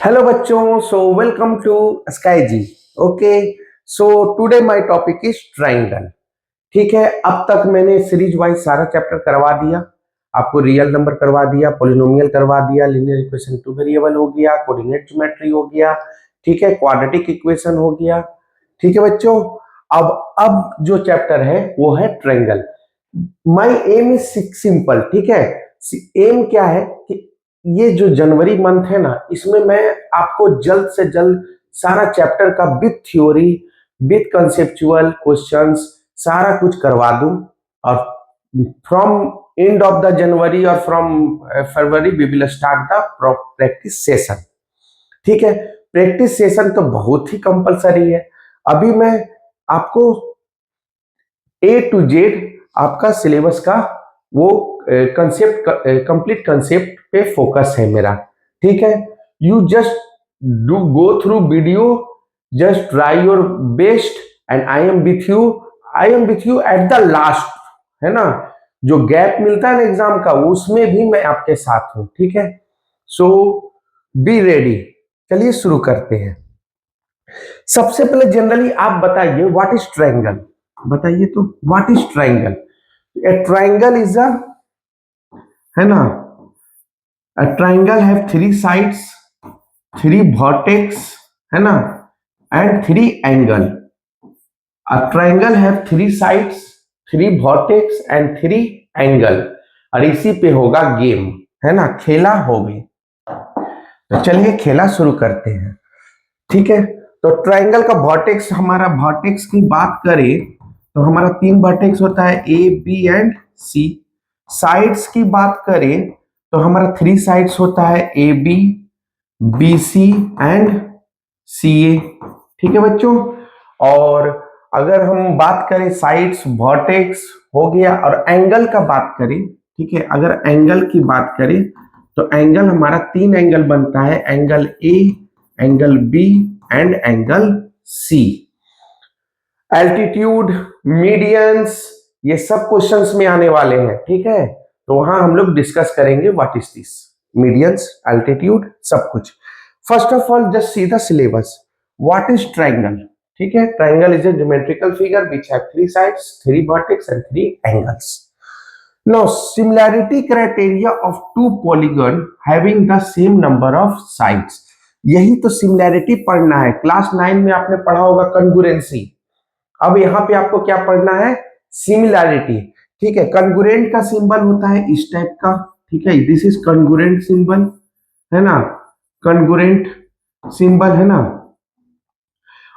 Hello बच्चों, so welcome to Sky ji. Okay, so today my topic is triangle. ठीक है, अब तक मैंने सीरीज वाइज सारा चैप्टर करवा दिया. आपको रियल नंबर करवा दिया, पॉलिनोमियल करवा दिया, लीनियर इक्वेशन टू वेरिएबल हो गया, कोऑर्डिनेट ज्योमेट्री हो गया, ठीक है, क्वाड्रेटिक इक्वेशन हो गया. ठीक है बच्चों, अब जो चैप्टर है वो है triangle. My aim is simple. ठीक है, एम क्या है कि ये जो जनवरी मंथ है ना, इसमें मैं आपको जल्द से जल्द सारा चैप्टर का with theory, with conceptual questions सारा कुछ करवा दूं. और from end of the January और from February we will start the practice session. ठीक है, प्रैक्टिस सेशन तो बहुत ही कंपलसरी है. अभी मैं आपको ए टू जेड आपका सिलेबस का वो कंसेप्ट, कंप्लीट कंसेप्ट पे फोकस है मेरा. ठीक है, you just do go through video, just try your best and I am with you at the last. है ना, जो गैप मिलता है ना एग्जाम का, उसमें भी मैं आपके साथ हूं. ठीक है, सो बी रेडी. चलिए शुरू करते हैं. सबसे पहले जनरली आप बताइए व्हाट इज ट्रायंगल. बताइए तो what is triangle. A triangle is a, है ना, a triangle have three sides, three vertex, है ना, and three angle. A triangle have three sides, three vertex and three angle. और इसी पे होगा गेम, है ना, खेला होगी. तो चलिए खेला शुरू करते हैं. ठीक है, तो ट्रायंगल का वर्टेक्स, हमारा वर्टेक्स की बात करें तो हमारा तीन वर्टेक्स होता है A B and C. Sides की बात करें तो हमारा थ्री साइड्स होता है A B, B C and C A. ठीक है बच्चों, और अगर हम बात करें साइड्स वर्टेक्स हो गया, और एंगल का बात करें, ठीक है, अगर एंगल की बात करें तो एंगल हमारा तीन एंगल बनता है, angle A, angle B and angle C. Altitude, medians, ये सब क्वेश्चंस में आने वाले हैं. ठीक है, तो वहां हम लोग डिस्कस करेंगे what is this medians, altitude, सब कुछ. First of all just see the syllabus. What is triangle. ठीक है, triangle is a geometrical figure which have three sides, three vertex and three angles. Now, similarity criteria of two polygon having the same number of sides. यही तो similarity पढ़ना है. Class 9 में आपने पढ़ा होगा कंगुरेंसी. अब यहाँ पे आपको क्या पढ़ना है, सिमिलैरिटी. ठीक है, कंगुरेंट का सिंबल होता है इस टाइप का. ठीक है, दिस इज कंगुरेंट सिंबल, है ना, कंगुरेंट सिंबल, है ना.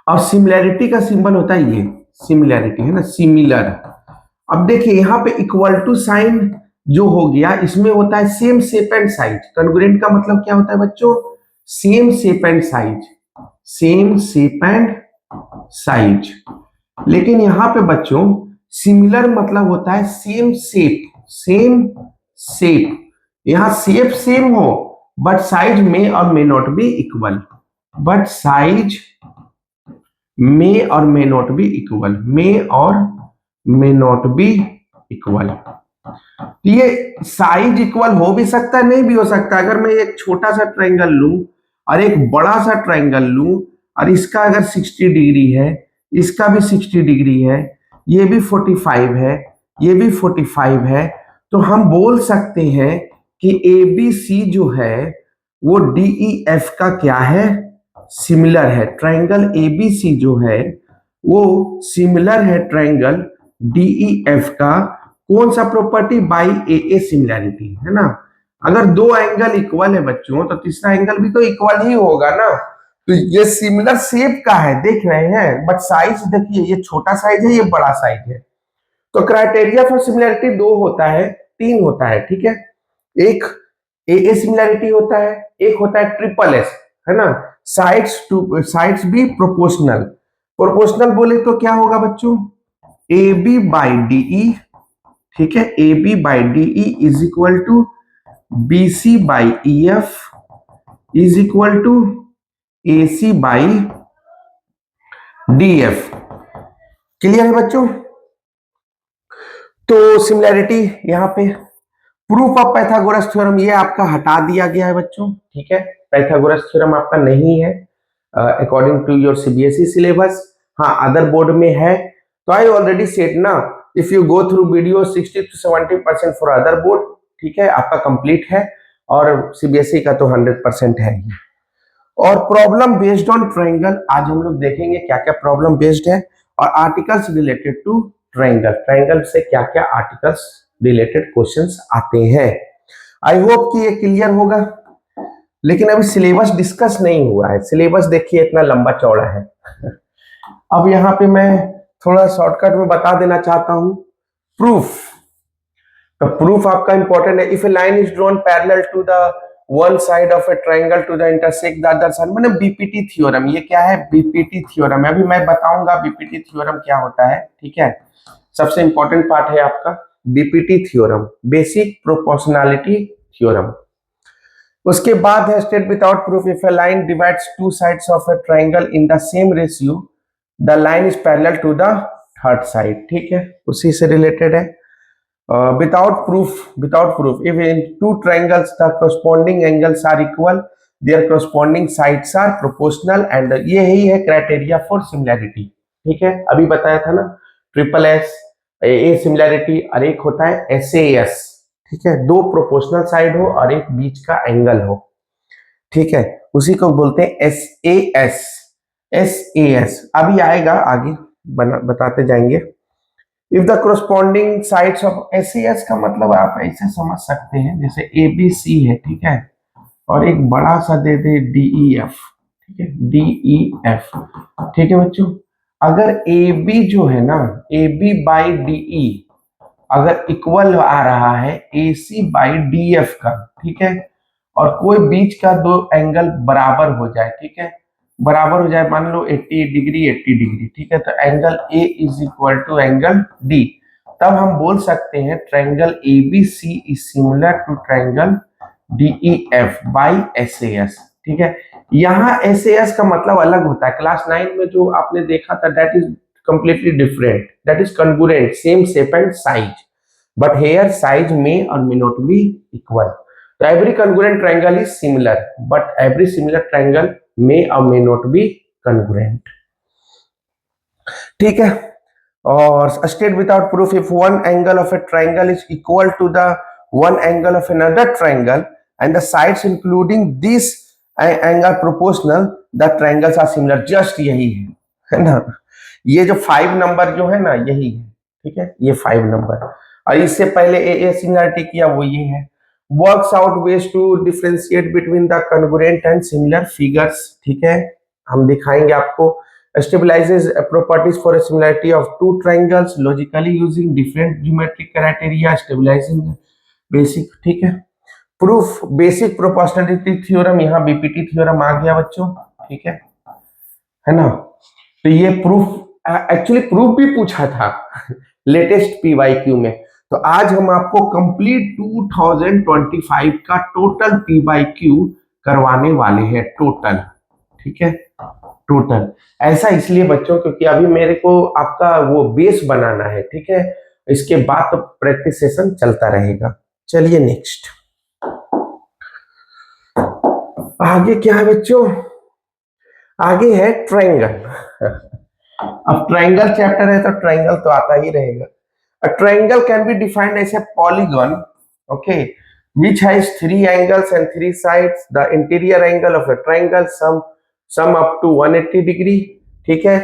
और सिमिलैरिटी का सिंबल होता है ये, सिमिलैरिटी, है ना, सिमिलर. अब देखिए यहाँ पे इक्वल टू साइन जो हो गया, इसमें होता है same shape and size. Congruent का मतलब क्या होता है बच्चों, same shape and size, same shape and size. लेकिन यहाँ पे बच्चों सिमिलर मतलब होता है सेम शेप, सेम शेप. यहाँ शेप सेम हो but size may or may not be equal, but size may or may not be equal, may or may not be equal. ये साइज इक्वल हो भी सकता है, नहीं भी हो सकता. अगर मैं एक छोटा सा ट्रायंगल लूं और एक बड़ा सा ट्रायंगल लूं, और इसका अगर 60 डिग्री है, इसका भी 60 डिग्री है, ये भी 45 है, ये भी 45 है, तो हम बोल सकते हैं कि ए बी सी जो है वो डी ई एफ का क्या है, सिमिलर है. ट्रायंगल ए बी सी जो है वो सिमिलर है ट्रायंगल डीईएफ का. कौन सा property, by A A similarity, है ना. अगर दो एंगल इक्वल है बच्चों तो तीसरा एंगल भी तो इक्वल ही होगा ना. तो ये सिमिलर शेप का है, देख रहे हैं, बट साइज देखिए, ये छोटा साइज है, ये बड़ा साइज है. तो क्राइटेरिया फॉर सिमिलैरिटी दो होता है, तीन होता है. ठीक है, एक ए ए सिमिलैरिटी होता है, एक होता है ट्रिपल एस, है ना. साइड्स भी प्रोपोर्शनल. प्रोपोर्शनल बोले तो क्या होगा बच्चों, A B by D E. ठीक है, A B by D E is equal to B C by E F is equal to A C by D F. Clear है बच्चों. तो सिमिलैरिटी यहाँ पे प्रूफ ऑफ पाइथागोरस थ्योरम ये आपका हटा दिया गया है बच्चों, ठीक है, पाइथागोरस थ्योरम आपका नहीं है according to your CBSE syllabus. हाँ अदर बोर्ड में है, तो आई ऑलरेडी सेड ना, if you go through video 60 to 70% for other board, ठीक है, आपका कंप्लीट है, और सीबीएसई का तो 100% है ही। और प्रॉब्लम बेस्ड ऑन ट्रायंगल आज हम लोग देखेंगे क्या क्या प्रॉब्लम बेस्ड है, और articles related to triangle, triangle से क्या क्या आर्टिकल्स रिलेटेड क्वेश्चंस आते हैं। आई होप कि ये क्लियर होगा। लेकिन अभी सिलेबस डिस्कस नहीं हुआ है, सिलेबस देखिए इतना लंबा चौड़ा है। अब यहाँ पे मैं थोड़ा शॉर्टकट में बता देना चाहता हूं प्रूफ। तो प्रूफ आपका इंपॉर्टेंट है। If a line is drawn parallel to the one side of a triangle to the intersect the other side, मतलब बीपीटी थ्योरम। ये क्या है? बीपीटी थ्योरम है। अभी मैं बताऊंगा बीपीटी थ्योरम क्या होता है, ठीक है। सबसे इंपॉर्टेंट पार्ट है आपका BPT theorem, basic proportionality theorem. उसके बाद है state without proof, if a line divides two sides of a triangle in the same ratio the line is parallel to the third side, ठीक है, उसी से related है। without proof, if in two triangles the corresponding angles are equal, their corresponding sides are proportional, and ये ही है criteria for similarity, ठीक है। अभी बताया था ना, ट्रिपल एस ए सिमिलैरिटी, और एक होता है एस ए एस, ठीक है, दो प्रोपोर्शनल साइड हो और एक बीच का एंगल हो, ठीक है, उसी को बोलते हैं S A S. S A S अभी आएगा, आगे बताते जाएंगे। If the corresponding sides of S का मतलब आप ऐसे समझ सकते हैं, जैसे ए बी सी है, ठीक है, और एक बड़ा सा दे दे डी ई एफ, ठीक है, डी ई एफ, ठीक है बच्चों। अगर ए बी जो है ना, A B by D E अगर इक्वल आ रहा है A C by D F का, ठीक है, और कोई बीच का दो एंगल बराबर हो जाए, ठीक है, बराबर हो जाए, मान लो 80 डिग्री 80 डिग्री, ठीक है, तो angle A is equal to angle D, तब हम बोल सकते हैं triangle A B C is similar to triangle D E F by S A S, ठीक है। यहाँ एस ए एस का मतलब अलग होता है, क्लास 9 में जो आपने देखा था that is completely different, that is congruent, same shape and size, but here size may or may not be equal. So every congruent triangle is similar, but every similar triangle may or may not be congruent, ठीक है। और state without proof, if one angle of a triangle is equal to the one angle of another triangle and the sides including this angle proportional, the triangles are similar, just यही है ना, ये जो 5 number जो है ना यही है, ठीक है, ये 5 नंबर, और इससे पहले ए सिमिलरिटी किया वो ये है। Works out ways to differentiate between the congruent and similar figures, ठीक है, हम दिखाएंगे आपको। Stabilizes properties for a similarity of two triangles logically using different geometric criteria, stabilizing basic, ठीक है। प्रूफ बेसिक प्रोपोर्शनैलिटी थ्योरम, यहाँ बीपीटी थ्योरम आ गया बच्चों, ठीक है ना। तो ये प्रूफ एक्चुअली प्रूफ भी पूछा था लेटेस्ट पीवाईक्यू में, तो आज हम आपको कंप्लीट 2025 का टोटल पीवाईक्यू करवाने वाले हैं, टोटल, ठीक है, टोटल। ऐसा इसलिए बच्चों क्योंकि अभी मेरे को आपका वो बेस बनाना है, ठीक है, इसके बाद तो प्रैक्टिस सेशन चलता रहेगा। चलिए नेक्स्ट, आगे क्या है बच्चों? आगे है ट्रायंगल। अब ट्रायंगल चैप्टर है तो ट्रायंगल तो आता ही रहेगा। A triangle can be defined as a polygon, okay, which has 3 angles and 3 sides. The interior angle of a triangle sum up to 180 degree, ठीक है।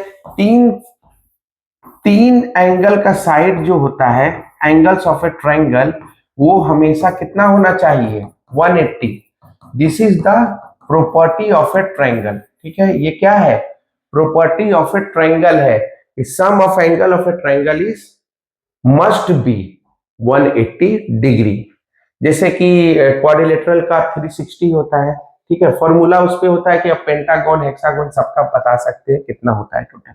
तीन एंगल का साइड जो होता है एंगल्स ऑफ ए ट्रायंगल, वो हमेशा कितना होना चाहिए? 180। This is the property of a triangle, ठीक है, ये क्या है? प्रॉपर्टी ऑफ ए ट्रायंगल है, sum of angle of a triangle is must be 180 degree. जैसे कि क्वाड्रिलेटरल का 360 होता है, ठीक है, फॉर्मूला उस पे होता है कि अब पेंटागन हेक्सागन सबका बता सकते हैं कितना होता है total.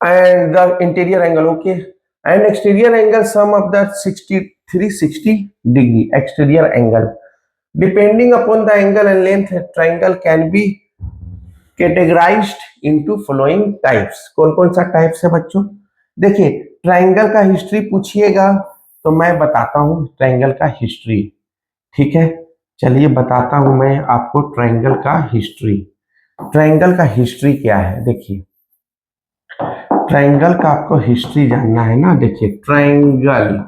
And the interior angle, okay, and exterior angle sum of the 360 degree exterior angle. Depending upon the angle and length, triangle can be categorised into following types. कौन कौन सा टाइप्स है बच्चों? देखिए, ट्रायंगल का हिस्ट्री पूछिएगा तो मैं बताता हूँ ट्रायंगल का हिस्ट्री। ठीक है, चलिए बताता हूँ मैं आपको ट्रायंगल का हिस्ट्री। ट्रायंगल का हिस्ट्री क्या है, देखिए ट्रायंगल का आपको हिस्ट्री जानना है ना। देखिए ट्रायंगल,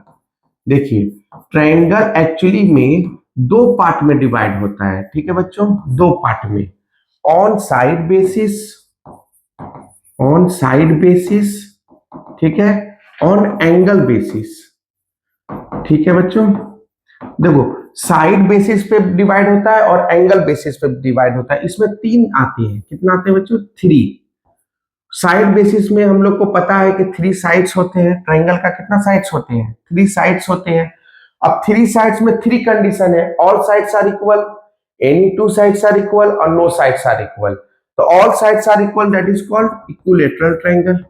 देखिए ट्रायंगल एक्चुअली में दो पार्ट में डिवाइड होता है। ठीक है बच्चों, दो पार्ट में, on side basis, on side basis, ठीक है, ऑन एंगल बेसिस। ठीक है बच्चों, देखो साइड बेसिस पे डिवाइड होता है और एंगल बेसिस पे डिवाइड होता है। इसमें तीन आते हैं, कितना आते हैं बच्चों, थ्री। साइड बेसिस में हम लोग को पता है कि थ्री साइड्स होते हैं। ट्रायंगल का कितना साइड्स होते हैं, थ्री साइड्स होते हैं। अब थ्री साइड्स में थ्री कंडीशन है, all sides are equal, any two sides are equal और नो साइड्स आर इक्वल। तो all sides are equal, that is called equilateral triangle.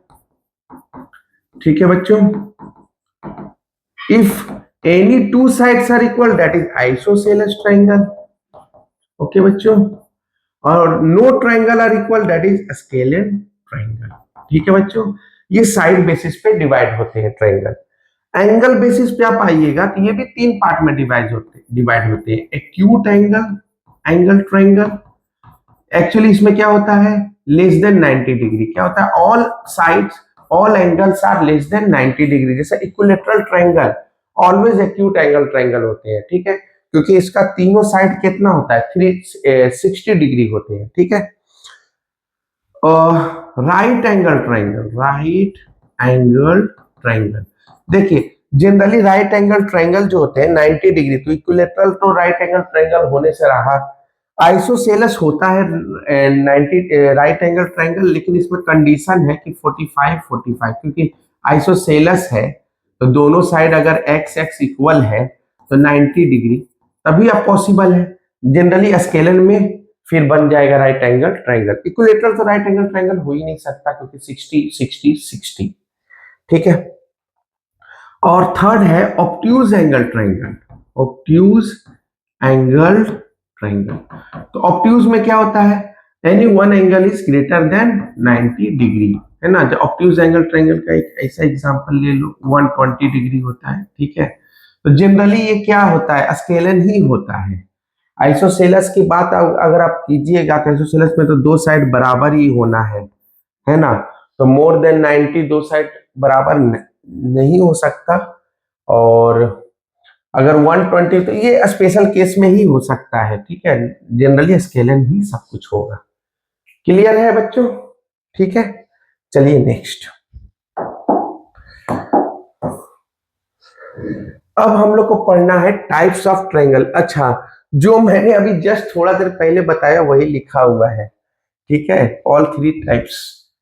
ठीक है बच्चों, if any two sides are equal that is isosceles triangle. Okay बच्चों, और no triangle are equal that is scalene triangle. ठीक है बच्चों, ये साइड बेसिस पे डिवाइड होते हैं ट्रायंगल। एंगल बेसिस पे आप आइएगा तो ये भी तीन पार्ट में डिवाइड होते हैं। Acute angle, angle triangle. Actually इसमें क्या होता है, लेस देन 90 डिग्री। क्या होता है, all sides, all angles are less than 90 degree. जैसे equilateral triangle always acute angle triangle होते हैं। ठीक है, क्योंकि इसका तीनों साइड कितना होता है, 360 डिग्री होते हैं। ठीक है, right angle triangle, right angle triangle, देखिए जनरली राइट एंगल ट्रायंगल जो होते हैं 90 डिग्री, तो इक्विलैटरल तो राइट एंगल ट्रायंगल होने से रहा। आइसोसेलेस होता है 90 राइट एंगल ट्रायंगल, लेकिन इसमें कंडीशन है कि 45 45, क्योंकि आइसोसेलेस है तो दोनों साइड अगर एक्स एक्स इक्वल है तो 90 डिग्री तभी अब पॉसिबल है। जनरली स्केलन में फिर बन जाएगा राइट एंगल ट्रायंगल। इक्विलैटरल तो राइट एंगल ट्रायंगल हो ही नहीं सकता क्योंकि 60 60 60। ठीक है, और थर्ड है obtuse angle triangle, obtuse angle triangle. तो ऑब्ट्यूज में क्या होता है, any one angle is greater than 90 degree, है ना। जो ऑब्ट्यूज एंगल ट्रायंगल का एक ऐसा एग्जांपल ले लो, 120 डिग्री होता है। ठीक है, तो जनरली ये क्या होता है, स्केलन ही होता है। आइसोसेलेस की बात अगर आप कीजिएगा तो आइसोसेलेस में तो दो साइड बराबर ही होना है ना। तो मोर देन 90 दो साइड बराबर नहीं हो सकता, और अगर 120 तो ये स्पेशल केस में ही हो सकता है। ठीक है, जनरली स्केलन ही सब कुछ होगा। क्लियर है बच्चों, ठीक है, चलिए नेक्स्ट। अब हम लोग को पढ़ना है टाइप्स ऑफ ट्रायंगल। अच्छा, जो मैंने अभी जस्ट थोड़ा देर पहले बताया वही लिखा हुआ है। ठीक है, ऑल थ्री टाइप्स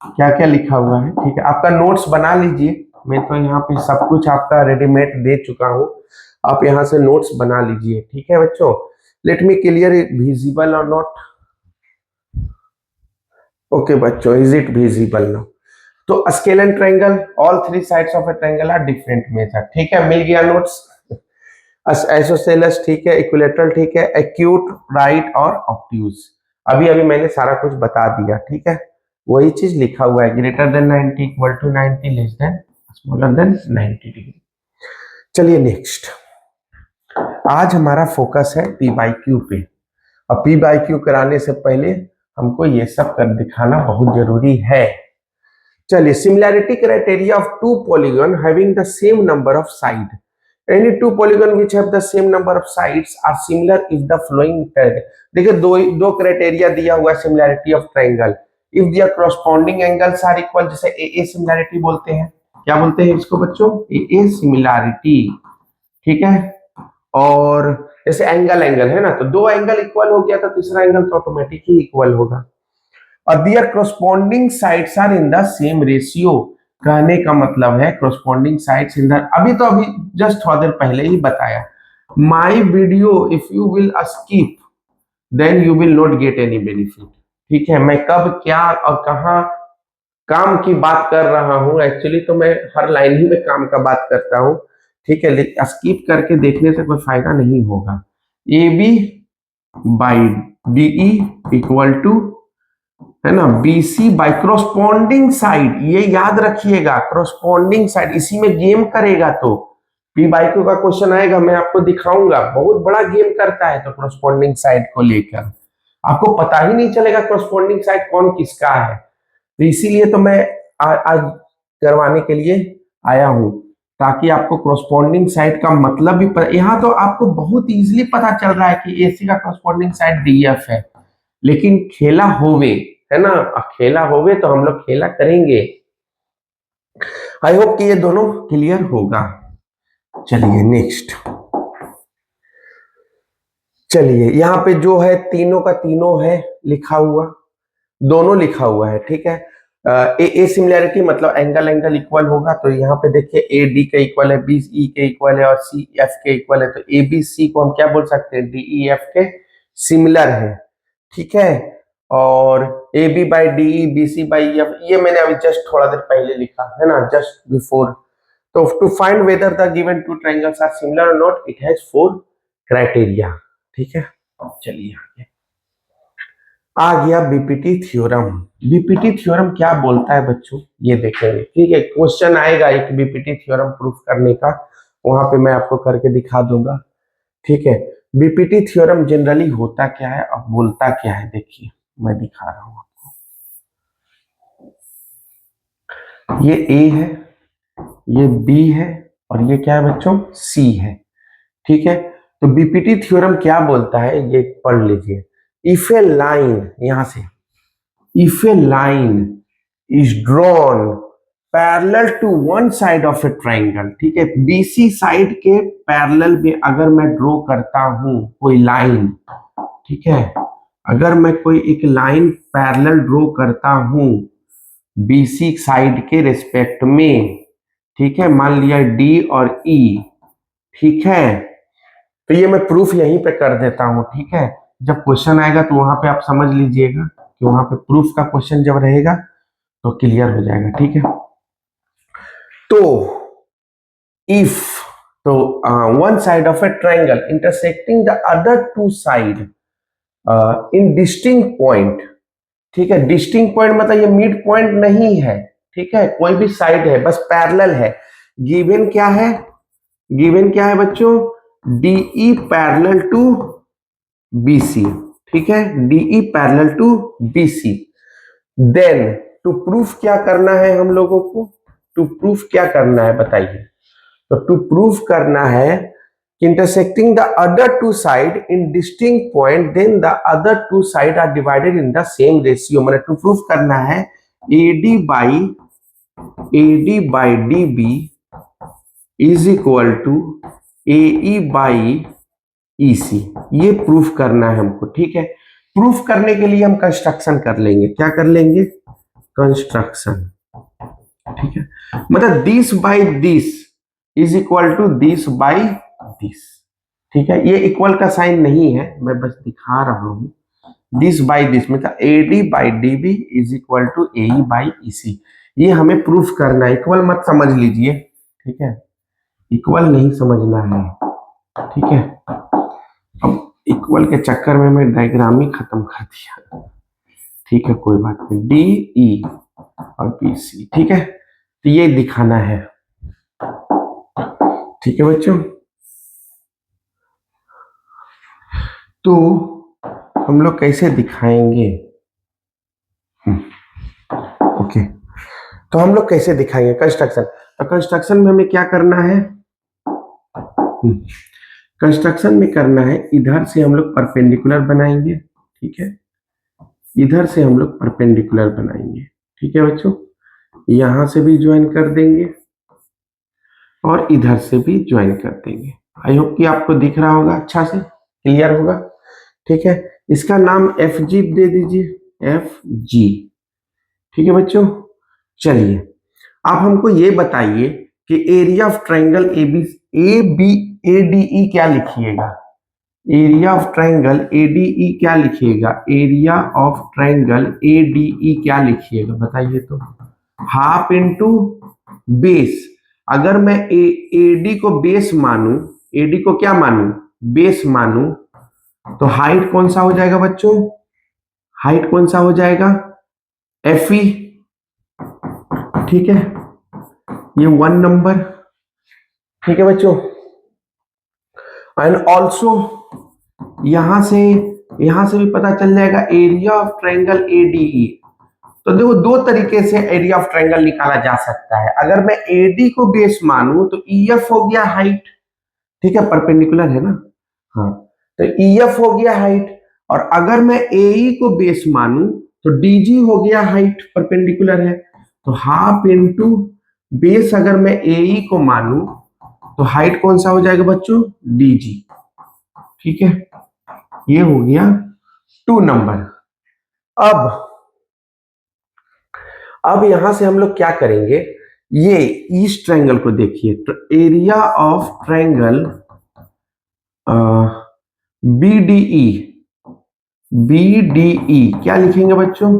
क्या क्या लिखा हुआ है। ठीक है, आपका नोट्स बना लीजिए, मैं तो यहाँ पे सब कुछ आपका रेडीमेड दे चुका हूँ, आप यहाँ से नोट्स बना लीजिए। ठीक है बच्चों, लेट मी क्लियर विजिबल और नॉट। ओके बच्चों, इज इट विजिबल नाउ। तो scalene triangle, all three sides of a triangle are different method. ठीक है, मिल गया नोट्स। आइसोसेलेस ठीक है, इक्विलैटरल ठीक है, एक्यूट, राइट और ऑब्ट्यूज। अभी अभी मैंने सारा कुछ बता दिया। ठीक है, वही चीज लिखा हुआ है, greater than 90, equal to 90, less than smaller than 90 degree. चलिए नेक्स्ट, आज हमारा फोकस है पी बाई क्यू पे। अब पी बाई क्यू कराने से पहले हमको ये सब कर दिखाना बहुत जरूरी है। चलिए, similarity criteria of two polygon having the same number of side, any two polygon which have the same number of sides are similar if the following paired। देखिए दो क्राइटेरिया दिया हुआ है similarity of triangle. If there corresponding angles are equal, जैसे A similarity बोलते हैं, क्या बोलते हैं इसको बच्चों, ए सिमिलैरिटी। ठीक है, और जैसे एंगल है ना, तो दो एंगल इक्वल हो गया तो तीसरा एंगल तो ऑटोमेटिक ही इक्वल होगा। और there corresponding sides are in the same ratio, कहने का मतलब है corresponding sides in the, अभी जस्ट थोड़ा देर पहले ही बताया, my video if you will skip then you will not get any benefit. ठीक है, मैं कब क्या और कहाँ काम की बात कर रहा हूँ, एक्चुअली तो मैं हर लाइन ही में काम का बात करता हूँ। ठीक है, स्किप करके देखने से कोई फायदा नहीं होगा। A B by B equal to, है ना, BC बाय क्रॉसपॉन्डिंग साइड, ये याद रखिएगा क्रॉसपॉन्डिंग साइड, इसी में गेम करेगा तो पी बाई क्यू का क्वेश्चन आएगा, मैं आपको दिखाऊंगा, बहुत बड़ा गेम करता है तो कॉरस्पॉन्डिंग साइड को लेकर आपको पता ही नहीं चलेगा कॉरस्पॉन्डिंग साइड कौन किसका है। तो इसीलिए तो मैं आज करवाने के लिए आया हूं, ताकि आपको कॉरस्पॉन्डिंग साइड का मतलब भी यहाँ तो आपको बहुत इजीली पता चल रहा है कि एसी का कॉरस्पॉन्डिंग साइड डीएफ है, लेकिन खेला होवे, है ना, खेला होवे तो हम लोग खेला करेंगे। आई होप कि ये दोनों क्लियर होगा। चलिए नेक्स्ट, चलिए यहाँ पे जो है तीनों का तीनों है लिखा हुआ, दोनों लिखा हुआ है, ठीक है। ए सिमिलैरिटी मतलब एंगल एंगल इक्वल होगा, तो यहाँ पे देखिए ए डी के इक्वल है, बी ई के इक्वल है और सी एफ के इक्वल है, तो ए बी सी को हम क्या बोल सकते हैं, डी ई एफ के सिमिलर है, ठीक है। और A B by D E, B C by F, ये मैंने अभी जस्ट थोड़ा देर पहले लिखा है ना, जस्ट बिफोर। तो to find whether the given two triangles are similar और नॉट, इट हैज 4 क्राइटेरिया, ठीक है। चलिए आगे आ गया बीपीटी थ्योरम। बीपीटी थ्योरम क्या बोलता है बच्चों, ये देखेंगे, ठीक है। क्वेश्चन आएगा एक बीपीटी थ्योरम प्रूफ करने का, वहां पे मैं आपको करके दिखा दूंगा, ठीक है। बीपीटी थ्योरम जनरली होता क्या है और बोलता क्या है, देखिए मैं दिखा रहा हूं आपको। ये ए है, ये बी है और ये क्या है बच्चों, सी है, ठीक है। तो बीपीटी थ्योरम क्या बोलता है ये पढ़ लीजिए। इफ ए लाइन, यहां से, if a line is drawn parallel to one side of a triangle, ठीक है, बीसी साइड के पैरेलल में अगर मैं ड्रॉ करता हूं कोई लाइन, ठीक है, अगर मैं कोई एक लाइन पैरेलल ड्रॉ करता हूं बीसी साइड के रिस्पेक्ट में, ठीक है, मान लिया डी और ई, ठीक है, तो ये मैं प्रूफ यहीं पे कर देता हूं, ठीक है। जब क्वेश्चन आएगा तो वहां पे आप समझ लीजिएगा कि वहां पे प्रूफ का क्वेश्चन जब रहेगा तो क्लियर हो जाएगा, ठीक है। तो इफ, तो one side of a triangle intersecting the other two side in distinct point, ठीक है, डिस्टिंक्ट पॉइंट मतलब ये मिड पॉइंट नहीं है, ठीक है, कोई भी साइड है, बस पैरेलल है। गिवन क्या है, गिवन क्या है बच्चों, डीई पैरेलल टू बीसी, ठीक है, DE parallel to BC. Then to proof क्या करना है हम लोगों को, टू प्रूफ क्या करना है बताइए। तो टू प्रूफ करना है intersecting the other two side in distinct point, then the other two side are divided in the same ratio. मैंने टू प्रूफ करना है AD by D B is equal to A by EC, ये proof करना है हमको, ठीक है। Proof करने के लिए हम कंस्ट्रक्शन कर लेंगे, क्या कर लेंगे, कंस्ट्रक्शन, ठीक है। मतलब this by this is equal to this by this, ठीक है। ये इक्वल का साइन नहीं है, मैं बस दिखा रहा हूं, दिस बाई दिस मतलब AD by D B is equal to A by EC, ये हमें प्रूफ करना है। इक्वल मत समझ लीजिए, ठीक है, इक्वल नहीं समझना है, ठीक है। अब इक्वल के चक्कर में मैं डायग्राम ही खत्म कर दिया, ठीक है, कोई बात नहीं, डी ई और बी सी, ठीक है, तो ये दिखाना है, ठीक है बच्चों। तो हम लोग कैसे दिखाएंगे, ओके, तो हम लोग कैसे दिखाएंगे कंस्ट्रक्शन। तो कंस्ट्रक्शन में हमें क्या करना है, कंस्ट्रक्शन में करना है इधर से हम लोग परपेंडिकुलर बनाएंगे, ठीक है, इधर से हम लोग परपेंडिकुलर बनाएंगे, ठीक है बच्चों, यहां से भी ज्वाइन कर देंगे और इधर से भी ज्वाइन कर देंगे। आई होप कि आपको दिख रहा होगा, अच्छा से क्लियर होगा, ठीक है। इसका नाम एफ जी दे दीजिए, एफ जी, ठीक है बच्चों। चलिए आप हमको ये बताइए कि area of triangle A B A D E क्या लिखिएगा, area of triangle A D E क्या लिखिएगा, area of triangle A D E क्या लिखिएगा बताइए तो, हाफ इंटू बेस। अगर मैं ए डी को बेस मानू, ए डी को क्या मानू, बेस मानू, तो हाइट कौन सा हो जाएगा बच्चों, हाइट कौन सा हो जाएगा, एफ ई, ठीक है, ये 1 नंबर, ठीक है बच्चों। एंड ऑल्सो यहां से भी पता चल जाएगा एरिया ऑफ ट्रायंगल एडीई। तो देखो दो तरीके से एरिया ऑफ ट्रायंगल निकाला जा सकता है। अगर मैं एडी को बेस मानूं तो ईएफ हो गया हाइट, ठीक है, परपेंडिकुलर है ना, हाँ, तो ईएफ हो गया हाइट। और अगर मैं एई को बेस मानूं तो डीजी हो गया हाइट, परपेंडिकुलर है। तो हाफ इंटू बेस अगर मैं एई को मानूं तो हाइट कौन सा हो जाएगा बच्चों, डीजी। ठीक है, ये हो गया 2 नंबर। अब यहां से हम लोग क्या करेंगे, ये इस ट्रायंगल को देखिए, area of triangle BDE, BDE क्या लिखेंगे बच्चों,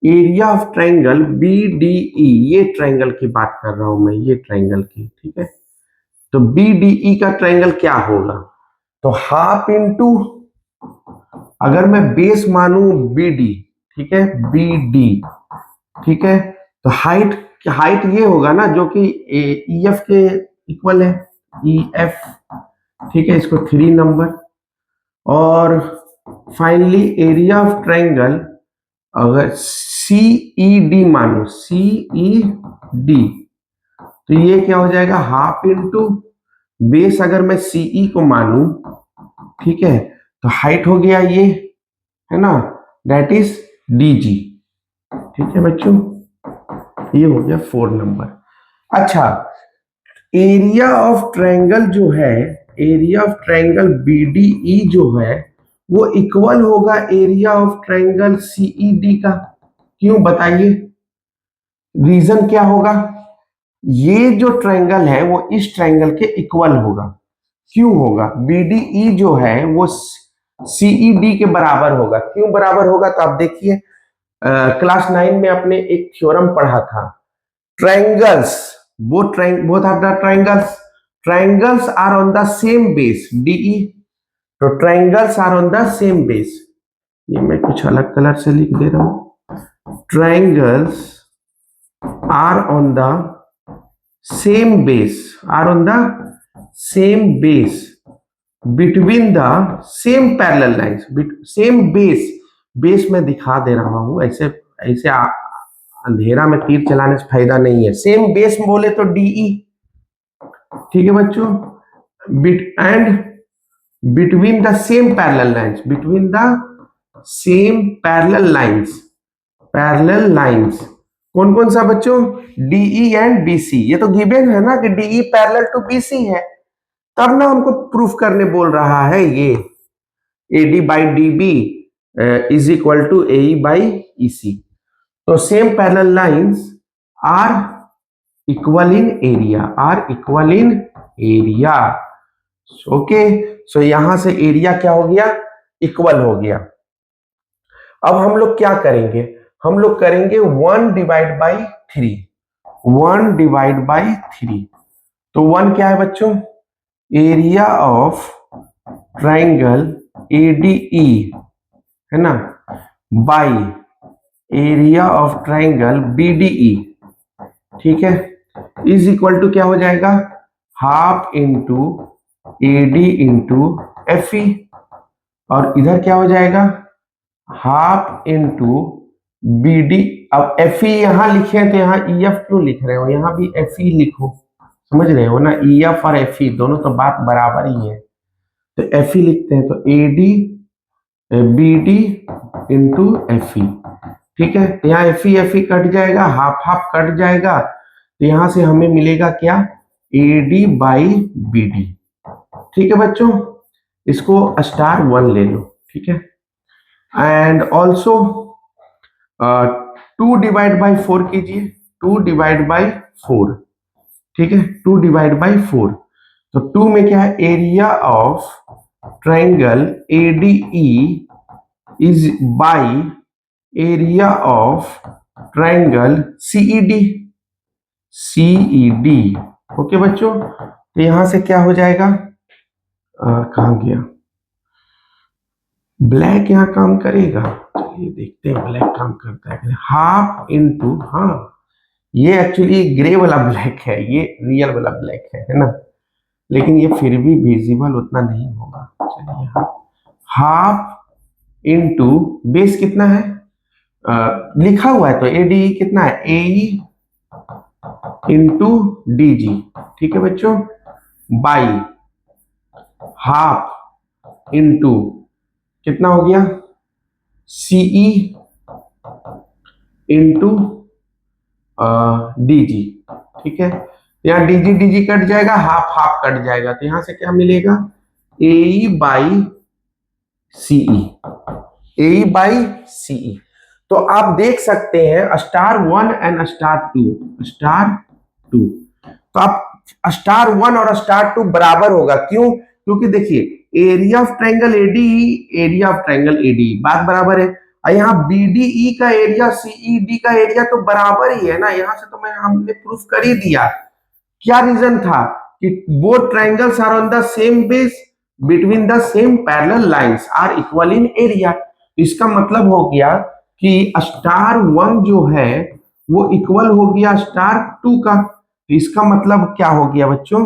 एरिया ऑफ ट्रायंगल बीडीई, ये ट्रायंगल की बात कर रहा हूं मैं, ये ट्रायंगल की, ठीक है। तो बीडीई का ट्रायंगल क्या होगा, तो हाफ इंटू, अगर मैं बेस मानूं बीडी, ठीक है, बीडी, ठीक है, तो हाइट ये होगा ना जो कि ईएफ के इक्वल है, ईएफ, ठीक है, इसको 3 नंबर। और फाइनली एरिया ऑफ ट्रायंगल अगर सीईडी मानो, सीईडी, तो ये क्या हो जाएगा, हाफ इंटू बेस अगर मैं सीई को मानूं, ठीक है, तो हाइट हो गया ये, है ना, दैट इज डीजी। ठीक है बच्चों, ये हो गया 4 नंबर। अच्छा, एरिया ऑफ ट्रायंगल जो है, एरिया ऑफ ट्रायंगल बीडीई जो है वो इक्वल होगा एरिया ऑफ ट्रायंगल सीईडी का। क्यों बताइए, रीजन क्या होगा, ये जो ट्रायंगल है वो इस ट्रायंगल के इक्वल होगा। क्यों होगा, बीडीई जो है वो सीईडी के बराबर होगा। क्यों बराबर होगा, तो आप देखिए क्लास 9 में आपने एक थ्योरम पढ़ा था, triangles, both are the triangles are on the same base DE, तो triangles are on the same base, ये मैं कुछ अलग कलर से लिख दे रहा हूं, triangles are on the same base, are on the same base between the same parallel lines, same base, base में दिखा दे रहा हूं, ऐसे ऐसे अंधेरा में तीर चलाने से फायदा नहीं है। सेम बेस बोले तो डीई, ठीक है बच्चों, and between the same parallel lines, between the same parallel lines, parallel lines कौन कौन सा बच्चों, डीई एंड बीसी। ये तो गिवन है ना कि डीई पैरेलल टू बीसी है, तब ना हमको प्रूफ करने बोल रहा है ये AD by DB is equal to AE by EC. तो same parallel lines are equal in area, are equal in area. Okay, so यहां से एरिया क्या हो गया, इक्वल हो गया। अब हम लोग क्या करेंगे, हम लोग करेंगे 1 डिवाइड बाई 3, 1 डिवाइड बाई 3। तो 1 क्या है बच्चों, एरिया ऑफ ट्रायंगल एडीई, है ना, by area of triangle BDE, ठीक है, इज इक्वल टू क्या हो जाएगा, half into AD into F E, और इधर क्या हो जाएगा, हाफ इंटू बीडी। अब एफ ई यहां लिखे हैं तो यहाँ ई एफ क्यों लिख रहे हो, यहां भी एफ ई लिखो, समझ रहे हो ना, ई एफ और एफ ई दोनों तो बात बराबर ही है, तो एफ ई लिखते हैं, तो AD BD into F E, ठीक है, यहाँ एफ ई कट जाएगा, हाफ हाफ कट जाएगा, तो यहां से हमें मिलेगा क्या, एडी बाई बीडी। ठीक है बच्चों, इसको स्टार 1 ले लो, ठीक है, एंड ऑल्सो 2 डिवाइड बाई 4 कीजिए, 2 डिवाइड बाई 4, ठीक है, 2 डिवाइड बाई 4, तो 2 में क्या है, area of triangle ADE is by area of triangle CED, CED. Okay बच्चों, तो यहां से क्या हो जाएगा, कहां गया, ब्लैक यहां काम करेगा, चलिए देखते हैं ब्लैक काम करता है, हाफ इंटू, हाँ ये एक्चुअली ग्रे वाला ब्लैक है, ये रियल वाला ब्लैक है ना, लेकिन ये फिर भी विजिबल उतना नहीं होगा। चलिए, हाफ इंटू बेस कितना है, लिखा हुआ है तो एडी कितना है, ए इंटू डी जी, ठीक है बच्चों, बाई हाफ इंटू कितना हो गया, सीई इंटू डी जी, ठीक है। यहाँ डी जी कट जाएगा, हाफ हाफ कट जाएगा, तो यहां से क्या मिलेगा, A by CE, A by CE. तो आप देख सकते हैं star one and star two, तो आप स्टार वन और स्टार टू बराबर होगा, क्यों, क्योंकि देखिए area of triangle AD, area of triangle AD बात बराबर है, और यहाँ बीडीई का एरिया सीईडी का एरिया तो बराबर ही है ना, यहां से तो हमने प्रूफ कर ही दिया। क्या रीजन था कि both triangles are on the same base between the same parallel lines are equal in area. इसका मतलब हो गया कि स्टार वन जो है वो इक्वल हो गया स्टार टू का। तो इसका मतलब क्या हो गया बच्चों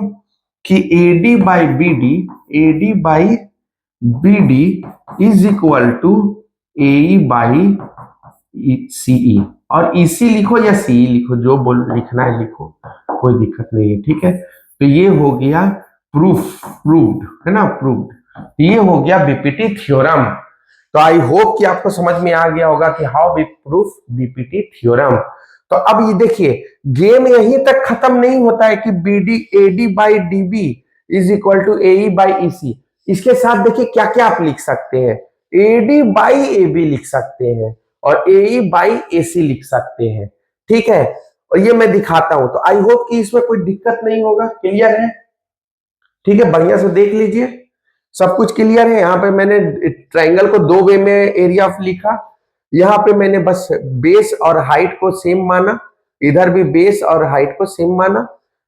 कि AD by B D is equal to A by CE, और इसी लिखो या सीई लिखो, जो बोल लिखना है लिखो, कोई दिक्कत नहीं है, ठीक है। तो ये हो गया प्रूव्ड है ना, प्रूव्ड, ये हो गया बीपीटी थ्योरम। तो आई होप कि आपको समझ में आ गया होगा कि how we proof BPT theorem. तो अब ये देखिए गेम यहीं तक खत्म नहीं होता है कि BD AD by DB is equal to A by EC, इसके साथ देखिए क्या क्या आप लिख सकते हैं, एडी बाई ए बी लिख सकते हैं और ए बाई ए सी लिख सकते हैं, ठीक है। और ये मैं दिखाता हूं, तो आई होप कि इसमें कोई दिक्कत नहीं होगा, क्लियर है, ठीक है। बढ़िया से देख लीजिए, सब कुछ क्लियर है। यहाँ पे मैंने ट्रायंगल को दो वे में एरिया ऑफ लिखा, यहाँ पे मैंने बस बेस और हाइट को सेम माना, इधर भी बेस और हाइट को सेम माना,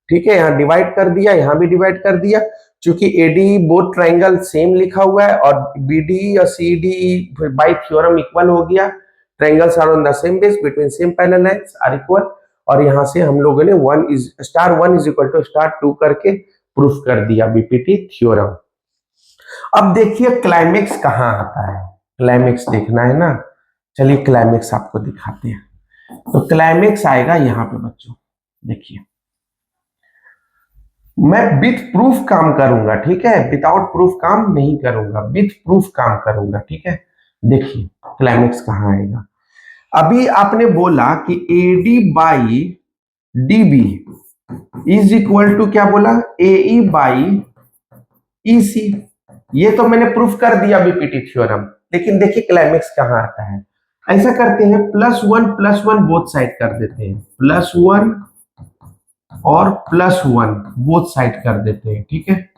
ठीक है। यहाँ डिवाइड कर दिया, यहाँ भी डिवाइड कर दिया, क्योंकि एडी बोथ ट्रायंगल सेम लिखा हुआ है और बीडी और सीडी बाय थ्योरम इक्वल हो गया, triangles are on the same base between same parallel lines are equal. और यहाँ से हम लोगों ने one is equal to star two करके प्रूफ कर दिया बीपीटी थ्योरम। अब देखिए क्लाइमेक्स कहाँ आता है, क्लाइमेक्स देखना है ना, चलिए क्लाइमेक्स आपको दिखाते हैं। तो क्लाइमेक्स आएगा यहाँ पे बच्चों, देखिए मैं विथ प्रूफ काम करूंगा, ठीक है, विदाउट प्रूफ काम नहीं करूंगा, विथ प्रूफ काम करूंगा, ठीक है। देखिए क्लाइमेक्स कहाँ आएगा, अभी आपने बोला कि AD by DB is equal to क्या बोला, ए बाई ईसी, ये तो मैंने प्रूफ कर दिया बीपीटी थ्योरम। लेकिन देखिए क्लाइमेक्स कहाँ आता है, ऐसा करते हैं प्लस वन बोथ साइड कर देते हैं, प्लस वन और प्लस वन बोथ साइड कर देते हैं, ठीक है,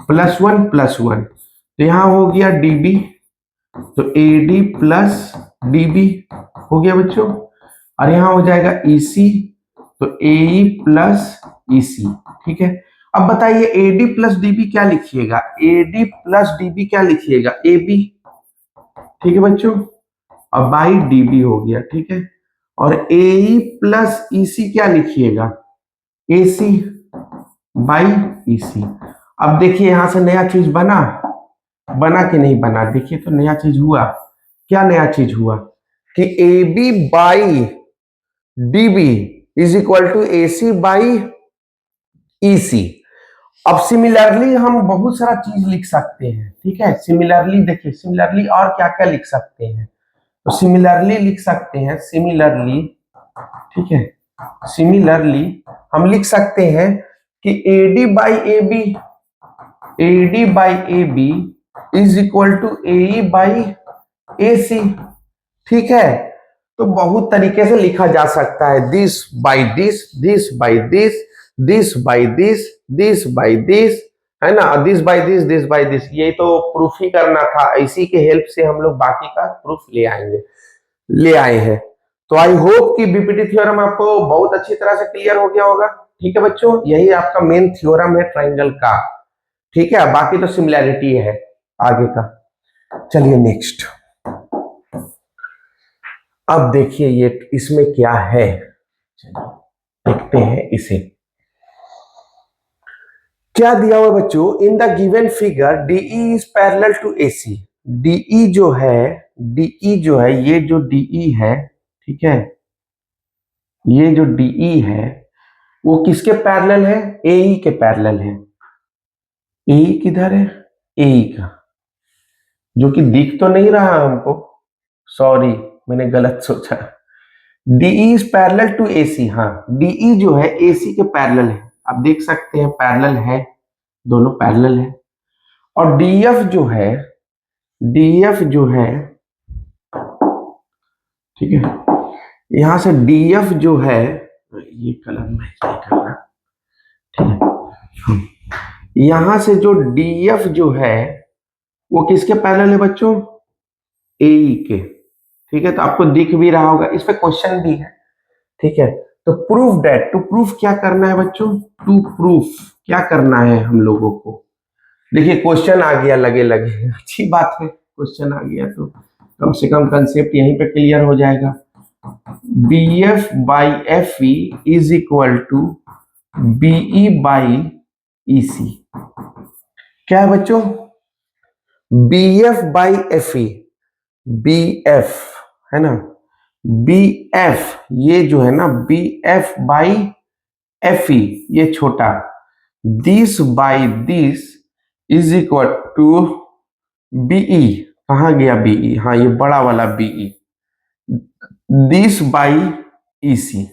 प्लस वन, तो यहां हो गया डीबी, तो एडी प्लस डीबी हो गया बच्चों, और यहां हो जाएगा ईसी, तो ए प्लस ईसी, ठीक है। अब बताइए एडी प्लस डीबी क्या लिखिएगा, एडी प्लस डीबी क्या लिखिएगा, ए बी, ठीक है बच्चों, और बाई डीबी हो गया, ठीक है। और ए प्लस ईसी क्या लिखिएगा, एसी बाई ईसी। अब देखिए यहां से नया चीज बना कि नहीं बना, देखिए तो नया चीज हुआ, क्या नया चीज हुआ कि A B by DB is equal to AC by EC. अब सिमिलरली हम बहुत सारा चीज लिख सकते हैं, ठीक है, सिमिलरली देखिए, सिमिलरली और क्या क्या लिख सकते हैं, तो सिमिलरली लिख सकते हैं, सिमिलरली, ठीक है, सिमिलरली हम लिख सकते हैं कि AD by A B is equal to A by A C, ठीक है। तो बहुत तरीके से लिखा जा सकता है, this by this, this by this, this by this, this by this, है ना, this by this, this by this, ये तो प्रूफ ही करना था, इसी के हेल्प से हम लोग बाकी का प्रूफ ले आए हैं। तो आई होप कि बीपीटी थ्योरम आपको बहुत अच्छी तरह से क्लियर हो गया होगा, ठीक है बच्चों, यही आपका मेन थ्योरम है ट्रायंगल का, ठीक है, बाकी तो सिमिलैरिटी है आगे का। चलिए नेक्स्ट, अब देखिए ये इसमें क्या है, चलिए देखते हैं इसे। क्या दिया हुआ बच्चों, in the given figure DE is parallel to AC. DE जो है, डीई जो है, ये जो डीई है, ठीक है, ये जो डीई है वो किसके पैरेलल है, एई के पैरेलल है। एई किधर है, एई का, जो कि दिख तो नहीं रहा हमको, सॉरी मैंने गलत सोचा। DE is parallel to AC, हाँ डीई जो है एसी के पैरेलल है, आप देख सकते हैं पैरेलल है, दोनों पैरेलल है। और डीएफ जो है, डीएफ जो है, ठीक है, यहां से डीएफ जो है, ये कलर मैच नहीं कर रहा, ठीक है, यहां से जो डीएफ जो है वो किसके पैरेलल है बच्चों, एई के, ठीक है, तो आपको दिख भी रहा होगा, इस पे क्वेश्चन भी है, ठीक है। तो प्रूफ दैट, टू प्रूफ क्या करना है बच्चों, टू प्रूफ क्या करना है हम लोगों को, देखिए क्वेश्चन आ गया, लगे लगे अच्छी बात है, क्वेश्चन आ गया तो कम से कम कंसेप्ट यहीं पे क्लियर हो जाएगा। B F by F E is equal to BE by E C. क्या है बच्चों, B F by F E, B F है ना, बी एफ ये जो है ना, B F by F E ये छोटा, this by this is equal to BE, कहाँ गया बीई, हाँ ये बड़ा वाला बीई, दिस बाई ईसी।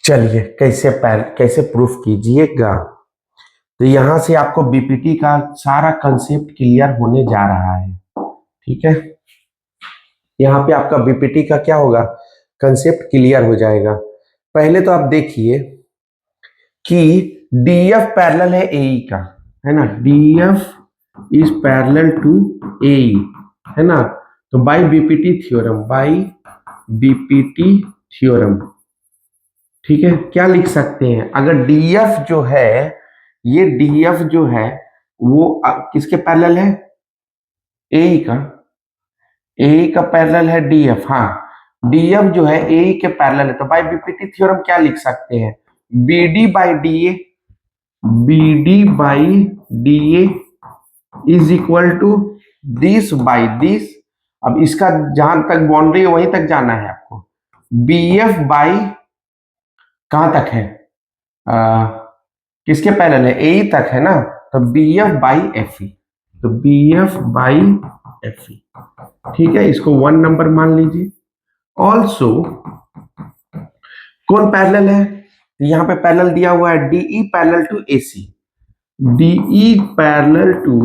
चलिए कैसे प्रूफ कीजिएगा, तो यहां से आपको बीपीटी का सारा कंसेप्ट क्लियर होने जा रहा है, ठीक है, यहाँ पे आपका बीपीटी का क्या होगा, कंसेप्ट क्लियर हो जाएगा। पहले तो आप देखिए कि डीएफ पैरेलल है एई का, है ना, DF is parallel to AE, है ना, तो by BPT theorem, by BPT theorem, ठीक है, क्या लिख सकते हैं, अगर डीएफ जो है, ये डीएफ जो है वो किसके पैरेलल है, एई का, ए का पैरेलल है डीएफ, हाँ डीएफ जो है ए के पैरेलल है, तो बाय बीपीटी थ्योरम क्या लिख सकते हैं, BD by DA, BD by DA is equal to this by this, अब इसका जहां तक बाउंड्री है वहीं तक जाना है आपको, बीएफ बाई कहां तक है, किसके पैरेलल है, ए तक है ना, तो बीएफ बाई एफ ई, तो बीएफ बाई एफ ई, ठीक है, इसको 1 नंबर मान लीजिए। ऑल्सो कौन पैरेलल है, यहां पे पैरेलल दिया हुआ है DE parallel to AC, DE parallel to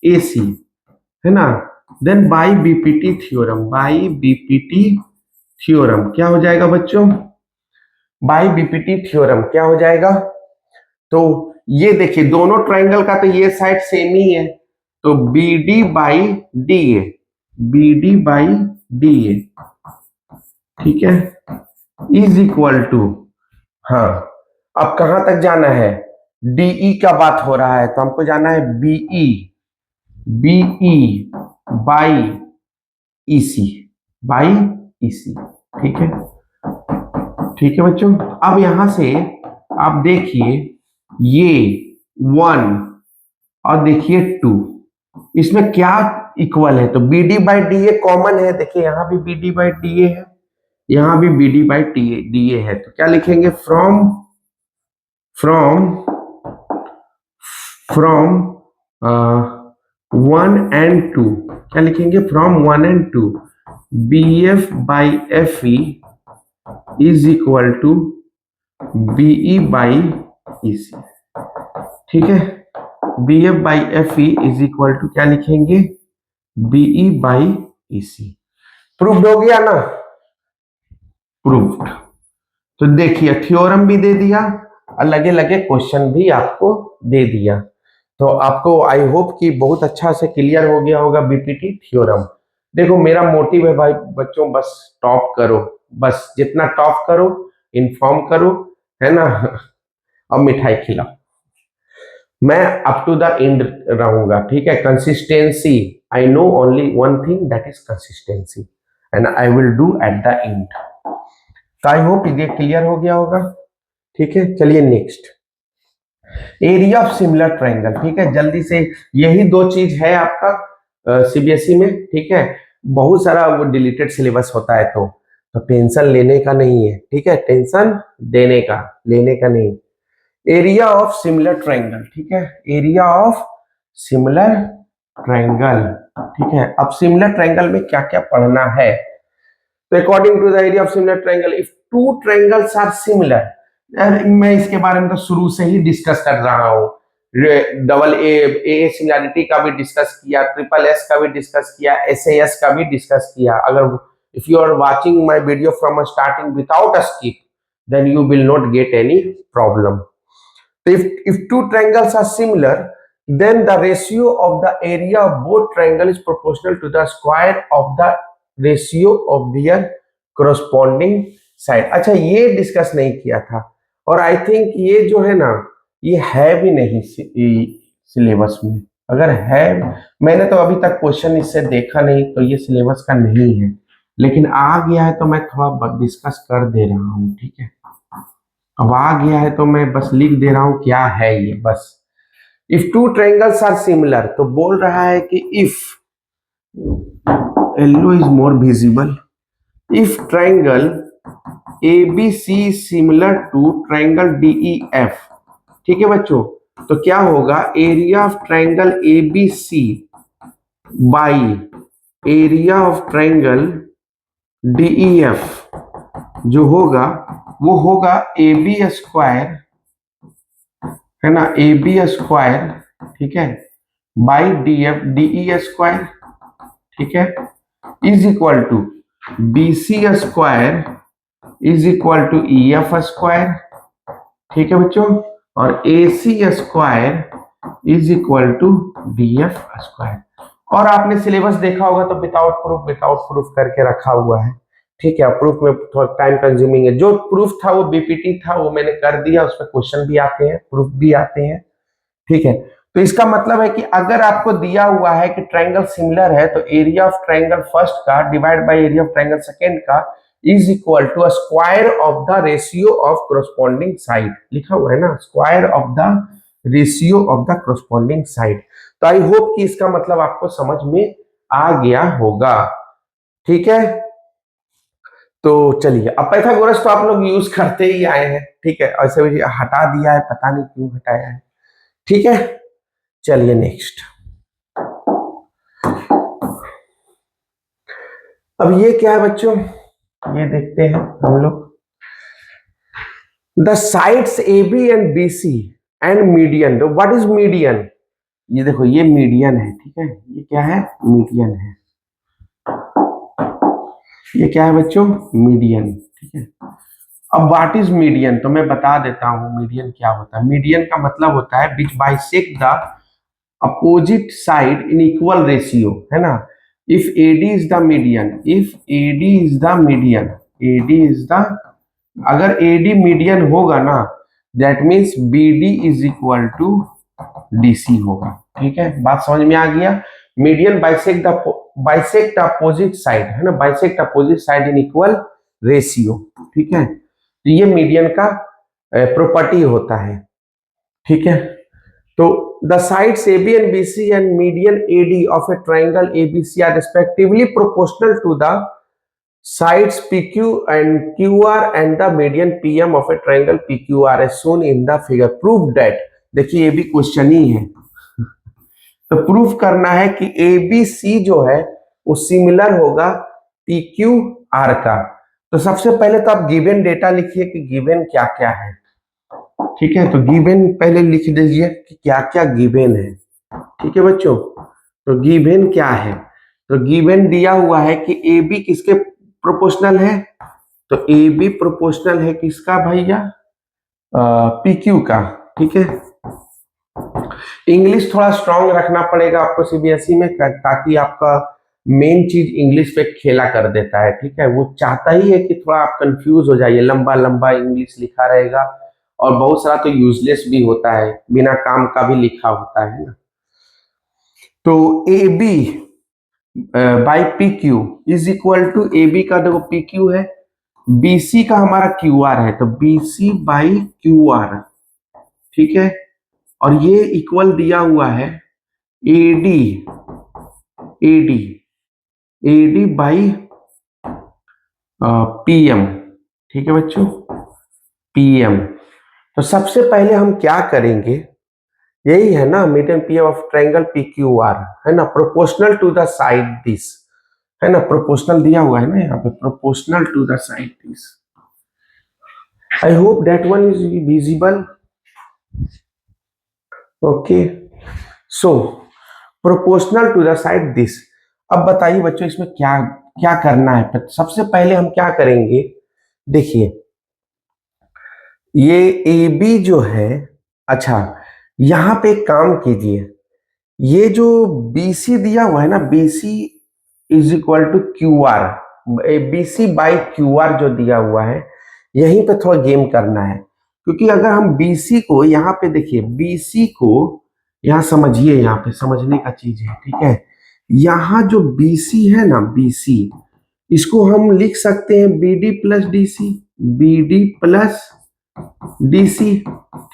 AC, है ना, then by BPT theorem, by BPT theorem क्या हो जाएगा बच्चों, बाय बीपीटी थ्योरम क्या हो जाएगा, तो ये देखिए दोनों ट्राइंगल का तो ये साइड सेम ही है, तो B D by D A, B D by D A, ठीक है, इज इक्वल टू, हाँ अब कहां तक जाना है, डीई का बात हो रहा है तो हमको जाना है BE, BE by EC, by EC, ठीक है, ठीक है बच्चों। अब यहां से आप देखिए ये 1 और देखिए 2, इसमें क्या इक्वल है, तो B D by D A common है, देखिए यहां भी B D by D A है, यहां भी B D by D A है, तो क्या लिखेंगे, फ्रॉम फ्रॉम 1 एंड 2, क्या लिखेंगे, from 1 and 2 B F by F E is equal to BE by EC, ठीक है, B F by F E is equal to क्या लिखेंगे, बीई बाई ईसी। प्रूव्ड हो गया ना, प्रूव्ड। तो देखिए थ्योरम भी दे दिया और लगे लगे क्वेश्चन भी आपको दे दिया, तो आपको आई होप कि बहुत अच्छा से क्लियर हो गया होगा बीपीटी थ्योरम। देखो मेरा मोटिव है भाई बच्चों, बस टॉप करो, बस जितना टॉप करो इन्फॉर्म करो, है ना, और मिठाई खिलाओ, मैं अप टू द एंड रहूंगा, ठीक है, consistency, I know only one thing that is consistency and I will do at the end. तो आई होप ये क्लियर हो गया होगा, ठीक है, चलिए next. Area of similar triangle, ठीक है, जल्दी से। यही दो चीज है आपका सीबीएसई में, ठीक है। बहुत सारा वो डिलीटेड सिलेबस होता है, तो टेंशन लेने का नहीं है, ठीक है, टेंशन देने का, लेने का नहीं। एरिया ऑफ सिमिलर ट्रायंगल, ठीक है, एरिया ऑफ सिमिलर ट्रायंगल, ठीक है। अब सिमिलर ट्रायंगल में क्या क्या पढ़ना है? तो according to the area of similar triangle, if two triangles are similar, मैं इसके बारे में तो शुरू से ही डिस्कस कर रहा हूँ। डबल ए सिमिलैरिटी का भी डिस्कस किया, ट्रिपल एस का भी डिस्कस किया, एस ए एस का भी डिस्कस किया। अगर if you are watching my video from starting without a skip, then you will not get any problem. If two triangles are similar, then the ratio of the area of both triangle is proportional to the square of the ratio of their corresponding side। अच्छा, ये discuss नहीं किया था, और I think ये जो है ना, ये है भी नहीं सिलेबस में। अगर है, मैंने तो अभी तक क्वेश्चन इससे देखा नहीं, तो ये सिलेबस का नहीं है, लेकिन आ गया है तो मैं थोड़ा डिस्कस कर दे रहा हूँ, ठीक है। अब आ गया है तो मैं बस लिख दे रहा हूं क्या है ये, बस। If two triangles are similar, तो बोल रहा है कि if, yellow is more visible, if triangle ABC similar to triangle DEF, ठीक है बच्चों, तो क्या होगा, area of triangle ABC by area of triangle DEF जो होगा, वो होगा ए बी स्क्वायर, है ना, ए बी स्क्वायर, ठीक है, by D F DE square, ठीक है, is equal to B C square is equal to E F square, ठीक है बच्चों, और A C square is equal to D F square. और आपने सिलेबस देखा होगा तो विदाउट प्रूफ करके रखा हुआ है, ठीक है। प्रूफ में थोड़ा टाइम कंज्यूमिंग है, जो प्रूफ था वो बीपीटी था, वो मैंने कर दिया, उसमें क्वेश्चन भी आते हैं, प्रूफ भी आते हैं, ठीक है। तो इसका मतलब है कि अगर आपको दिया हुआ है कि ट्रायंगल सिमिलर है, तो एरिया ऑफ ट्रायंगल फर्स्ट का divide by area of triangle second का is equal to square of the ratio of corresponding side, लिखा हुआ है ना, square of the ratio of the corresponding side. तो आई होप कि इसका मतलब आपको समझ में आ गया होगा, ठीक है। तो चलिए, अब पाइथागोरस तो आप लोग यूज करते ही आए हैं, ठीक है, ऐसे भी हटा दिया है, पता नहीं क्यों हटाया है, ठीक है। चलिए नेक्स्ट, अब ये क्या है बच्चों, ये देखते हैं हम लोग। The sides A B and B C and median, what is median, ये देखो, ये मीडियन है, ठीक है, ये क्या है, मीडियन है, ये क्या है बच्चों, मीडियन, ठीक है। अब व्हाट इज मीडियन, तो मैं बता देता हूं मीडियन क्या होता है। मीडियन का मतलब होता है which bisect the opposite side in equal ratio, है ना। If AD is the median, if AD is the median, AD is the, अगर एडी मीडियन होगा ना, that means BD is equal to DC होगा, ठीक है, बात समझ में आ गया। मीडियन बाइसेक्ट अपोजिट साइड, है ना, bisect opposite side in equal ratio, ठीक है। तो ये मीडियन का प्रॉपर्टी होता है, ठीक है। तो the sides AB and BC and median AD of a triangle ABC are respectively proportional to the sides PQ and QR and the median PM of a triangle PQR as shown in the figure। Prove that, देखिए ये भी question ही है, तो proof करना है कि ABC जो है वो सिमिलर होगा PQR का। तो सबसे पहले तो आप गिवन डेटा लिखिए कि गिवन क्या क्या है, ठीक है। तो गिवन पहले लिख दीजिए कि क्या क्या गिवन है, ठीक है बच्चों। तो गिवन क्या है, तो गिवन दिया हुआ है कि ए बी किसके प्रोपोर्शनल है, तो ए बी प्रोपोर्शनल है किसका भैया, पी क्यू का, ठीक है। इंग्लिश थोड़ा स्ट्रांग रखना पड़ेगा आपको सीबीएसई में, ताकि आपका मेन चीज इंग्लिश पे खेला कर देता है, ठीक है। वो चाहता ही है कि थोड़ा आप कंफ्यूज हो जाइए, लंबा लंबा इंग्लिश लिखा रहेगा, और बहुत सारा तो यूजलेस भी होता है, बिना काम का भी लिखा होता है ना। तो A B by P Q is equal to, A B का देखो पी क्यू है, बी सी का हमारा क्यू आर है, तो B C by Q R, ठीक है। और ये इक्वल दिया हुआ है AD AD AD by PM. ठीक है बच्चों, पीएम। तो सबसे पहले हम क्या करेंगे, यही है ना median PM of triangle P Q R, है ना, proportional to the side this, है ना, प्रोपोर्शनल दिया हुआ है ना यहाँ पे, proportional to the side this. I hope that one is visible. Okay, so proportional to the side this. अब बताइए बच्चों इसमें क्या क्या करना है। सबसे पहले हम क्या करेंगे, देखिए ये ए बी जो है, अच्छा यहां पे एक काम कीजिए, ये जो बी सी दिया हुआ है ना, B C is equal to Q R, B C by Q R जो दिया हुआ है, यहीं पे थोड़ा गेम करना है। क्योंकि अगर हम बी सी को यहाँ पे देखिए, बी सी को यहाँ समझिए, यहाँ पे समझने का चीज है, ठीक है। यहाँ जो बी सी है ना, बी सी, इसको हम लिख सकते हैं B D plus D C, B D plus DC,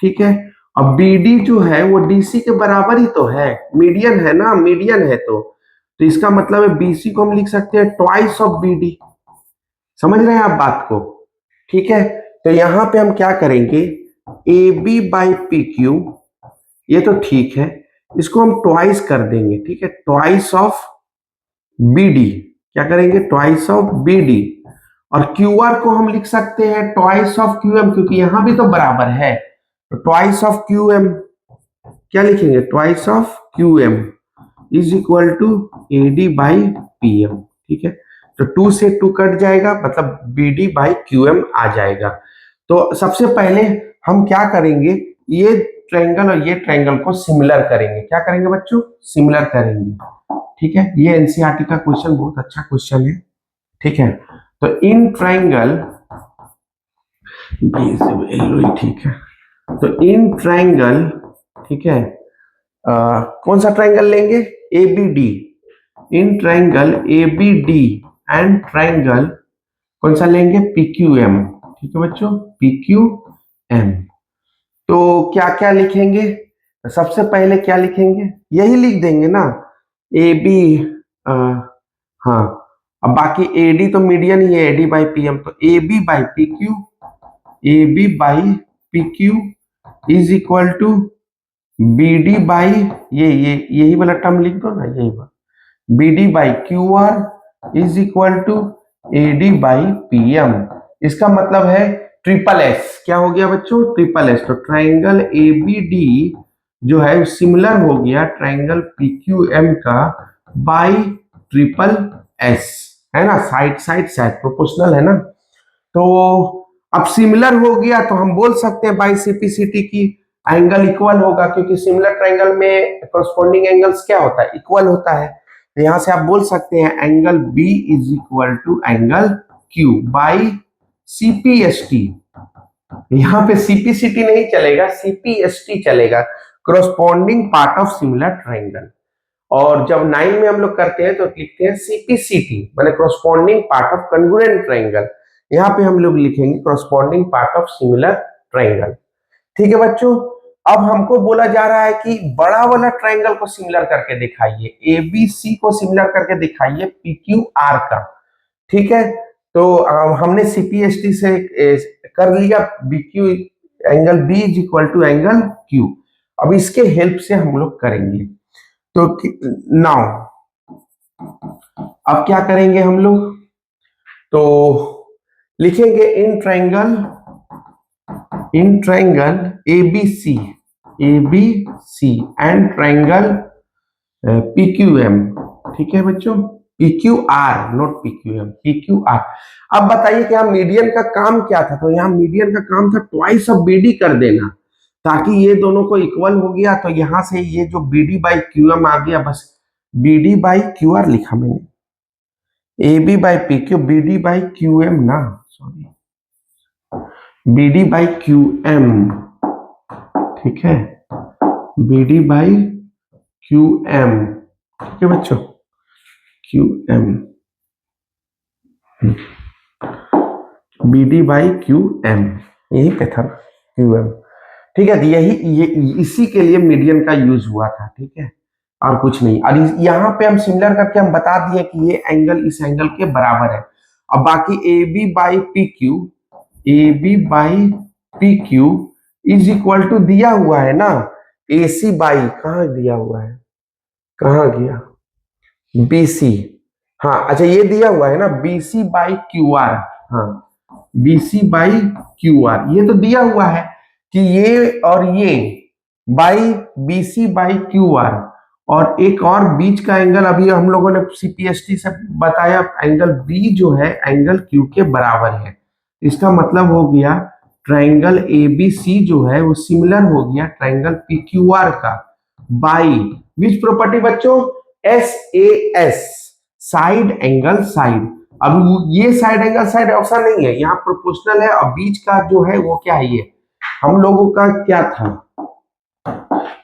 ठीक है। अब बीडी जो है वो डीसी के बराबर ही तो है, मीडियन है ना, मीडियन है तो इसका मतलब है बीसी को हम लिख सकते हैं ट्वाइस ऑफ बीडी। समझ रहे हैं आप बात को, ठीक है। तो यहां पे हम क्या करेंगे, A B by P Q, ये तो ठीक है, इसको हम ट्वाइस कर देंगे, ठीक है, ट्वाइस ऑफ बीडी। क्या करेंगे, ट्वाइस ऑफ बीडी। और क्यू आर को हम लिख सकते हैं ट्वाइस ऑफ क्यू एम, क्योंकि यहां भी तो बराबर है, तो ट्वाइस ऑफ क्यू एम। क्या लिखेंगे, twice of Q M is equal to A D by P M, ठीक है। तो 2 से 2 कट जाएगा, मतलब B D by Q M आ जाएगा। तो सबसे पहले हम क्या करेंगे, ये ट्रायंगल और ये ट्रायंगल को सिमिलर करेंगे। क्या करेंगे बच्चों, सिमिलर करेंगे, ठीक है। ये एनसीईआरटी का क्वेश्चन बहुत अच्छा क्वेश्चन है, ठीक है। तो इन ट्रायंगल, ठीक है, तो इन ट्रायंगल, ठीक है, कौन सा ट्रायंगल लेंगे, A B D, in triangle A B D and triangle कौन सा लेंगे, पी क्यू एम, ठीक है बच्चों, पी क्यू एम। तो क्या क्या लिखेंगे, सबसे पहले क्या लिखेंगे, यही लिख देंगे ना, ए बी, हाँ, अब बाकी ए डी तो मीडियन ही है, A D by P M, तो A B by P Q, A B by P Q is equal to B D by, ये यही वाला टर्म लिख दो ना, यही वाला, B D by Q R is equal to A D by P M. इसका मतलब है ट्रिपल एस। क्या हो गया बच्चों, ट्रिपल एस। तो ट्रायंगल ए बी डी जो है सिमिलर हो गया ट्रायंगल पी क्यू एम का बाई ट्रिपल एस, है ना, साइड साइड साइड प्रोपोर्शनल है ना। तो अब सिमिलर हो गया तो हम बोल सकते हैं बाई सीपीसीटी की एंगल इक्वल होगा, क्योंकि सिमिलर ट्रायंगल में कॉरस्पॉन्डिंग एंगल्स क्या होता है, इक्वल होता है। तो यहां से आप बोल सकते हैं angle B is equal to angle Q by CPST. यहाँ पे सीपीसीटी नहीं चलेगा, सीपीएसटी चलेगा, corresponding part of similar triangle. और जब 9 में हम लोग करते हैं तो लिखते हैं सीपीसीटी, माने corresponding part of congruent triangle. यहाँ पे हम लोग लिखेंगे corresponding part of similar triangle, ठीक है बच्चों। अब हमको बोला जा रहा है कि बड़ा वाला ट्रायंगल को सिमिलर करके दिखाइए, एबीसी को सिमिलर करके दिखाइए पीक्यूआर का, ठीक है। तो हमने सीपीएसटी से कर लिया BQ, angle B is equal to angle Q. अब इसके हेल्प से हम लोग करेंगे। तो नाउ अब क्या करेंगे हम लोग, तो लिखेंगे in triangle ABC and triangle PQM, ठीक है बच्चों, पीक्यूआर नॉट पीक्यूएम, पीक्यूआर। अब बताइए कि यहाँ मीडियन का काम क्या था, तो यहाँ मीडियन का काम था ट्वाइस ऑफ बीडी कर देना, ताकि ये दोनों को इक्वल हो गया। तो यहां से ये जो बीडी बाई क्यूएम आ गया, बस बीडी बाई क्यूआर लिखा मैंने, A B by P Q, B D by Q M ना, sorry, B D by Q M, ठीक है, B D by Q M, ठीक है बच्चों, Q M, B D by Q M, यही पे था क्यू एम, ठीक है, तो ये इसी के लिए मीडियन का यूज हुआ था, ठीक है, और कुछ नहीं। और यहाँ पे हम सिमिलर करके हम बता दिए कि ये एंगल इस एंगल के बराबर है। अब बाकी A B by P Q, A B by P Q is equal to दिया हुआ है ना, ए सी बाई, कहाँ दिया हुआ है, कहाँ गया, बी सी, हाँ अच्छा ये दिया हुआ है ना, B C by Q R, हाँ B C by Q R, ये तो दिया हुआ है कि ये और ये by B C by Q R, और एक और बीच का एंगल अभी हम लोगों ने सीपीएसटी से बताया, एंगल बी जो है एंगल क्यू के बराबर है। इसका मतलब हो गया ट्राइंगल ए बी सी जो है वो सिमिलर हो गया ट्राइंगल पी क्यू आर का बाई विच प्रॉपर्टी बच्चों, S A S, side angle side. अब ये साइड एंगल साइड ऐसा नहीं है, यहाँ प्रोपोर्शनल है, और बीच का जो है वो क्या है, ये हम लोगों का क्या था,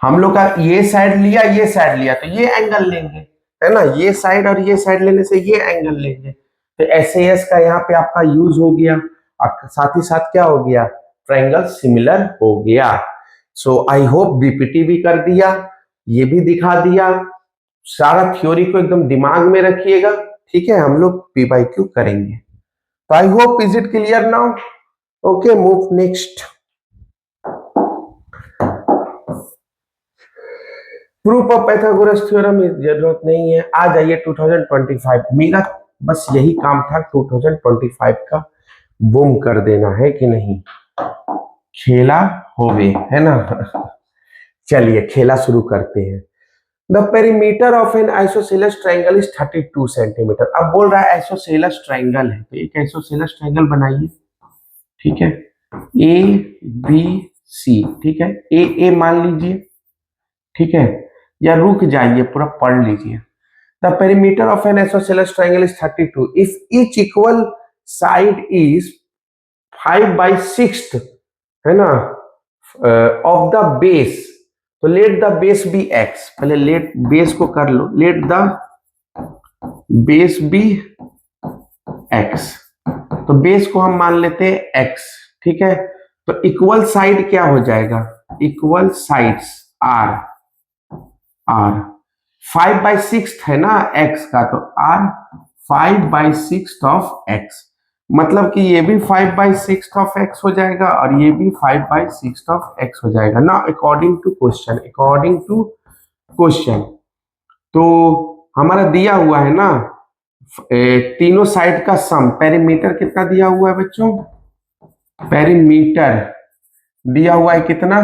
हम लोग का ये साइड लिया ये साइड लिया तो ये एंगल लेंगे, है ना, ये साइड और ये साइड लेने से ये एंगल लेंगे, तो एस ए एस का यहाँ पे आपका यूज हो गया, और साथ ही साथ क्या हो गया, ट्रायंगल सिमिलर हो गया। सो आई होप बीपीटी भी कर दिया, ये भी दिखा दिया, सारा थ्योरी को एकदम दिमाग में रखिएगा, ठीक है, हम लोग पी बाई क्यू करेंगे। तो I hope is it clear now, okay move next. Proof of Pythagoras theorem जरूरत नहीं है, आ जाइए 2025, मेरा बस यही काम था 2025 का बूम कर देना है कि नहीं, खेला होवे है ना। चलिए खेला शुरू करते हैं। The perimeter of an isosceles triangle is 32 centimetre. अब बोल रहा है आइसोसेलेस ट्रायंगल है, तो एक आइसोसेलेस ट्रायंगल बनाइए, ठीक है, ए बी सी, ठीक है, ए मान लीजिए, ठीक है, या रुक जाइए पूरा पढ़ लीजिए। The perimeter of an isosceles triangle is 32 if each equal side is 5/6 है ना ऑफ द बेस, तो let the base be x, पहले लेट बेस को कर लो, let the base be x, तो बेस को हम मान लेते हैं एक्स, ठीक है, तो इक्वल साइड क्या हो जाएगा, इक्वल साइड्स आर, आर 5/6 है ना एक्स का, तो आर 5/6 ऑफ एक्स, मतलब कि ये भी 5/6 ऑफ एक्स हो जाएगा और ये भी 5/6 ऑफ एक्स हो जाएगा ना, according to question, according to question. तो हमारा दिया हुआ है ना तीनों साइड का सम, पेरीमीटर कितना दिया हुआ है बच्चों, पेरीमीटर दिया हुआ है कितना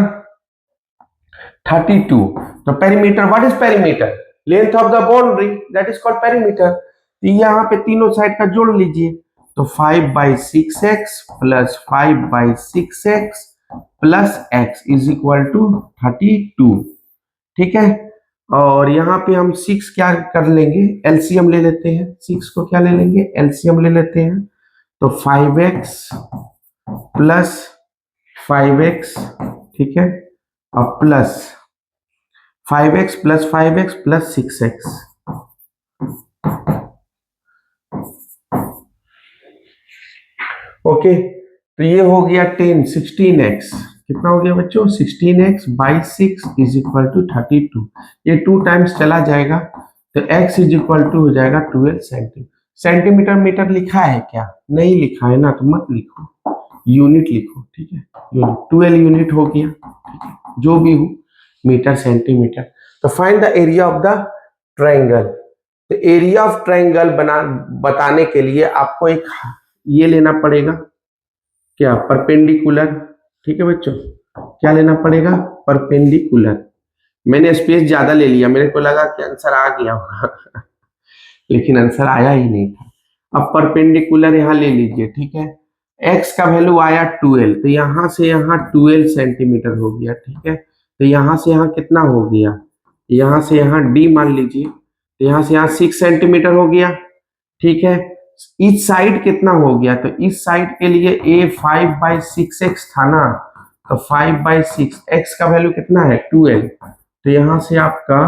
32, तो perimeter, what is perimeter, length of the boundary, that is called perimeter. तो यहाँ पे तीनों साइड का जोड़ लीजिए, तो 5/6x plus 5/6x plus x is equal to 32, ठीक है, और यहाँ पे हम 6 क्या कर लेंगे, एलसीएम ले लेते हैं, 6 को क्या ले लेंगे, एलसीएम ले लेते हैं, तो 5x प्लस 5x, ठीक है, और plus 5x plus 5x plus 6x, okay, तो ये हो गया 16x, कितना हो गया बच्चों 16x/6 इज इक्वल टू 32, ये 2 टाइम्स चला जाएगा, तो x इज इक्वल टू हो जाएगा 12 सेंटीमीटर। सेंटीमीटर मीटर लिखा है क्या, नहीं लिखा है ना, तो मत लिखो, यूनिट लिखो, ठीक है, यूनिट 12 यूनिट हो गया, ठीक है, जो भी हो मीटर सेंटीमीटर। तो find the area of the triangle, तो एरिया ऑफ ट्रायंगल बताने के लिए आपको एक ये लेना पड़ेगा, क्या परपेंडिकुलर, ठीक है बच्चों, क्या लेना पड़ेगा, परपेंडिकुलर। मैंने स्पेस ज्यादा ले लिया, मेरे को लगा कि आंसर आ गया होगा लेकिन आंसर आया ही नहीं था। अब परपेंडिकुलर यहाँ ले लीजिए, ठीक है, x का वैल्यू आया 12, तो यहाँ से यहाँ 12 सेंटीमीटर हो गया, ठीक है, तो यहाँ से यहाँ कितना हो गया, यहाँ से यहाँ d मान लीजिए, तो यहाँ से यहाँ 6 सेंटीमीटर हो गया, ठीक है, इस साइड कितना हो गया, तो इस साइड के लिए a 5/6x था ना, तो 5/6 x का वैल्यू कितना है 12, तो यहां से आपका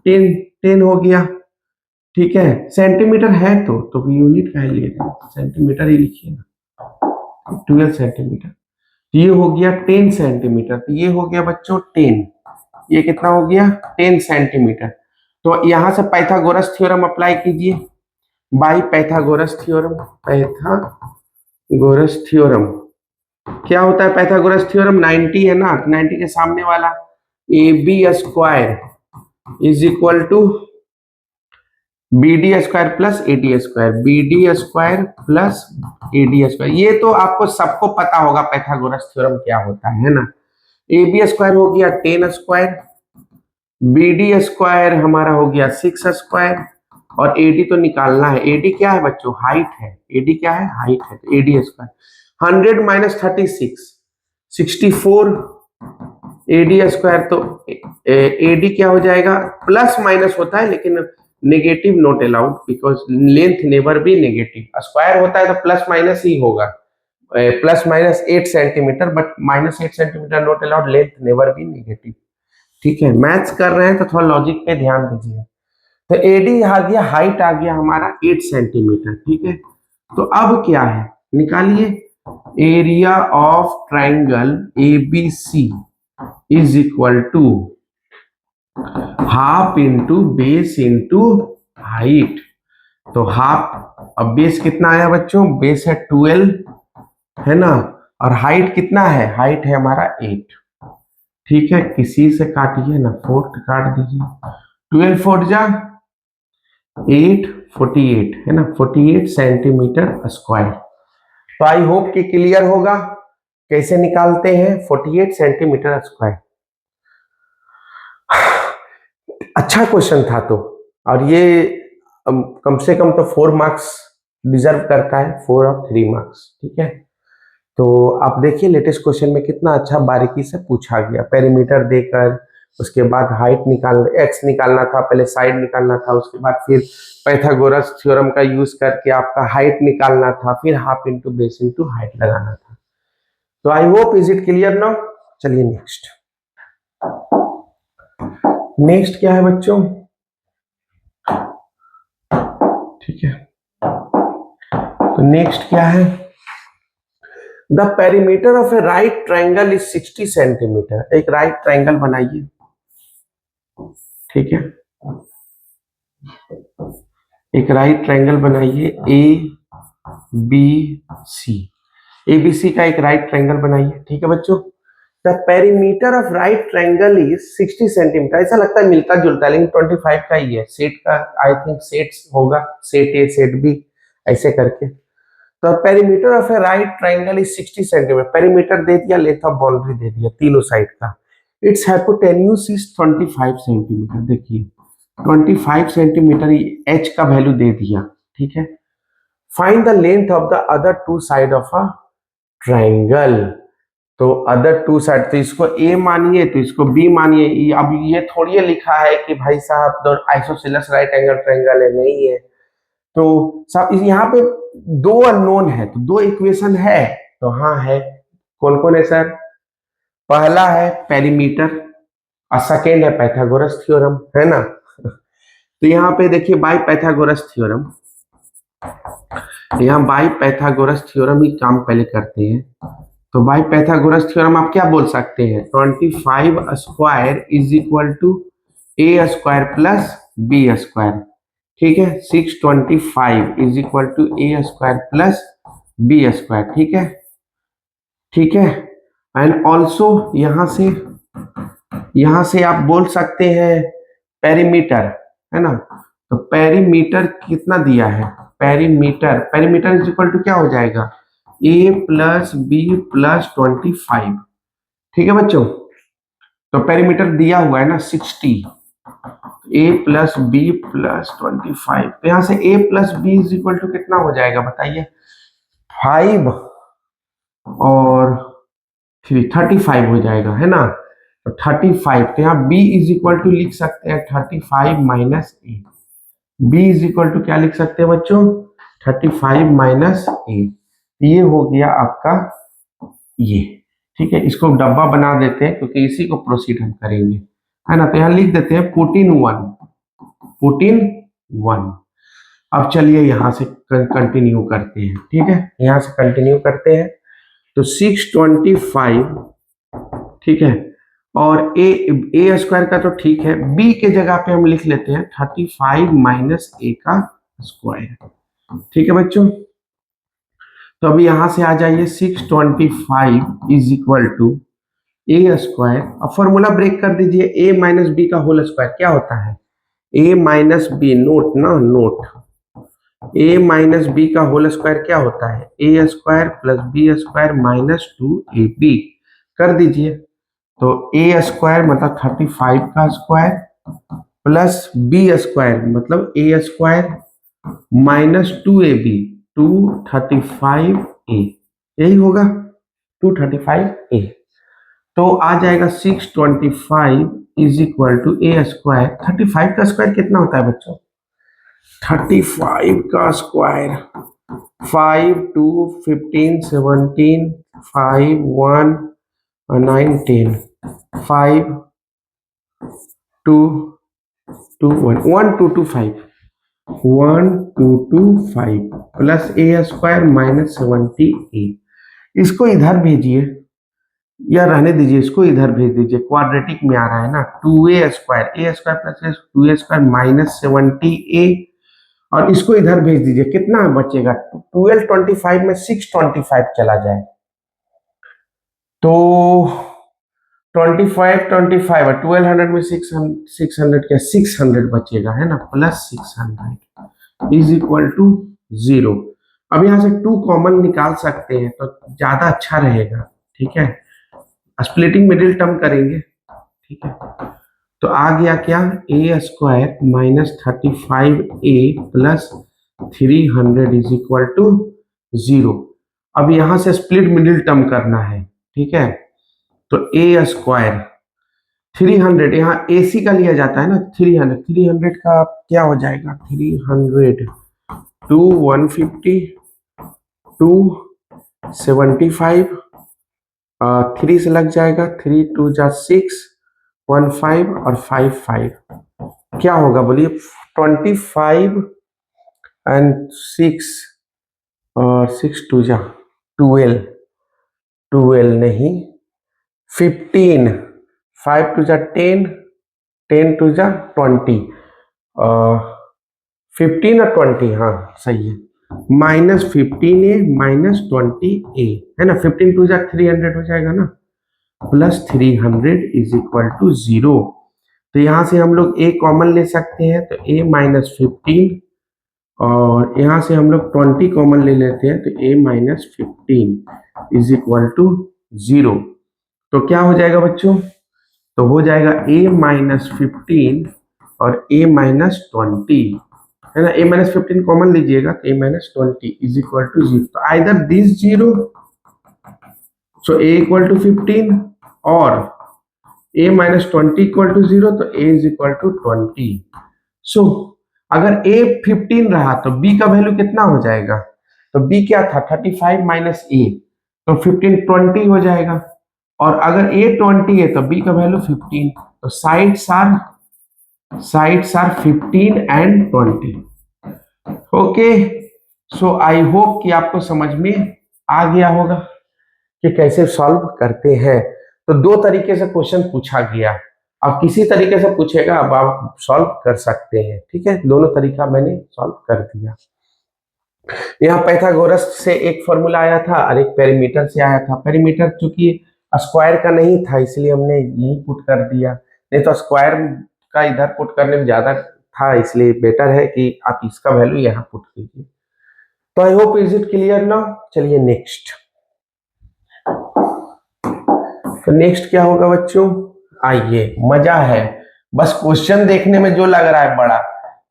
10 हो गया, ठीक है, सेंटीमीटर है तो यूनिट का ले रहे हैं, सेंटीमीटर ही लिखिए ना, 12 सेंटीमीटर। तो ये हो गया 10 सेंटीमीटर, तो ये हो गया बच्चों 10, ये कितना हो गया 10 सेंटीमीटर। तो यहां से पाइथागोरस थ्योरम अप्लाई कीजिए, by Pythagoras theorem. Pythagoras theorem क्या होता है? पाइथागोरस थ्योरम 90 है ना, 90 के सामने वाला A B square is equal to B D square plus A D square, B D square plus A D square. ये तो आपको सबको पता होगा पाइथागोरस थ्योरम क्या होता है ना। ए बी स्क्वायर हो गया 10 स्क्वायर, बी डी स्क्वायर हमारा हो गया 6 स्क्वायर, और एडी तो निकालना है। एडी क्या है बच्चों? हाइट है। एडी क्या है? हाइट है। तो AD square 100 minus 36 64 AD square. तो एडी क्या हो जाएगा? प्लस माइनस होता है लेकिन negative not allowed, because length never be negative. Square होता है तो प्लस माइनस ही होगा, plus minus 8 centimetre, but minus 8 centimetre not allowed, length never be negative. ठीक है, मैथ्स कर रहे हैं तो थोड़ा लॉजिक पे ध्यान दीजिए। तो एडी आ गया, हाइट आ गया हमारा 8 सेंटीमीटर। ठीक है, तो अब क्या है? निकालिए area of triangle A B C is equal to half into base into height. तो हाफ, अब बेस कितना आया बच्चों? बेस है 12 है ना, और हाइट कितना है? हाइट है हमारा 8। ठीक है, किसी से काटिए ना, 4 काट दीजिए, 12 4 जा 8 48 है ना, 48 सेंटीमीटर स्क्वायर। तो आई होप कि क्लियर होगा कैसे निकालते हैं 48 सेंटीमीटर स्क्वायर। अच्छा क्वेश्चन था तो, और ये कम से कम तो 4 मार्क्स डिजर्व करता है, 4 और 3 मार्क्स। ठीक है, तो आप देखिए लेटेस्ट क्वेश्चन में कितना अच्छा बारीकी से पूछा गया, पेरीमीटर देकर, उसके बाद हाइट निकालना, एक्स निकालना था, पहले साइड निकालना था, उसके बाद फिर पाइथागोरस थ्योरम का यूज करके आपका हाइट निकालना था, फिर half into base into height लगाना था। तो I hope is it clear now. चलिए नेक्स्ट, नेक्स्ट क्या है बच्चों? ठीक है, तो नेक्स्ट क्या है? The perimeter of a right triangle is 60 centimetre. एक राइट ट्राइंगल बनाइए। ठीक है, एक राइट ट्राइंगल बनाइए ए बी सी। ए बी सी का एक राइट ट्राइंगल बनाइए। ठीक है बच्चों, the perimeter of right triangle is 60 centimetre. ऐसा लगता है मिलता जुलता है, लेकिन 25 का ही है। सेट का आई थिंक सेट्स होगा, सेट ए सेट बी ऐसे करके। तो perimeter of a right triangle is 60 centimetre. Perimeter दे दिया, लेंथ ऑफ बाउंड्री दे दिया तीनों साइड का। It's hypotenuse is 25 centimetre. देखिए 25 सेंटीमीटर एच का वैल्यू दे दिया। ठीक है, find the length of the other two side of a triangle. तो अदर टू साइड, तो इसको ए मानिए तो इसको बी मानिए। अब ये थोड़ी लिखा है कि भाई साहब दो आइसोसेलेस राइट एंगल ट्राइंगल है, नहीं है। तो सब यहाँ पे 2 अननोन है, तो 2 इक्वेशन है। तो हाँ है, कौन कौन है सर? पहला है पेरीमीटर और सेकेंड है पाइथागोरस थ्योरम, है ना। तो यहाँ पे देखिए बाय पाइथागोरस थ्योरम, यहाँ बाय पाइथागोरस थ्योरम ही काम पहले करते हैं। तो बाय पाइथागोरस थ्योरम आप क्या बोल सकते हैं? 25 square is equal to A square plus B square. ठीक है, 625 is equal to A square plus B square. ठीक है, ठीक है, एंड ऑल्सो यहां से आप बोल सकते हैं पेरीमीटर, है ना। तो पेरीमीटर कितना दिया है? पेरीमीटर इज इक्वल टू क्या हो जाएगा? ए प्लस बी प्लस 25। ठीक है बच्चों, तो पेरीमीटर दिया हुआ है ना 60, ए प्लस बी प्लस 25। तो यहां से A plus B is equal to कितना हो जाएगा बताइए? 5 और 3 35 हो जाएगा, है ना। तो 35, तो यहाँ b इज इक्वल टू लिख सकते हैं 35 minus A. B is equal to क्या लिख सकते हैं बच्चों? 35 माइनस ए। ये हो गया आपका ये। ठीक है, इसको डब्बा बना देते हैं क्योंकि इसी को प्रोसीड हम करेंगे, है ना। तो यहाँ लिख देते हैं पुट इन 1। अब चलिए यहाँ से कंटिन्यू करते हैं। ठीक है, यहाँ से कंटिन्यू करते हैं। तो 625, ठीक है। और ए स्क्वायर का तो ठीक है, बी के जगह पे हम लिख लेते हैं 35 माइनस ए का स्क्वायर, ठीक है बच्चों। तो अभी यहां से आ जाइए, 625 is equal to A square. अब फॉर्मूला ब्रेक कर दीजिए, ए माइनस बी का होल स्क्वायर क्या होता है, ए माइनस बी, नोट ना नोट, ए माइनस बी का होल स्क्वायर क्या होता है, A square plus B square minus 2ab, कर दीजिए। तो ए स्क्वायर मतलब 35 का स्क्वायर प्लस बी स्क्वायर मतलब ए स्क्वायर माइनस 2ab, 235a, यही होगा 235a। तो आ जाएगा 625 is equal to A square, 35 का स्क्वायर कितना होता है बच्चों, 35 का स्क्वायर 5 2 15 17 5 1 9 10 5 2 2 1 1 2 2 5 1 2 2 5 प्लस ए स्क्वायर माइनस 70a। इसको इधर भेजिए या रहने दीजिए, इसको इधर भेज दीजिए, क्वाड्रेटिक में आ रहा है ना, 2a square, A square plus 2a square minus 70a, और इसको इधर भेज दीजिए, कितना बचेगा, 1225 में 625 चला जाए तो 25 25 और 1200 में 600 क्या 600 बचेगा है ना, प्लस 600 इज इक्वल टू 0। अब यहां से 2 कॉमन निकाल सकते हैं तो ज्यादा अच्छा रहेगा, ठीक है, स्प्लिटिंग मिडिल टर्म करेंगे, ठीक है। तो आ गया क्या, ए स्क्वायर माइनस 35a प्लस 300 इज इक्वल टू 0। अब यहां से स्प्लिट मिडिल टर्म करना है, ठीक है। तो ए स्क्वायर 300, यहाँ AC का लिया जाता है ना, 300 का क्या हो जाएगा, 300 2 150 2 75, 3 से लग जाएगा, 3 2 जा 6 1 5 और 5 5, क्या होगा बोलिए, 25 एंड 6 और 6 2 जा 12 12 नहीं 15, 5 2 जा 10 10 2 जा 20, 15 और 20, हाँ सही है, माइनस 15a माइनस 20a है ना, 15 2 जा 300 हो जाएगा ना, प्लस 300 इज इक्वल टू 0। तो यहां से हम लोग a कॉमन ले सकते हैं, तो a माइनस 15, और यहां से हम लोग 20 कॉमन ले लेते हैं, तो a minus 15 is equal to 0। तो क्या हो जाएगा बच्चों, तो हो जाएगा a माइनस 15 और a माइनस 20 है ना, a माइनस 15 कॉमन लीजिएगा तो a minus 20 is equal to 0। तो either this 0, so a equal to 15 और a माइनस 20 इक्वल टू 0, तो a इज इक्वल टू 20। सो अगर a 15 रहा तो b का वैल्यू कितना हो जाएगा, तो b क्या था 35 माइनस a, तो 15 20 हो जाएगा, और अगर a 20 है तो b का वैल्यू 15, तो sides are 15 and 20। Okay, so I hope कि आपको समझ में आ गया होगा कि कैसे सॉल्व करते हैं। तो 2 तरीके से क्वेश्चन पूछा गया, अब किसी तरीके से पूछेगा अब आप सॉल्व कर सकते हैं, ठीक है, दोनों तरीका मैंने सॉल्व कर दिया। यहाँ पाइथागोरस से एक फॉर्मूला आया था और एक पेरीमीटर से आया था। पेरीमीटर चूंकि स्क्वायर का नहीं था इसलिए हमने यही पुट कर दिया, नहीं तो स्क्वायर का इधर पुट करने में ज्यादा था, इसलिए बेटर है कि आप इसका वैल्यू यहाँ पुट कीजिए। तो I hope is it clear now. चलिए नेक्स्ट, तो नेक्स्ट क्या होगा बच्चों, आइए, मजा है, बस क्वेश्चन देखने में जो लग रहा है बड़ा,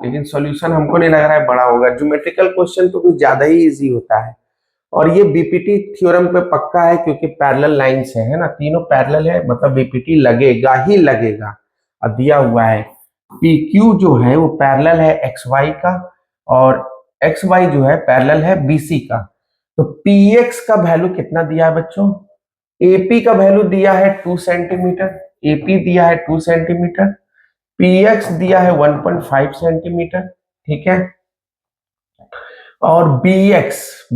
लेकिन सॉल्यूशन हमको नहीं लग रहा है बड़ा होगा। ज्योमेट्रिकल क्वेश्चन तो कुछ ज्यादा ही इजी होता है, और ये बीपीटी थ्योरम पे पक्का है क्योंकि पैरेलल लाइंस है ना, तीनों पैरेलल है, मतलब बीपीटी लगेगा ही लगेगा। और दिया हुआ है पी क्यू जो है वो पैरेलल है एक्स वाई का, और एक्स वाई जो है पैरेलल है बीसी का। तो पी एक्स का वैल्यू कितना दिया है बच्चों, एपी का वैल्यू दिया है 2 सेंटीमीटर, एपी दिया है 2 सेंटीमीटर, पीएक्स दिया है 1.5 सेंटीमीटर, ठीक है। और बी एक्स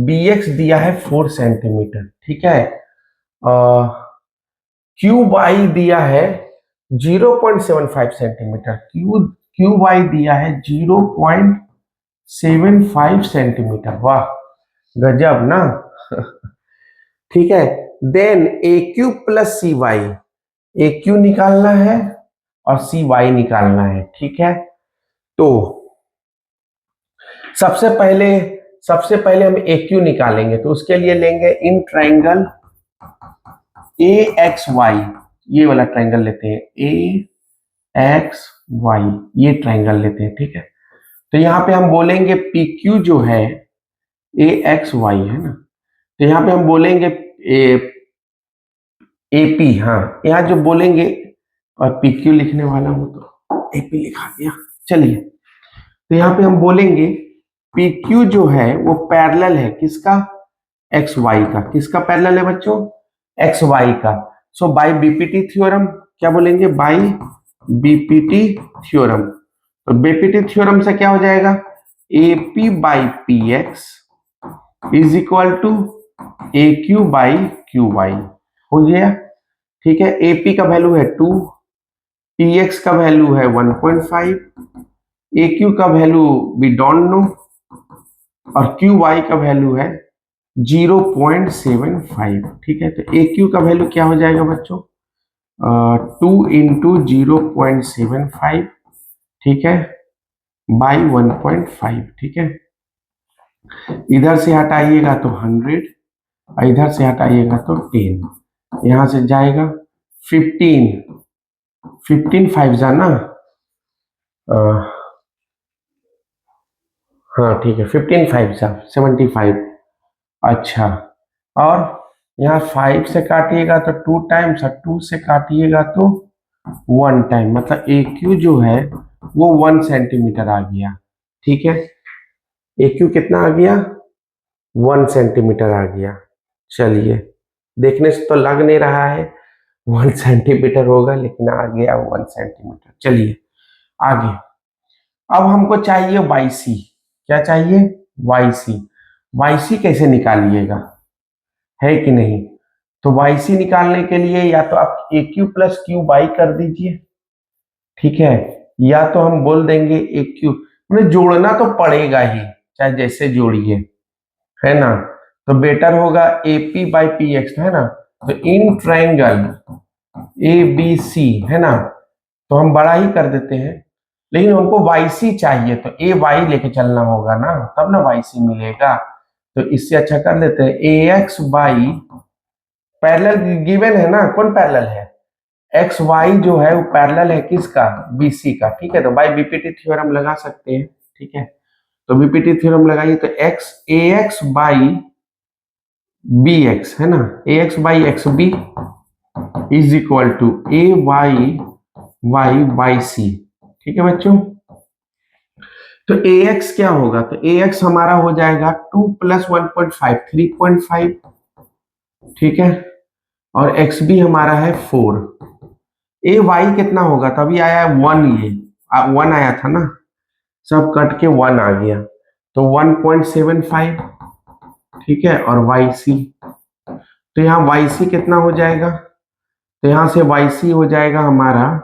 दिया है 4 सेंटीमीटर, ठीक है। क्यू वाई दिया है 0.75 सेंटीमीटर, क्यू वाई दिया है 0.75 सेंटीमीटर, वाह गजब ना। ठीक है, देन ए क्यू प्लस सी वाई, ए क्यू निकालना है और सी वाई निकालना है, ठीक है। तो सबसे पहले हम ए क्यू निकालेंगे, तो उसके लिए लेंगे in triangle A X Y, ये वाला ट्राइंगल लेते हैं, ए एक्स वाई, ये ट्राइंगल लेते हैं, ठीक है। तो यहाँ पे हम बोलेंगे पी क्यू जो है ए एक्स वाई है ना, तो यहाँ पे हम बोलेंगे ए पी, हाँ यहाँ जो बोलेंगे, और पी क्यू लिखने वाला हूं तो ए पी लिखा दिया, चलिए। तो यहाँ पे हम बोलेंगे पी क्यू जो है वो पैरेलल है किसका, एक्स वाई का, किसका पैरेलल है बच्चों, एक्स वाई का। सो बाय बीपीटी थ्योरम, क्या बोलेंगे, बाय बीपीटी थ्योरम। तो बीपीटी थ्योरम से क्या हो जाएगा, A P by P X is equal to A Q by Q Y, हो गया, ठीक है। एपी का वैल्यू है 2, पी एक्स का वैल्यू है 1.5, ए क्यू का वैल्यू वी डोंट नो, और क्यू वाई का वैल्यू है 0.75, ठीक है। तो ए क्यू का वैल्यू क्या हो जाएगा बच्चों, 2 इंटू 0.75, ठीक है, बाई 1.5, ठीक है। इधर से हटाइएगा तो 100, और इधर से हटाइएगा तो 10, यहां से जाएगा 15 5 जाना, हाँ ठीक है, 15 5 जा 75, अच्छा। और यहाँ 5 से काटिएगा तो 2 टाइम्स, और 2 से काटिएगा तो 1 टाइम, मतलब ए क्यू जो है वो 1 सेंटीमीटर आ गया, ठीक है। ए क्यू कितना आ गया, 1 सेंटीमीटर आ गया। चलिए, देखने से तो लग नहीं रहा है 1 सेंटीमीटर होगा, लेकिन आ गया 1 सेंटीमीटर। चलिए आगे, अब हमको चाहिए वाई सी, क्या चाहिए, वाई सी। वाई सी कैसे निकालिएगा, है कि नहीं। तो वाई सी निकालने के लिए या तो आप ए क्यू प्लस क्यू वाई कर दीजिए, ठीक है, या तो हम बोल देंगे ए क्यू, उन्हें जोड़ना तो पड़ेगा ही, चाहे जैसे जोड़िए, है ना। तो बेटर होगा ए पी बाई पी एक्स, है ना। तो इन ट्राइंगल ए बी सी, है ना, तो हम बड़ा ही कर देते हैं, लेकिन हमको वाई सी चाहिए, तो ए वाई लेके चलना होगा ना, तब ना वाई सी मिलेगा। तो इससे अच्छा कर देते हैं A X by, parallel given है ना, कौन पैरेलल है, एक्स वाई जो है वो पैरेलल है किसका, बीसी का, ठीक है। तो बाई बीपीटी थ्योरम लगा सकते हैं, ठीक है। तो बीपीटी थ्योरम लगाइए, तो X A X by B X, है ना, A X by X B is equal to A Y Y by C, ठीक है बच्चों। तो ए एक्स क्या होगा, तो ए एक्स हमारा हो जाएगा 2 प्लस 1.5 3.5, ठीक है, और एक्स बी हमारा है 4। ए वाई कितना होगा, तभी आया है 1, ये 1 आया था ना, सब कट के 1 आ गया, तो 1.75, ठीक है, और वाई सी, तो यहाँ वाई सी कितना हो जाएगा, तो यहाँ से वाई सी हो जाएगा हमारा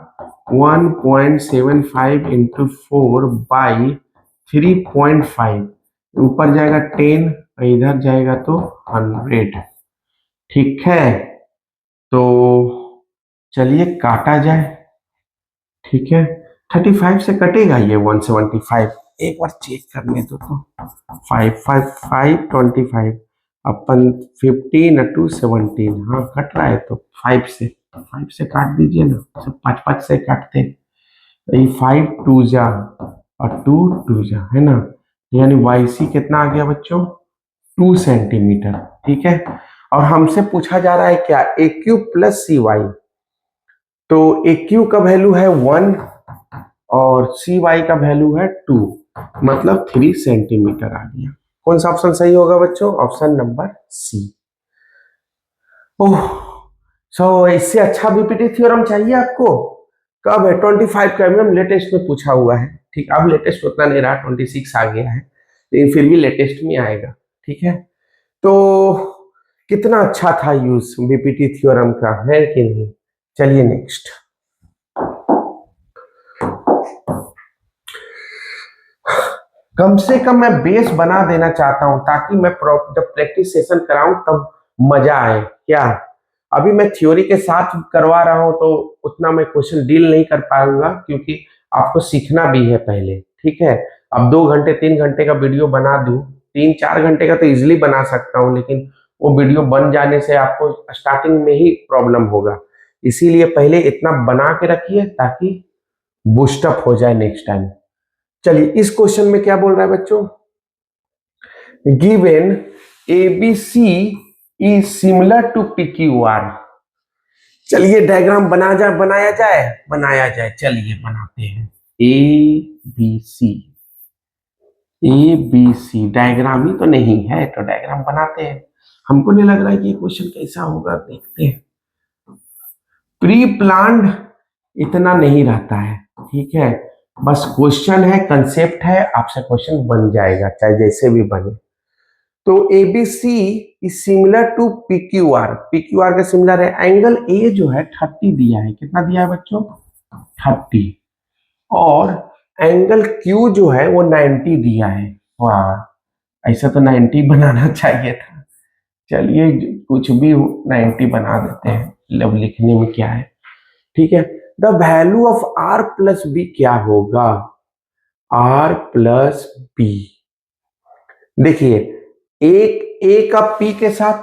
1.75 इंटू 4 बाई 3.5, ऊपर जाएगा 10 और इधर जाएगा तो 100, ठीक है। तो चलिए काटा जाए, ठीक है, 35 से कटेगा ये 175, एक बार चेक करने दो तो 5 5 5 25, अपन 15 2 17, हाँ कट रहा है, तो 5 से काट दीजिए ना, सब 5 5 से काटते, ये 5 2 जा और 2 2 जा, है ना, यानी वाई सी कितना आ गया बच्चों, 2 सेंटीमीटर, ठीक है। और हमसे पूछा जा रहा है क्या, ए क्यू प्लस सी वाई, तो ए क्यू का वैल्यू है 1 और सी वाई का वैल्यू है 2, मतलब 3 सेंटीमीटर आ गया। कौन सा ऑप्शन सही होगा बच्चों, ऑप्शन नंबर सी। ओह, सो इससे अच्छा बीपीटी थ्योरम चाहिए आपको, कब है, 25 का मैम लेटेस्ट में पूछा हुआ है, ठीक, अब लेटेस्ट उतना नहीं रहा, 26 आ गया है, लेकिन फिर भी लेटेस्ट में आएगा। ठीक है, तो कितना अच्छा था यूज बीपीटी थ्योरम का, है कि नहीं। चलिए नेक्स्ट। कम से कम मैं बेस बना देना चाहता हूं ताकि मैं जब प्रैक्टिस सेशन कराऊं तब मजा आए। क्या अभी मैं थ्योरी के साथ करवा रहा हूं तो उतना मैं क्वेश्चन डील नहीं कर पाऊंगा, क्योंकि आपको सीखना भी है पहले। ठीक है, अब 2 घंटे 3 घंटे का वीडियो बना दूं, 3 4 घंटे का तो इजिली बना सकता हूं, लेकिन वो वीडियो बन जाने से आपको स्टार्टिंग में ही प्रॉब्लम होगा। इसीलिए पहले इतना बना के रखिए ताकि बूस्टअप हो जाए नेक्स्ट टाइम। चलिए, इस क्वेश्चन में क्या बोल रहा है बच्चों, given ABC is similar to PQR. चलिए डायग्राम बनाया जाए, चलिए बनाते हैं। ए बी सी डायग्राम ही तो नहीं है, तो डायग्राम बनाते हैं। हमको नहीं लग रहा है कि ये क्वेश्चन कैसा होगा, देखते हैं। प्री प्लान्ड इतना नहीं रहता है। ठीक है, बस क्वेश्चन है, कंसेप्ट है, आपसे क्वेश्चन बन जाएगा चाहे जैसे भी बने। तो ABC is similar to PQR, PQR का सिमिलर है। एंगल ए जो है 30 दिया है, कितना दिया है बच्चों, 30, और एंगल क्यू जो है वो 90 दिया है। वाह, ऐसा तो 90 बनाना चाहिए था। चलिए कुछ भी 90 बना देते हैं, लब लिखने में क्या है। ठीक है, the value of R plus B क्या होगा, आर प्लस बी। देखिए, एक ए का पी के साथ,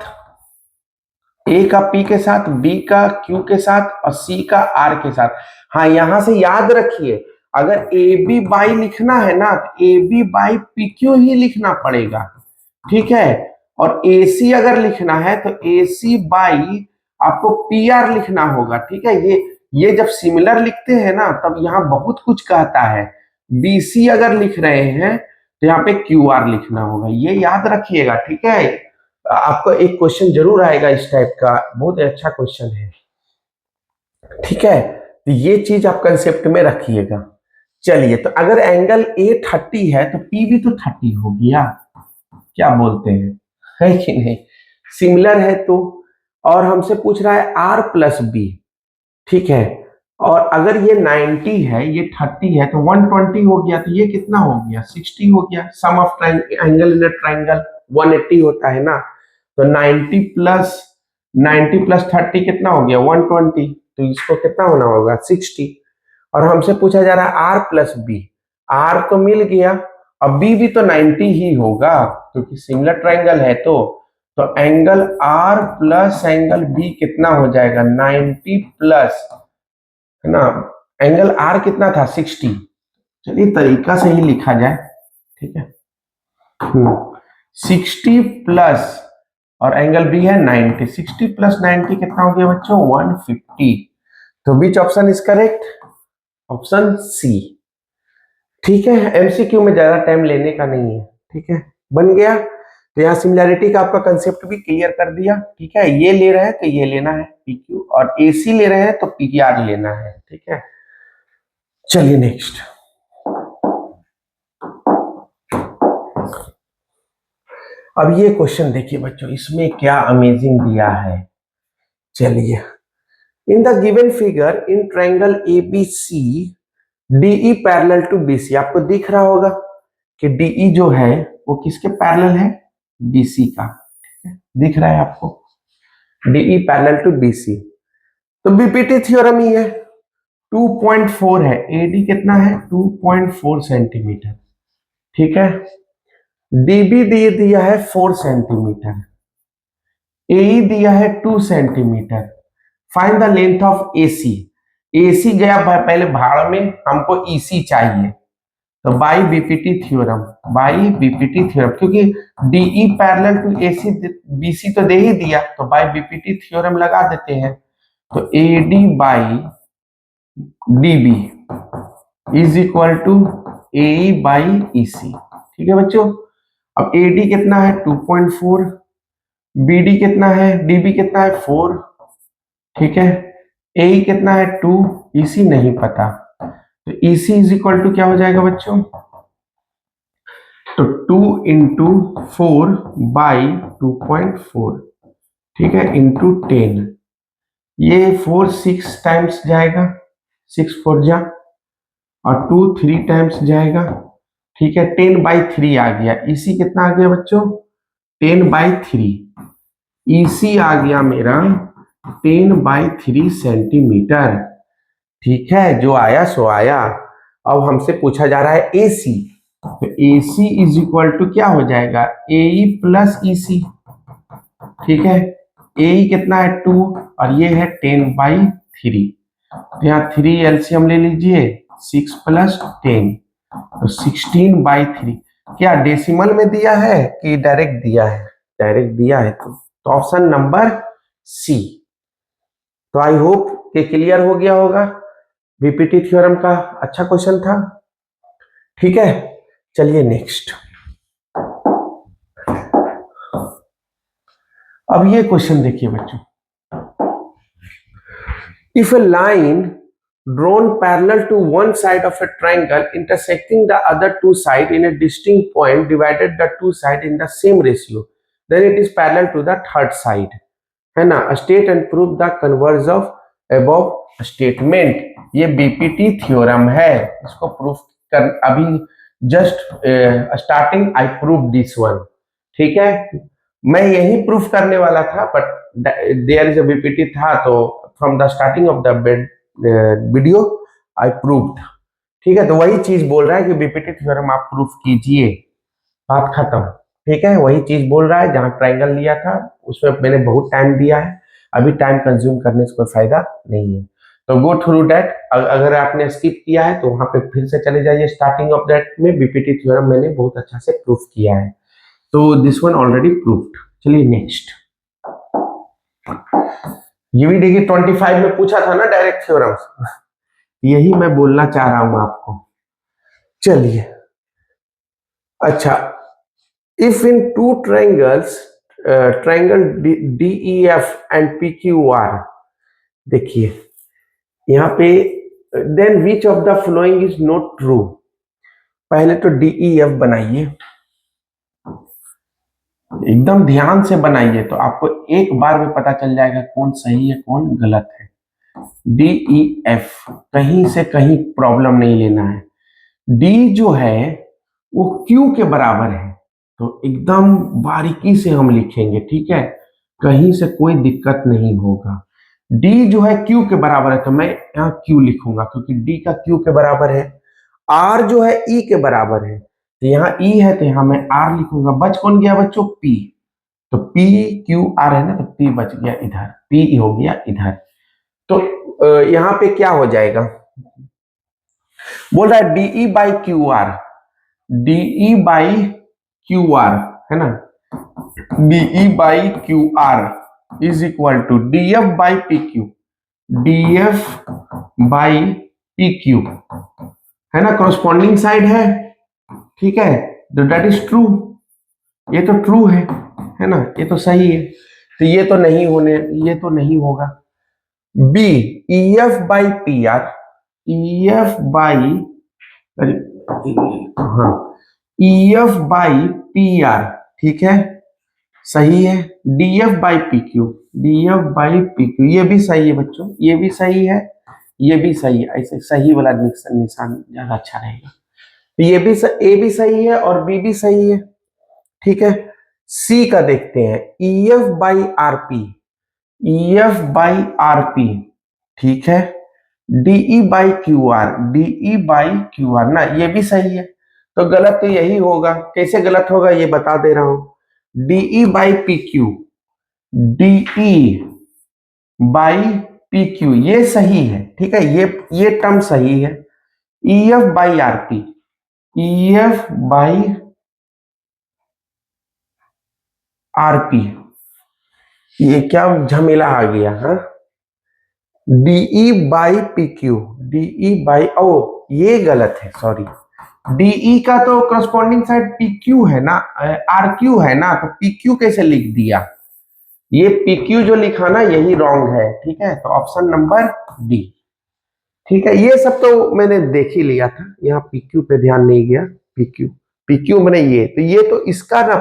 ए का पी के साथ, बी का क्यू के साथ, और सी का आर के साथ। हाँ, यहां से याद रखिए, अगर ए बी बाई लिखना है ना तो A B by P Q ही लिखना पड़ेगा। ठीक है, और ए सी अगर लिखना है तो ए सी बाई आपको पी आर लिखना होगा। ठीक है, ये जब सिमिलर लिखते हैं ना तब यहाँ बहुत कुछ कहता है। बी सी अगर लिख रहे हैं तो यहाँ पे क्यू आर लिखना होगा, ये याद रखिएगा। ठीक है, आपको एक क्वेश्चन जरूर आएगा इस टाइप का, बहुत अच्छा क्वेश्चन है। ठीक है, तो ये चीज आप कंसेप्ट में रखिएगा। चलिए, तो अगर एंगल ए 30 है तो पी भी तो 30 हो गया, क्या बोलते हैं, है कि नहीं, सिमिलर है तो। और हमसे पूछ रहा है आर प्लस बी। ठीक है, और अगर ये 90 है, ये 30 है, तो 120 हो गया, तो ये कितना हो गया, 60 हो गया। सम ऑफ एंगल इन ट्राइंगल 180 होता है ना, तो 90 प्लस 30 कितना हो गया, 120, तो इसको कितना होना होगा, 60। और हमसे पूछा जा रहा है आर प्लस बी, आर तो मिल गया, अब बी भी तो 90 ही होगा क्योंकि सिमिलर ट्राइंगल है। तो angle R plus angle B कितना हो जाएगा, 90 प्लस, है ना, एंगल आर कितना था, 60। चलिए तरीका से ही लिखा जाए। ठीक है, 60 प्लस, और एंगल बी है 90, 60 प्लस 90 कितना हो गया बच्चों, 150। तो which option is correct, option C. ठीक है, एमसीक्यू में ज्यादा टाइम लेने का नहीं है। ठीक है, बन गया। तो यहाँ सिमिलैरिटी का आपका कंसेप्ट भी क्लियर कर दिया। ठीक है, ये ले रहे हैं तो ये लेना है पीक्यू, और एसी ले रहे हैं तो पीआर लेना है। ठीक है, चलिए नेक्स्ट। अब ये क्वेश्चन देखिए बच्चों, इसमें क्या अमेजिंग दिया है। चलिए, in the given figure in triangle ABC DE parallel to BC, आपको दिख रहा होगा कि डीई जो है वो किसके पैरेलल है, बीसी का। दिख रहा है आपको, डीई पैरेलल टू बीसी, तो बीपीटी थ्योरम ही है। 2.4 है, एडी कितना है, 2.4 सेंटीमीटर। ठीक है, डीबी दे दिया है 4 सेंटीमीटर, ए दिया है 2 centimetre. Find the length of AC, AC गया पहले भाड़ में, हमको ईसी चाहिए, तो by BPT theorem, by BPT theorem, क्योंकि DE parallel to AC BC तो दे ही दिया, तो बाई बीपीटी थ्योरम लगा देते हैं। तो AD by DB is equal to A by EC. ठीक है बच्चों, अब एडी कितना है 2.4, बीडी कितना है, डीबी कितना है 4। ठीक है, ए कितना है 2, ईसी नहीं पता, तो ईसी इज इक्वल टू क्या हो जाएगा बच्चों, तो 2 × 4/2.4, ठीक है, इंटू 10। ये 4 6 टाइम्स जाएगा, 6 4 जा, और 2 3 टाइम्स जाएगा, ठीक है। 10/3 आ गया। इसी कितना आ गया बच्चों? 10/3। इसी आ गया मेरा 10/3 सेंटीमीटर, ठीक है। जो आया सो आया। अब हमसे पूछा जा रहा है AC, तो AC इज इक्वल टू क्या हो जाएगा? AE प्लस EC, ठीक है। AE कितना है? 2, और ये है 10/3। तो यहाँ 3 एलसीएम ले लीजिए, 6 + 10, तो 16/3। क्या डेसिमल में दिया है कि डायरेक्ट दिया है? डायरेक्ट दिया है। तो ऑप्शन नंबर सी। तो आई होप कि क्लियर हो गया होगा। बीपीटी थ्योरम का अच्छा क्वेश्चन था, ठीक है। चलिए नेक्स्ट। अब ये क्वेश्चन देखिए बच्चों। If a line drawn parallel to one side of a triangle intersecting the other two sides in a distinct point divided the two sides in the same ratio, then it is parallel to the third side, है ना। State and prove the converse of above statement. ये BPT theorem है, इसको proof कर अभी just starting I prove this one, ठीक है। मैं यही प्रूफ करने वाला था, but there is a BPT था, तो from the starting of the video I proved, ठीक है। तो वही चीज बोल रहा है कि बीपीटी थ्योरम आप प्रूफ कीजिए, बात खत्म, ठीक है। वही चीज बोल रहा है, जहां ट्रायंगल लिया था उसमें मैंने बहुत टाइम दिया है, अभी टाइम कंज्यूम करने से कोई फायदा नहीं है। तो गो थ्रू दैट। अगर आपने स्किप किया है तो वहां पे फिर से चले जाइए, स्टार्टिंग ऑफ दैट में बीपीटी थ्योरम मैंने बहुत अच्छा से प्रूफ किया है। तो दिस वन ऑलरेडी प्रूव्ड। चलिए नेक्स्ट। ये भी देखिए 25 में पूछा था ना डायरेक्ट थ्योरम्स, यही मैं बोलना चाह रहा हूं आपको। चलिए अच्छा, if in two triangles triangle DEF and PQR, देखिए यहाँ पे then which of the following is not true। पहले तो DEF बनाइए, एकदम ध्यान से बनाइए, तो आपको एक बार में पता चल जाएगा कौन सही है कौन गलत है। DEF कहीं से कहीं प्रॉब्लम नहीं लेना है। D जो है वो Q के बराबर है, तो एकदम बारीकी से हम लिखेंगे, ठीक है, कहीं से कोई दिक्कत नहीं होगा। D जो है Q के बराबर है, तो मैं यहाँ Q लिखूंगा क्योंकि D का Q के बराबर है। R जो है E के बराबर है, तो यहाँ E है तो यहाँ मैं R लिखूंगा। बच कौन गया बच्चों? P। तो P Q R है ना, तो P बच गया इधर, P हो गया इधर। तो यहाँ पे क्या हो जाएगा? बोल रहा है DE/QR, DE/QR है ना, DE/QR is equal to DF/PQ, DF/PQ है ना, कॉरस्पॉन्डिंग साइड है, ठीक है। तो दैट इज ट्रू, ये तो ट्रू है ना, ये तो सही है। तो ये तो नहीं होने, ये तो नहीं होगा। B EF/PR, EF/, हाँ, EF/PR, ठीक है, सही है। DF/PQ, DF/PQ ये भी सही है बच्चों, ये भी सही है, ये भी सही है। ऐसे सही वाला निशान ज्यादा अच्छा रहेगा। तो ये भी A भी सही है और B भी सही है, ठीक है। C का देखते हैं, EF/RP, EF/RP, ठीक है। DE/QR, DE/QR ना, ये भी सही है। तो गलत तो यही होगा। कैसे गलत होगा ये बता दे रहा हूं। DE/PQ, DE/PQ ये सही है, ठीक है, ये टर्म सही है। EF/RP, EF/RP, ये क्या झमेला आ गया? हाँ, DE/PQ, DE/ ओ ये गलत है, सॉरी। DE का तो करस्पॉन्डिंग साइड PQ है ना, RQ है ना, तो PQ कैसे लिख दिया? ये PQ जो लिखा ना यही रॉन्ग है, ठीक है। तो ऑप्शन नंबर डी, ठीक है। ये सब तो मैंने देख ही लिया था, यहाँ PQ पे ध्यान नहीं गया। PQ PQ मैंने ये तो इसका ना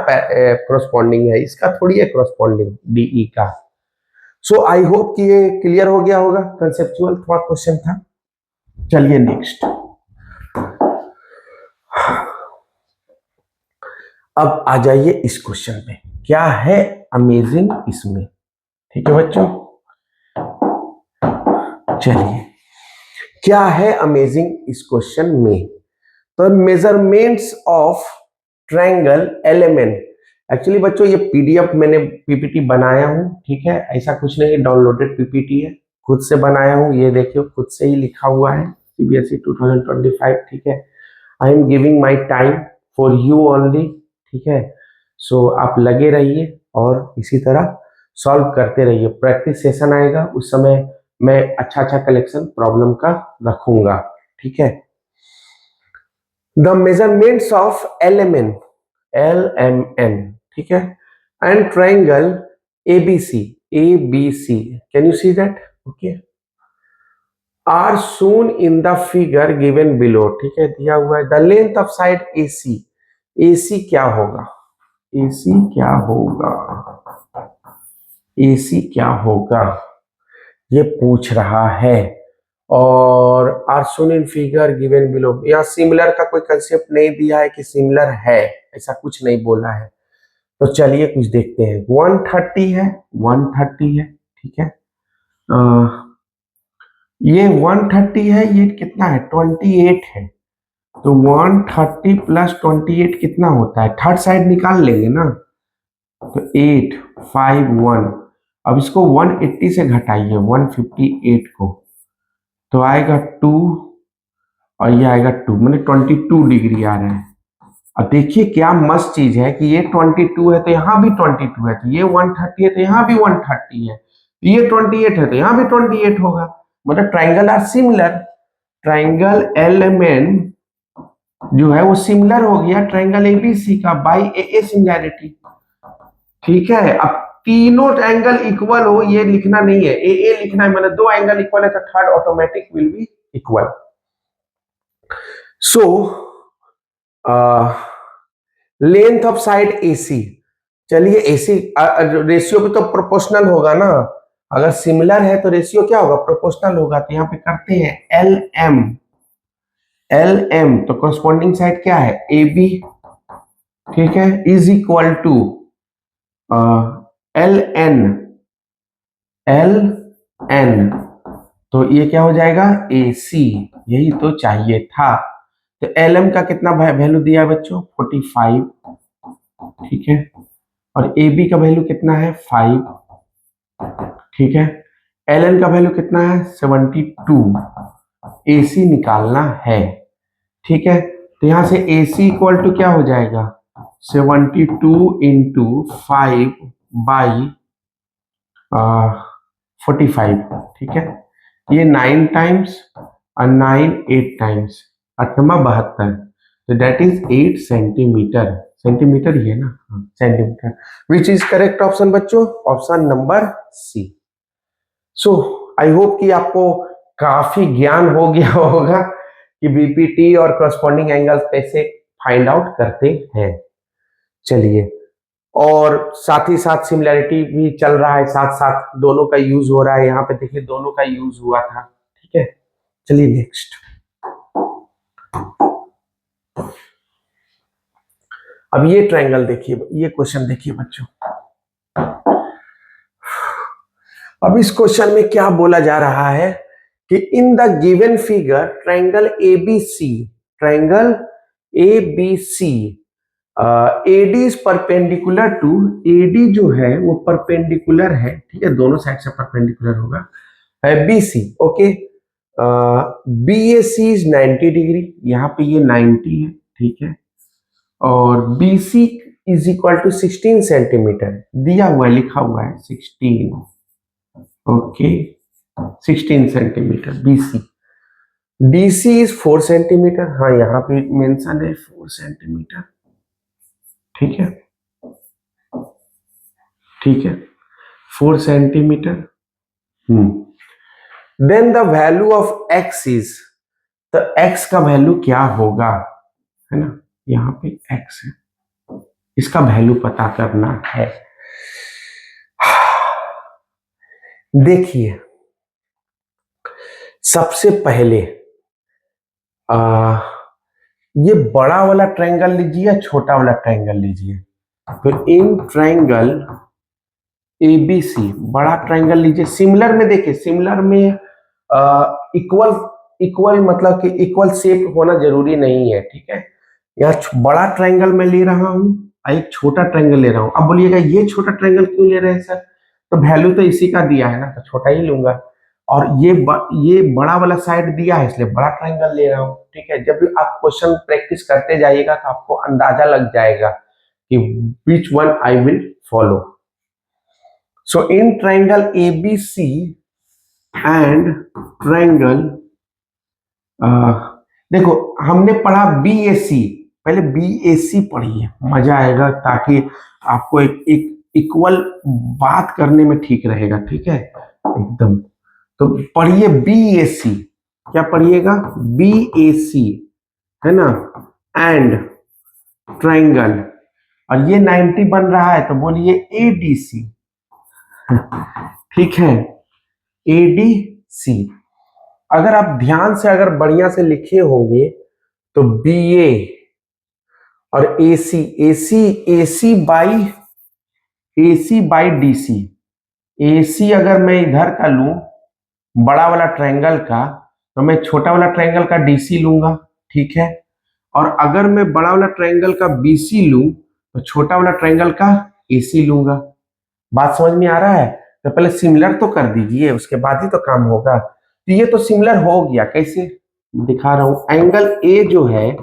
corresponding है, इसका थोड़ी है corresponding DE का। सो आई होप कि ये क्लियर हो गया होगा, कंसेप्चुअल थोड़ा क्वेश्चन था। चलिए नेक्स्ट, अब आ जाइए इस क्वेश्चन पे, क्या है अमेजिंग इसमें, ठीक है बच्चों। चलिए, क्या है अमेजिंग इस क्वेश्चन में, तो measurements of triangle LMN। Actually बच्चों ये PDF मैंने PPT बनाया हूं, ठीक है, ऐसा कुछ नहीं, डाउनलोडेड PPT है, खुद से बनाया हूं, ये देखिए खुद से ही लिखा हुआ है, CBSE 2025, ठीक है। I am giving my time for you only, ठीक है। सो आप लगे रहिए और इसी तरह सॉल्व करते रहिए। प्रैक्टिस सेशन आएगा, उस समय मैं अच्छा कलेक्शन प्रॉब्लम का रखूंगा, ठीक है। द मेजरमेंट्स ऑफ LMN, ठीक है, and triangle ABC, can you see that, okay, are shown in the figure given below, ठीक है, दिया हुआ है। The length of side AC क्या होगा, AC क्या होगा, AC क्या होगा, ये पूछ रहा है। और are shown in figure given below, यहाँ सिमिलर का कोई कंसेप्ट नहीं दिया है कि सिमिलर है, ऐसा कुछ नहीं बोला है। तो चलिए कुछ देखते हैं। 130 है, 130 है, ठीक है। ये 130 है, ये कितना है, 28 है। तो 130 प्लस 28 कितना होता है, थर्ड साइड निकाल लेंगे ना, तो 851। अब इसको 180 से घटाइए 158 को, तो आएगा 2 और ये आएगा 2, मैंने 22 डिग्री आ रहा है। अब देखिए क्या मस्त चीज है कि ये 22 है तो यहाँ भी 22 है, तो ये 130 है तो यहाँ भी 130 है, तो ये 28 है तो यहाँ भी 28 होगा, मतलब triangle are similar. Triangle LMN जो है वो सिमिलर हो गया ट्राइंगल ABC का बाई AA सिमिलैरिटी, ठीक है। अब तीनों एंगल इक्वल हो ये लिखना नहीं है, AA लिखना है, मतलब दो एंगल इक्वल है तो third automatic will be equal. So length of side AC, चलिए AC रेशियो भी तो प्रोपोर्शनल होगा ना, अगर सिमिलर है तो रेशियो क्या होगा, प्रोपोर्शनल होगा। तो यहाँ पे करते हैं LM, तो कॉरस्पॉन्डिंग साइड क्या है, AB, ठीक है, इज इक्वल टू LN, तो ये क्या हो जाएगा, AC, यही तो चाहिए था। तो LM का कितना वैल्यू दिया बच्चों, 45, ठीक है, और AB का वैल्यू कितना है, 5, ठीक है। LN का वैल्यू कितना है, 72, AC निकालना है, ठीक है। तो यहां से AC इक्वल टू क्या हो जाएगा, 72 इंटू 5 बाई 45, ठीक है। ये 9 टाइम्स और 9 8 टाइम्स, 8×72, तो दैट इज 8 सेंटीमीटर, सेंटीमीटर ही है ना, centimetre, which is correct option बच्चों, option number C। So I hope कि आपको काफी ज्ञान हो गया होगा कि BPT और करस्पॉन्डिंग एंगल्स कैसे फाइंड आउट करते हैं। चलिए, और साथ ही साथ सिमिलैरिटी भी चल रहा है, साथ साथ दोनों का यूज हो रहा है, यहाँ पे देखिए दोनों का यूज हुआ था, ठीक है। चलिए नेक्स्ट, अब ये ट्रायंगल देखिए, ये क्वेश्चन देखिए बच्चों। अब इस क्वेश्चन में क्या बोला जा रहा है कि in the given figure triangle ABC AD is perpendicular to, AD जो है वो परपेंडिकुलर है, ठीक है, दोनों साइड से परपेंडिकुलर होगा, BC, okay. BAC is 90 degree, यहाँ पे ये 90 है, ठीक है, और BC is equal to 16 centimetre दिया हुआ है, लिखा हुआ है 16, okay, 16 centimetre BC। DC is 4 centimetre, हाँ यहाँ पे मेंशन है 4 सेंटीमीटर, ठीक है, ठीक है, 4 centimetre. Then the value of X is, तो X का वैल्यू क्या होगा, है ना, यहाँ पे x है, इसका वैल्यू पता करना है। देखिए सबसे पहले ये बड़ा वाला ट्रायंगल लीजिए या छोटा वाला ट्रायंगल लीजिए। तो इन ट्रायंगल ABC, बड़ा ट्रायंगल लीजिए। सिमिलर में देखिए, सिमिलर में इक्वल इक्वल मतलब कि इक्वल शेप होना जरूरी नहीं है, ठीक है। यहाँ बड़ा ट्रायंगल मैं ले रहा हूँ और एक छोटा ट्रायंगल ले रहा हूँ। अब बोलिएगा ये छोटा ट्रायंगल क्यों ले रहे हैं सर? तो वैल्यू तो इसी का दिया है ना, तो छोटा ही लूंगा। और ये बड़ा वाला साइड दिया है इसलिए बड़ा ट्रायंगल ले रहा हूँ, ठीक है। जब भी आप क्वेश्चन प्रैक्टिस करते जाइएगा तो आपको अंदाजा लग जाएगा कि which one I will follow. So in triangle ABC and triangle देखो हमने पढ़ा BAC, पहले BAC पढ़िए, मजा आएगा, ताकि आपको एक इक्वल बात करने में ठीक रहेगा, ठीक है एकदम। तो पढ़िए BAC, क्या पढ़िएगा? BAC है ना, एंड ट्रायंगल, और ये 90 बन रहा है तो बोलिए ADC, ठीक है ADC। अगर आप ध्यान से अगर बढ़िया से लिखे होंगे तो BA और AC बाई DC, AC अगर मैं इधर का लूं बड़ा वाला ट्रायंगल का, तो मैं छोटा वाला ट्रायंगल का DC लूंगा, ठीक है। और अगर मैं बड़ा वाला ट्रायंगल का BC लूं तो छोटा वाला ट्रायंगल का AC लूंगा। बात समझ में आ रहा है? तो पहले सिमिलर तो कर दीजिए, उसके बाद ही तो काम होगा। तो ये तो सिमिलर हो गया, कैसे दिखा रहा हूं। एंगल A जो है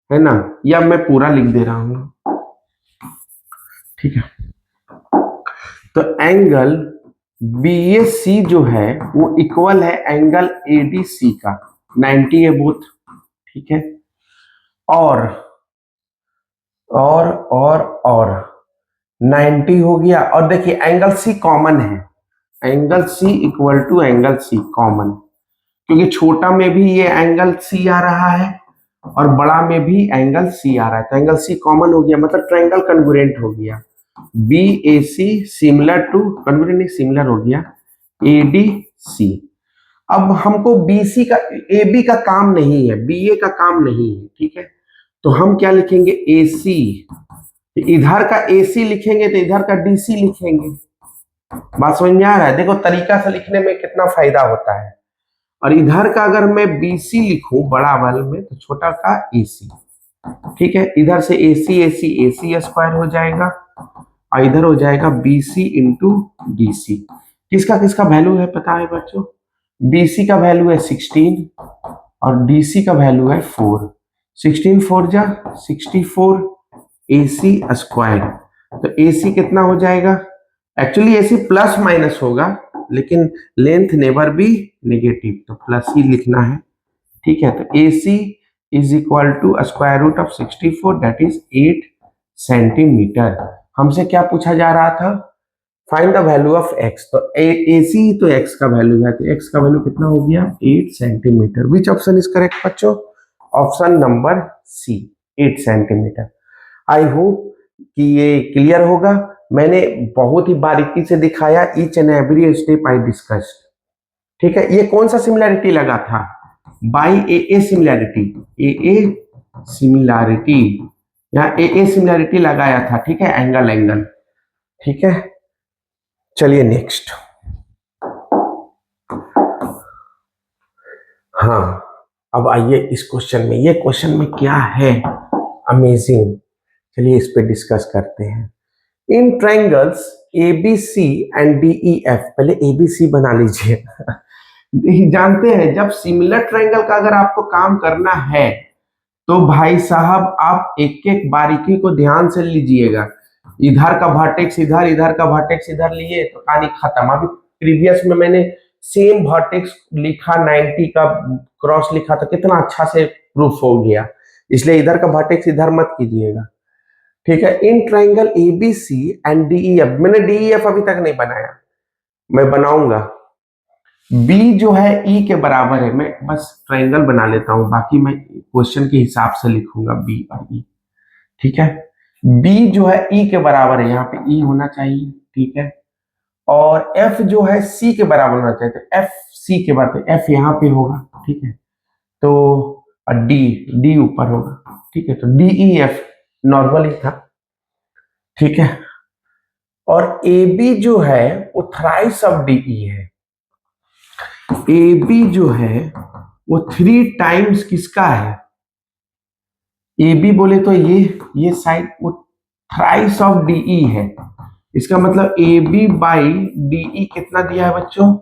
ना, या मैं पूरा लिख दे रहा हूं, ठीक है। तो एंगल BAC जो है वो इक्वल है एंगल ADC का, 90 है बोथ, ठीक है। और 90 हो गया। और देखिए एंगल C कॉमन है, angle C equal to angle C common, क्योंकि छोटा में भी ये एंगल C आ रहा है और बड़ा में भी एंगल C आ रहा है, तो एंगल C कॉमन हो गया, मतलब ट्रायंगल कन्ग्रुएंट हो गया। BAC सिमिलर टू, कन्ग्रुएंट नहीं सिमिलर हो गया, ADC। अब हमको BC का AB का काम नहीं है, BA का काम नहीं है, ठीक है। तो हम क्या लिखेंगे? AC, इधर का AC लिखेंगे तो इधर का DC लिखेंगे। बात समझ में आ रहा है? देखो तरीका से लिखने में कितना फायदा होता है। और इधर का अगर मैं BC लिखूं बड़ा वाले में तो छोटा का AC, ठीक है। इधर से AC स्क्वायर हो जाएगा और इधर हो जाएगा BC इंटू DC। किसका किसका वैल्यू है पता है बच्चों? BC का वैल्यू है 16 और DC का वैल्यू है 4। 16 4 जा 64 AC स्क्वायर। तो AC कितना हो जाएगा? एक्चुअली AC प्लस माइनस होगा, लेकिन लेंथ नेवर बी नेगेटिव, तो प्लस ही लिखना है, ठीक है। तो AC is equal to square root of 64 that is 8 centimetre. हमसे क्या पूछा जा रहा था? Find the value of x। तो AC तो x का वैल्यू है, तो x का वैल्यू कितना हो गया? 8 centimetre. Which option is correct बच्चों? Option number C, 8 centimetre. I hope कि ये क्लियर होगा। मैंने बहुत ही बारीकी से दिखाया, each and every step I discussed, ठीक है। ये कौन सा सिमिलैरिटी लगा था? By AA similarity, AA similarity, यहाँ AA सिमिलैरिटी लगाया था, ठीक है, एंगल, ठीक है। चलिए नेक्स्ट। हाँ अब आइए इस क्वेश्चन में, ये क्वेश्चन में क्या है अमेजिंग, चलिए इस पे डिस्कस करते हैं। इन ट्रायंगल्स ABC एंड DEF, पहले ABC बना लीजिए। जानते हैं जब सिमिलर ट्रायंगल का अगर आपको काम करना है तो भाई साहब आप एक एक बारीकी को ध्यान से लीजिएगा। इधर का वर्टेक्स इधर, इधर का वर्टेक्स इधर लिए तो कहानी खत्म। अभी प्रीवियस में मैंने सेम वर्टेक्स लिखा, 90 का क्रॉस लिखा, तो कितना अच्छा से प्रूफ हो गया। इसलिए इधर का वर्टेक्स इधर मत कीजिएगा, ठीक है। In triangle ABC and DEF, मैंने DEF अभी तक नहीं बनाया, मैं बनाऊंगा। B जो है E के बराबर है, मैं बस ट्रायंगल बना लेता हूं, बाकी मैं क्वेश्चन के हिसाब से लिखूंगा B और E। ठीक है। बी जो है ई के बराबर है, यहाँ पे ई होना चाहिए, ठीक है। और एफ जो है सी के बराबर होना चाहिए, तो एफ सी के बराबर, एफ यहाँ पे होगा, ठीक है। तो डी, डी ऊपर होगा, ठीक है। तो डी ई एफ नॉर्मल ही था, ठीक है। और ए बी जो है वो थ्राइस ऑफ डी ई है। ए बी जो है वो 3 टाइम्स किसका है? ए बी बोले तो ये साइड वो थ्राइस ऑफ डीई है। इसका मतलब ए बी बाई डीई कितना दिया है बच्चों?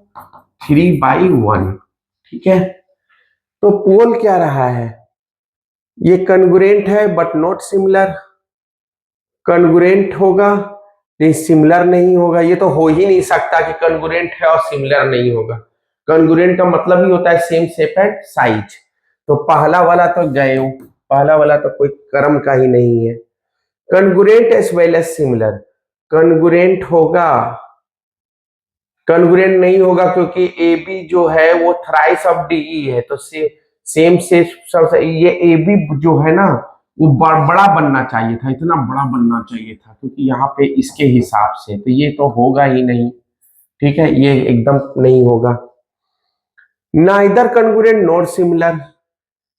3/1, ठीक है। तो पोल क्या रहा है? ये कन्ग्रुएंट है बट नॉट सिमिलर। कन्ग्रुएंट होगा नहीं, सिमिलर नहीं होगा। ये तो हो ही नहीं सकता कि कन्ग्रुएंट है और सिमिलर नहीं होगा। कन्ग्रुएंट का मतलब ही होता है सेम शेप एंड साइज। तो पहला वाला तो गए, पहला वाला तो कोई कर्म का ही नहीं है। Congruent as well as similar, congruent होगा, कन्ग्रुएंट नहीं होगा क्योंकि ए बी जो है वो थ्राइस ऑफ डीई है। तो सेम से ये ए बी जो है ना वो बड़ा बनना चाहिए था, इतना बड़ा बनना चाहिए था, क्योंकि यहाँ पे इसके हिसाब से तो ये तो होगा ही नहीं, ठीक है। ये एकदम नहीं होगा। Neither congruent not similar,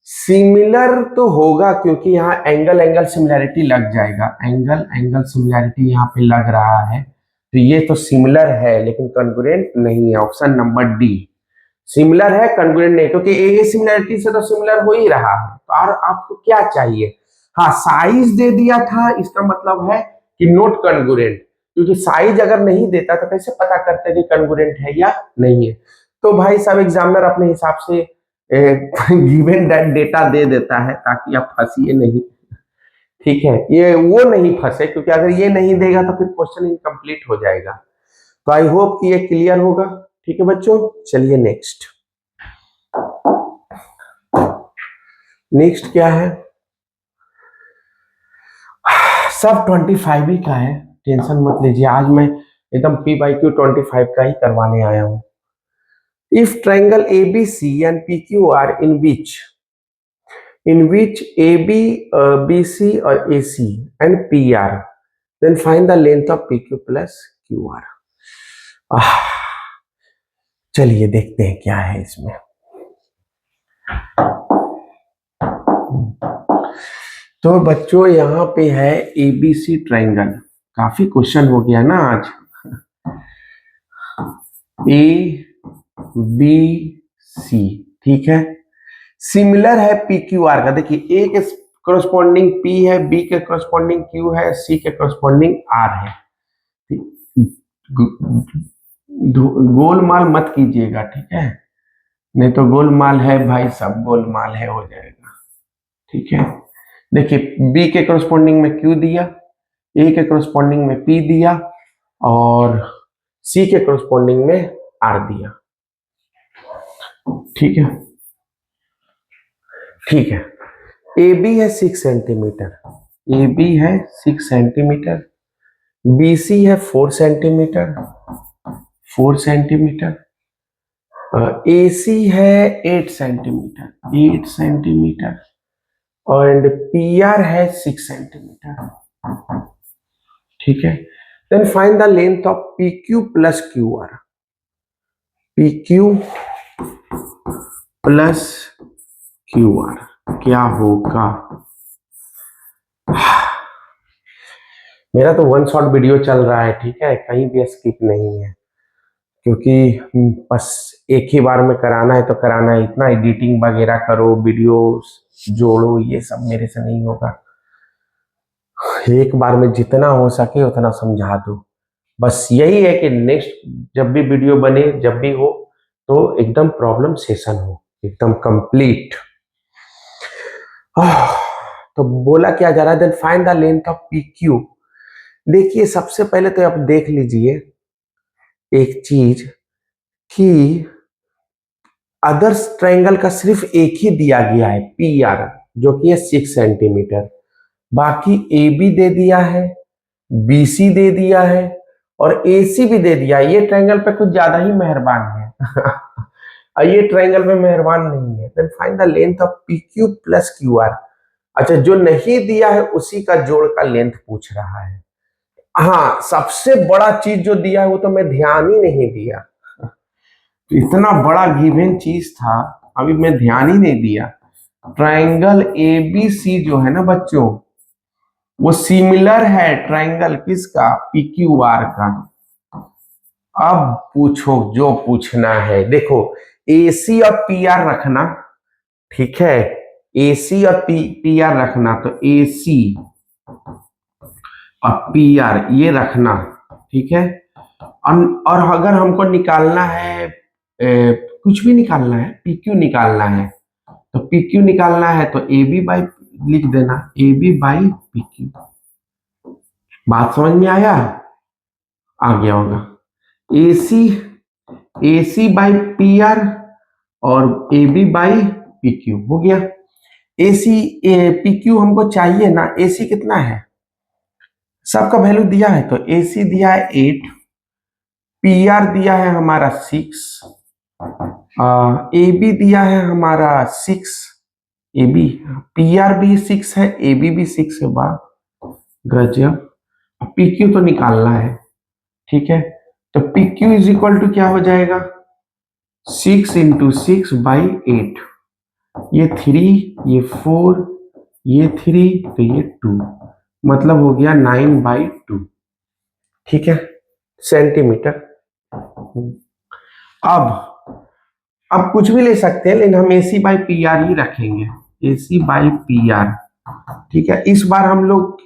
similar तो होगा क्योंकि यहाँ एंगल एंगल सिमिलैरिटी लग जाएगा, एंगल एंगल सिमिलैरिटी यहाँ पे लग रहा है, तो ये तो सिमिलर है लेकिन कन्ग्रुएंट नहीं है। ऑप्शन नंबर डी, सिमिलर है कन्ग्रुएंट नहीं, क्योंकि ए सिमिलैरिटी से तो सिमिलर हो ही रहा है। तो और आपको क्या चाहिए? हाँ, साइज दे दिया था, इसका मतलब है कि नॉट कन्ग्रुएंट, क्योंकि साइज अगर नहीं देता तो कैसे पता करते कि कन्ग्रुएंट है या नहीं है। तो भाई साहब एग्जामिनर अपने हिसाब से गिवन दैट डेटा दे देता है ताकि आप फंसिए नहीं, ठीक है। ये वो नहीं फंसे, क्योंकि अगर ये नहीं देगा तो फिर क्वेश्चन इनकम्प्लीट हो जाएगा। तो आई होप कि ये क्लियर होगा, ठीक है बच्चों। चलिए नेक्स्ट, नेक्स्ट क्या है? सब 25 ही का है, टेंशन मत लीजिए। आज मैं एकदम P/Q 25 का ही करवाने आया हूं। If triangle ABC and PQ are in which AB, BC or AC and PR, then find the length of PQ plus QR। चलिए देखते हैं क्या है इसमें। तो बच्चों यहाँ पे है ABC ट्रायंगल, काफी क्वेश्चन हो गया ना आज। ABC, ठीक है, सिमिलर है PQR का। देखिए A के करस्पॉन्डिंग P है, B के करस्पॉन्डिंग Q है, C के करस्पॉन्डिंग R है। गोलमाल मत कीजिएगा, ठीक है, नहीं तो गोलमाल है भाई, सब गोलमाल है हो जाएगा, ठीक है। देखिए B के करस्पॉन्डिंग में Q दिया, A के करस्पॉन्डिंग में P दिया और C के करस्पॉन्डिंग में R दिया, ठीक है, ठीक है। AB है 6 सेंटीमीटर, AB है 6 सेंटीमीटर, BC है 4 सेंटीमीटर, 4 सेंटीमीटर, AC है 8 सेंटीमीटर, 8 सेंटीमीटर, और PR है 6 सेंटीमीटर, ठीक है। Then find the length of PQ plus QR। PQ plus QR क्या होगा? मेरा तो वन शॉट वीडियो चल रहा है, ठीक है, कहीं भी स्किप नहीं है, क्योंकि बस एक ही बार में कराना है तो कराना है। इतना एडिटिंग वगैरह करो, वीडियो जोड़ो, ये सब मेरे से नहीं होगा। एक बार में जितना हो सके उतना समझा दो, बस यही है कि नेक्स्ट जब भी वीडियो बने, जब भी हो, तो एकदम प्रॉब्लम सेशन हो, एकदम कंप्लीट। तो बोला क्या जा रहा है? Then find the length of PQ। देखिए सबसे पहले तो आप देख लीजिए एक चीज कि अदर्स ट्रायंगल का सिर्फ एक ही दिया गया है PR, जो कि है 6 सेंटीमीटर। बाकी AB दे दिया है, BC दे दिया है और AC भी दे दिया है। ये ट्रायंगल पे कुछ ज्यादा ही मेहरबान है और ये ट्रायंगल पे मेहरबान नहीं है। Then find the length of PQ plus QR। अच्छा, जो नहीं दिया है उसी का जोड़ का लेंथ पूछ रहा है। हाँ, सबसे बड़ा चीज जो दिया है वो तो मैं ध्यान ही नहीं दिया। इतना बड़ा गिवन चीज था, अभी मैं ध्यान ही नहीं दिया। ट्रायंगल एबीसी जो है ना बच्चों, वो सिमिलर है ट्रायंगल किसका, पीक्यूआर का। अब पूछो जो पूछना है। देखो, एसी और पीआर रखना, ठीक है, एसी और पीआर रखना, तो एसी और पीआर ये रखना, ठीक है। और अगर हमको निकालना है कुछ भी निकालना है, पीक्यू निकालना है, तो पीक्यू निकालना है तो ए बी बाई लिख देना, ए बी बाई पीक्यू। बात समझ में आया, आ गया होगा। AC AC by P R और A B by P Q हो गया। एसी पी क्यू हमको चाहिए ना, एसी कितना है, सबका वैल्यू दिया है, तो एसी दिया है 8, पी आर दिया है हमारा 6, ए बी दिया है हमारा 6, ए बी, पी आर भी 6 है, ए बी भी 6 है। वाह गजब। पी क्यू तो निकालना है, ठीक है, तो P Q is equal to क्या हो जाएगा, 6 इंटू 6 बाई 8, ये 3, ये 4, ये 3, तो ये 2, मतलब हो गया 9/2, ठीक है, सेंटीमीटर। अब कुछ भी ले सकते हैं, लेकिन हम एसी बाई पी आर ही रखेंगे, एसी बाई पी आर, ठीक है। इस बार हम लोग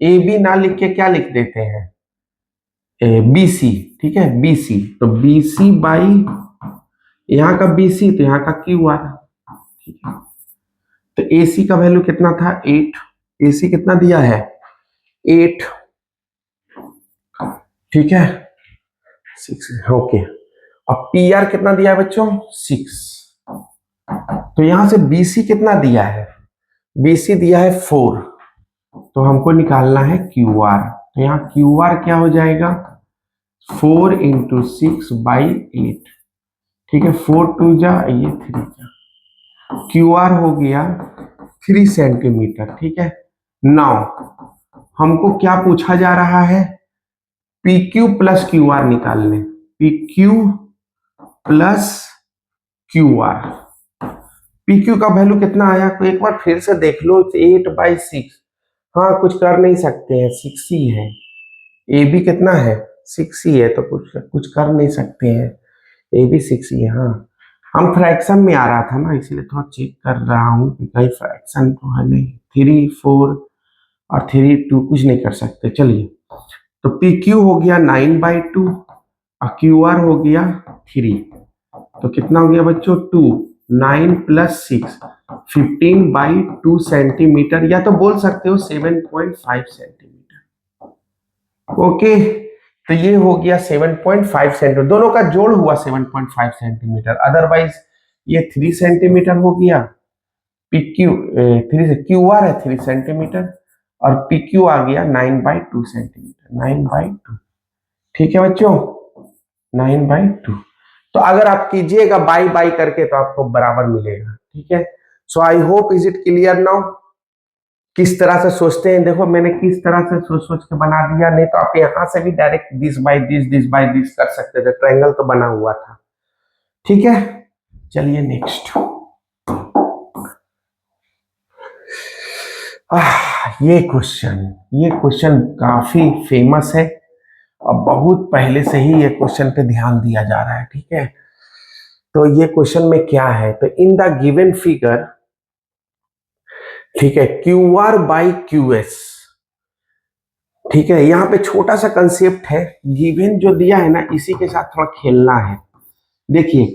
ए बी ना लिख के क्या लिख देते हैं, बी सी, ठीक है, बी सी, तो बी सी बाई यहाँ का बी सी, तो यहाँ का क्यू आर, ठीक है। तो एसी का वैल्यू कितना था, 8, एसी कितना दिया है, 8, ठीक है, 6, ओके। अब पी आर कितना दिया है बच्चों, 6, तो यहां से बीसी कितना दिया है, बीसी दिया है 4, तो हमको निकालना है क्यू आर, तो यहाँ क्यू आर क्या हो जाएगा, 4 इंटू 6 बाई 8, ठीक है, 4 2 जा, ये 3 जा, क्यू आर हो गया 3 सेंटीमीटर, ठीक है। नाउ हमको क्या पूछा जा रहा है, P Q plus Q R निकालने, P Q plus Q R, P Q का वैल्यू कितना आया, तो एक बार फिर से देख लो, 8/6, हाँ कुछ कर नहीं सकते हैं, 6 ही है, ए बी कितना है, 6 ही है, तो कुछ कुछ कर नहीं सकते हैं, ए बी 6 ही है। हाँ, हम फ्रैक्शन में आ रहा था ना, इसलिए थोड़ा चेक कर रहा हूँ कि कहीं फ्रैक्शन तो है नहीं, 3 4 और 3 2 कुछ नहीं कर सकते। चलिए, तो पी क्यू हो गया 9/2 और क्यू आर हो गया 3, तो कितना हो गया बच्चों, 2, 9 प्लस 6, 15/2 सेंटीमीटर, या तो बोल सकते हो 7.5 सेंटीमीटर। ओके, तो ये हो गया 7.5 सेंटीमीटर, दोनों का जोड़ हुआ 7.5 सेंटीमीटर, अदरवाइज ये 3 सेंटीमीटर हो गया। पीक्यू 3 क्यू आर है 3 सेंटीमीटर और पीक्यू आ गया 9/2 सेंटीमीटर, 9/2, ठीक है बच्चों, 9/2। तो अगर आप कीजिएगा बाई बाई करके तो आपको बराबर मिलेगा, ठीक है। So I hope is it clear now, किस तरह से सोचते हैं, देखो मैंने किस तरह से सोच सोच के बना दिया, नहीं तो आप यहां से भी डायरेक्ट दिस बाई दिस कर सकते थे, ट्रायंगल तो बना हुआ था, ठीक है। चलिए नेक्स्ट, ये क्वेश्चन काफी फेमस है और बहुत पहले से ही ये क्वेश्चन पे ध्यान दिया जा रहा है, ठीक है। तो ये क्वेश्चन में क्या है, तो इन द गिवन फिगर, ठीक है, Q R by Q S, ठीक है, यहाँ पे छोटा सा कंसेप्ट है, गिवन जो दिया है ना इसी के साथ थोड़ा खेलना है। देखिए,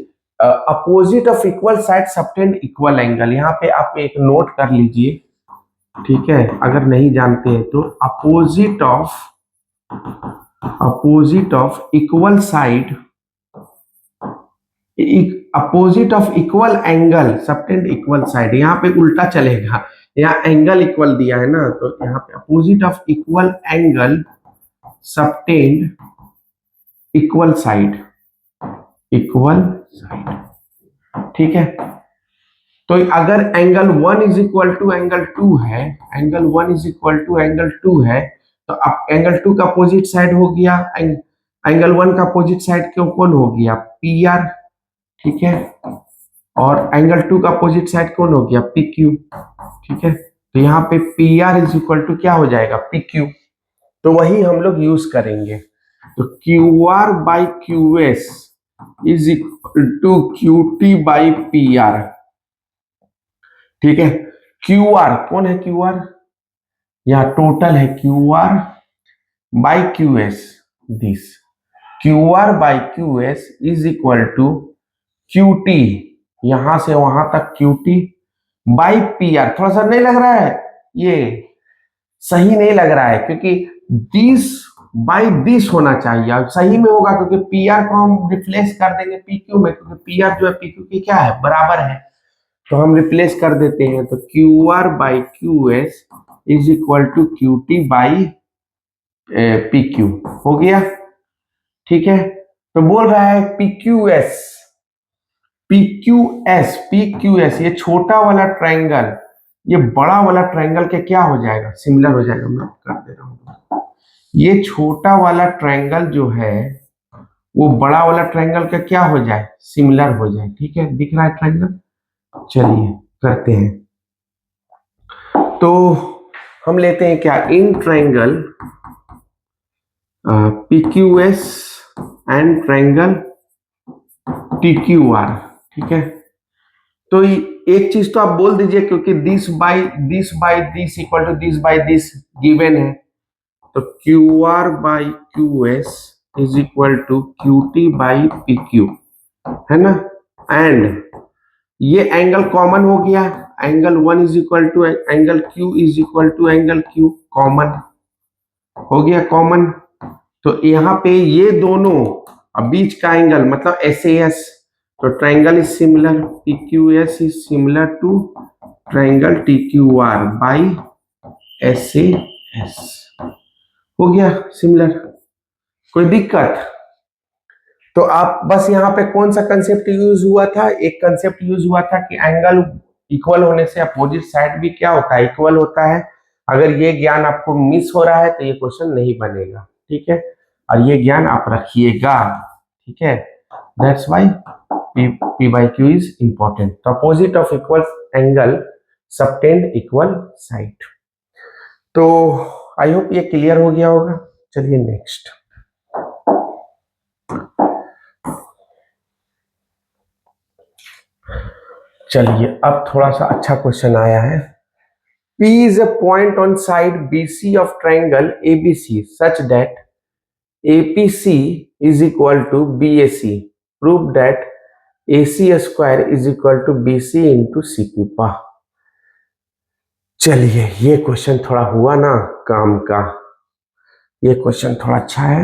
opposite of equal side subtend equal angle, यहाँ पे आप एक नोट कर लीजिए, ठीक है, अगर नहीं जानते हैं तो opposite of equal side, opposite of equal angle subtend equal side, यहाँ पे उल्टा चलेगा, यहाँ एंगल इक्वल दिया है ना, तो यहाँ पे opposite of equal angle subtend equal side, ठीक है। तो अगर angle 1 is equal to angle 2 है, angle 1 is equal to angle 2 है, तो अब एंगल 2 का अपोजिट साइड हो गया एंगल 1 का अपोजिट साइड क्यों कौन हो गया पी आर, ठीक है, और एंगल 2 का अपोजिट साइड कौन हो गया पी क्यू, ठीक है। तो यहाँ पे P R is equal to क्या हो जाएगा पी क्यू, तो वही हम लोग यूज करेंगे। तो Q R by Q S is equal to Q T by P R, ठीक है। क्यू आर कौन है, क्यू आर यहाँ टोटल है, Q R by Q S, this Q R by Q S is equal to Q T, यहां से वहां तक Q T by P R. थोड़ा सा नहीं लग रहा है, ये सही नहीं लग रहा है, क्योंकि दिस बाई दिस होना चाहिए, और सही में होगा क्योंकि पी आर को हम रिप्लेस कर देंगे पी क्यू में, क्योंकि पी आर जो है पी क्यू की क्या है बराबर है, तो हम रिप्लेस कर देते हैं। तो Q R by Q S is equal to Q T by P Q हो गया, ठीक है। तो बोल रहा है P Q S, P Q S, P Q S, ये छोटा वाला ट्रायंगल ये बड़ा वाला ट्रायंगल के क्या हो जाएगा सिमिलर हो जाएगा। मैं कर दे रहा हूं, ये छोटा वाला ट्रायंगल जो है वो बड़ा वाला ट्रायंगल का क्या हो जाए सिमिलर हो जाए, ठीक है। दिख रहा है ट्रायंगल, चलिए करते हैं। तो हम लेते हैं क्या in triangle P Q S and triangle T Q R, ठीक है। तो एक चीज तो आप बोल दीजिए, क्योंकि this by this equal to this by this given है, तो Q R by Q S is equal to Q T by P Q, है ना। एंड ये एंगल कॉमन हो गया, angle 1 is equal to angle Q is equal to angle Q, common हो गया common. तो यहाँ पे ये दोनों अब बीच का एंगल मतलब एस ए एस, तो triangle is similar, P Q S is similar to triangle T Q R by S A S, हो गया सिमिलर। कोई दिक्कत? तो आप बस यहाँ पे कौन सा कंसेप्ट यूज हुआ था, एक कंसेप्ट यूज हुआ था कि एंगल इक्वल होने से अपोजिट साइड भी क्या होता है इक्वल होता है। अगर ये ज्ञान आपको मिस हो रहा है तो ये क्वेश्चन नहीं बनेगा, ठीक है, और ये ज्ञान आप रखिएगा, ठीक है। That's why P by Q is important. The opposite of equal angle subtend equal side. तो आई होप ये क्लियर हो गया होगा। चलिए नेक्स्ट, चलिए अब थोड़ा सा अच्छा क्वेश्चन आया है। P is a point on side BC of triangle ABC such that APC is equal to BAC. Prove that AC square is equal to BC into CP. पा चलिए ये क्वेश्चन थोड़ा हुआ ना काम का, ये क्वेश्चन थोड़ा अच्छा है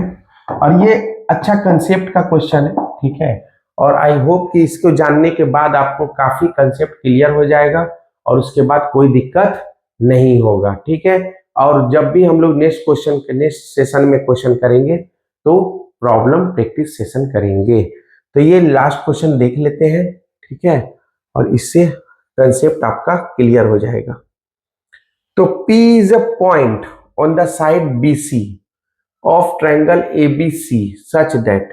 और ये अच्छा कंसेप्ट का क्वेश्चन है, ठीक है। और आई होप कि इसको जानने के बाद आपको काफी कंसेप्ट क्लियर हो जाएगा और उसके बाद कोई दिक्कत नहीं होगा, ठीक है। और जब भी हम लोग नेक्स्ट सेशन में क्वेश्चन करेंगे तो प्रॉब्लम प्रैक्टिस सेशन करेंगे। तो ये लास्ट क्वेश्चन देख लेते हैं, ठीक है, और इससे कंसेप्ट आपका क्लियर हो जाएगा। तो P is a point on the side BC of triangle ABC such that,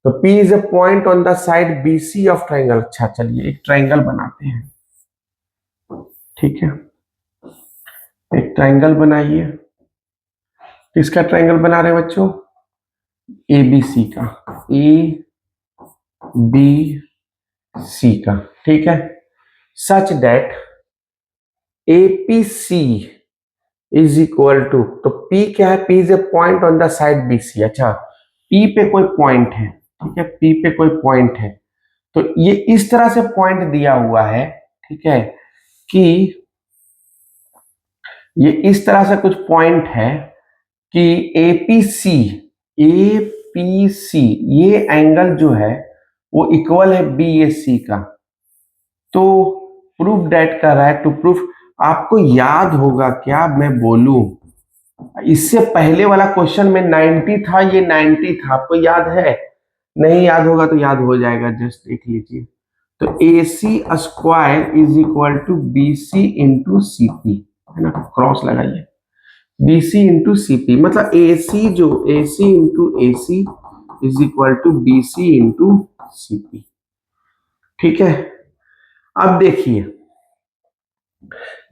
तो P is a point on the side BC of triangle। अच्छा चलिए एक ट्रायंगल बनाते हैं, ठीक है, एक ट्रायंगल बनाइए। किसका ट्रायंगल बना रहे हैं बच्चों? ABC का, ABC का, ठीक है। Such that APC is equal to, तो P क्या है? P is a point on the side BC। अच्छा P पे कोई पॉइंट है, ठीक है, P पे कोई पॉइंट है, तो ये इस तरह से पॉइंट दिया हुआ है, ठीक है, कि ये इस तरह से कुछ पॉइंट है कि APC ये एंगल जो है वो इक्वल है BAC का। तो प्रूफ डेट कर रहा है, टू प्रूफ, आपको याद होगा क्या मैं बोलूं, इससे पहले वाला क्वेश्चन में 90 था, ये 90 था, आपको याद है? नहीं याद होगा तो याद हो जाएगा, जस्ट देख लीजिए। तो AC square is equal to BC into CP, है ना, क्रॉस लगाइए, BC इंटू CP, मतलब AC into AC is equal to BC into CP। ठीक है, अब देखिए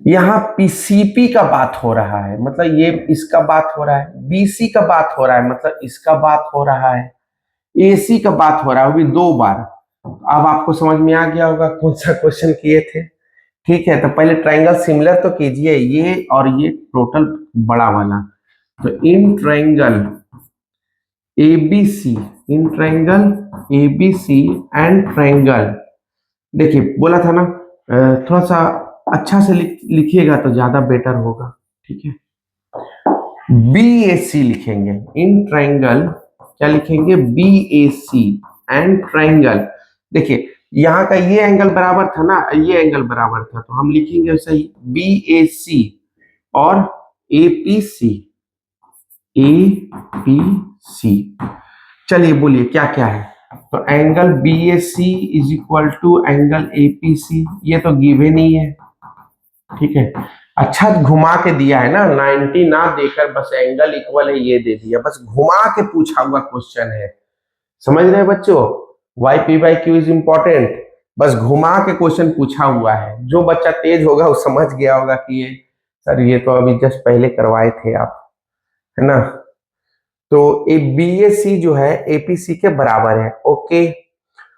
यहाँ PCP का बात हो रहा है, मतलब ये इसका बात हो रहा है, BC का बात हो रहा है, मतलब इसका बात हो रहा है, AC का बात हो रहा है, वो भी 2 बार। अब आपको समझ में आ गया होगा कौन सा क्वेश्चन किए थे। ठीक है, तो पहले ट्रायंगल सिमिलर तो कीजिए, ये और ये टोटल बड़ा वाला। तो in triangle ABC, in triangle ABC and triangle, देखिए बोला था ना, थोड़ा सा अच्छा से लिखिएगा तो ज्यादा बेटर होगा। ठीक है, BAC लिखेंगे, इन ट्रायंगल क्या लिखेंगे, BAC एंड ट्रायंगल। देखिए यहाँ का ये एंगल बराबर था ना, ये एंगल बराबर था, तो हम लिखेंगे सही BAC और APC, APC। चलिए बोलिए क्या क्या है। तो angle BAC is equal to angle APC, ये तो गिवन ही है। ठीक है, अच्छा घुमा के दिया है ना, 90 ना देकर बस एंगल इक्वल है ये दे दिया, बस घुमा के पूछा हुआ क्वेश्चन है। समझ रहे हैं बच्चों, YP/Q इज इंपॉर्टेंट, बस घुमा के क्वेश्चन पूछा हुआ है। जो बच्चा तेज होगा वो समझ गया होगा कि ये सर ये तो अभी जस्ट पहले करवाए थे आप, है ना। तो ए BAC जो है APC के बराबर है। ओके,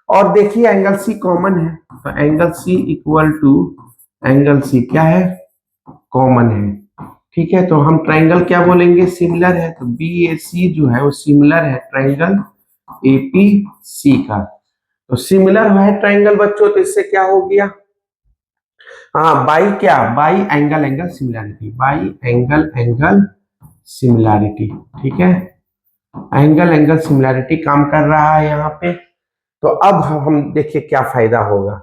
और देखिए एंगल C कॉमन है, तो angle C equal to angle C क्या है, कॉमन है। ठीक है, तो हम ट्रायंगल क्या बोलेंगे, सिमिलर है, तो BAC जो है वो सिमिलर है ट्रायंगल APC का। तो सिमिलर है ट्रायंगल बच्चों, तो इससे क्या हो गया, हाँ बाई क्या, by angle angle similarity, by angle angle similarity. ठीक है, एंगल एंगल सिमिलैरिटी काम कर रहा है यहाँ पे। तो अब हम देखिए क्या फायदा होगा,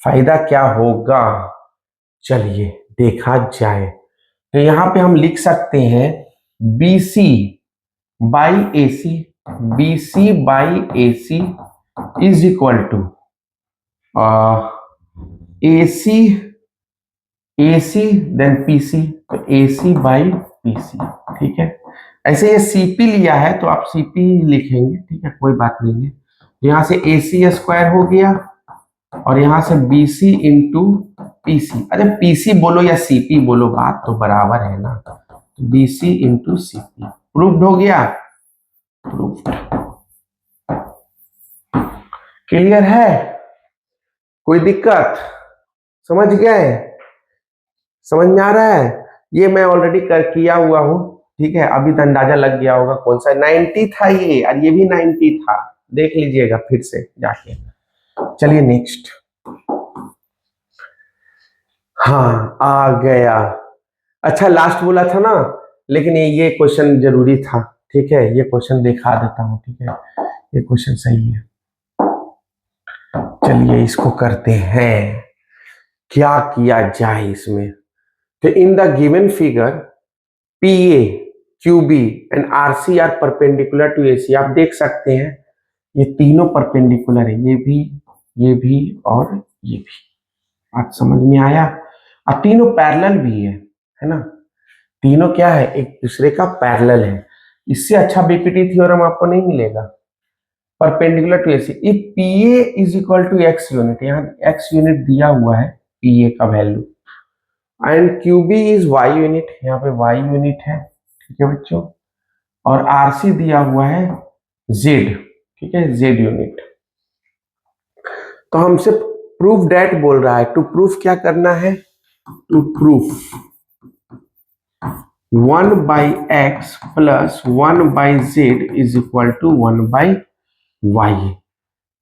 फायदा क्या होगा, चलिए देखा जाए। तो यहाँ पे हम लिख सकते हैं BC by AC, BC by AC is equal to AC then PC, तो AC बाई PC। ठीक है, ऐसे ये CP लिया है तो आप CP लिखेंगे, ठीक है, कोई बात नहीं है। यहाँ से AC स्क्वायर हो गया और यहाँ से BC इंटू PC, अरे PC बोलो या CP बोलो, बात तो बराबर है ना। BC इंटू CP प्रूव्ड हो गया, प्रूव्ड। क्लियर है, कोई दिक्कत, समझ गए, समझ में आ रहा है। ये मैं ऑलरेडी कर किया हुआ हूँ। ठीक है, अभी तो अंदाजा लग गया होगा कौन सा 90 था ये, और ये भी 90 था, देख लीजिएगा फिर से जाके। चलिए नेक्स्ट, हाँ आ गया। अच्छा लास्ट बोला था ना, लेकिन ये क्वेश्चन जरूरी था। ठीक है, ये क्वेश्चन दिखा देता हूँ। ठीक है, ये क्वेश्चन सही है, चलिए इसको करते हैं, क्या किया जाए इसमें। तो in the given figure PA, QB and RC are perpendicular to AC, आप देख सकते हैं ये तीनों परपेंडिकुलर है, ये भी और ये भी। आज समझ में आया, अब तीनों पैरेलल भी है ना, तीनों क्या है, एक दूसरे का पैरेलल है। इससे अच्छा बीपीटी थ्योरम आपको नहीं मिलेगा। Perpendicular to AC, if PA is equal to X unit, यहाँ X यूनिट दिया हुआ है PA का value, and QB is Y unit, यहाँ पे Y यूनिट है। ठीक है बच्चों, और RC दिया हुआ है Z, ठीक है, Z यूनिट। तो हमसे प्रूफ डेट बोल रहा है, टू प्रूफ क्या करना है, to proof 1/x plus 1/z is equal to 1/y।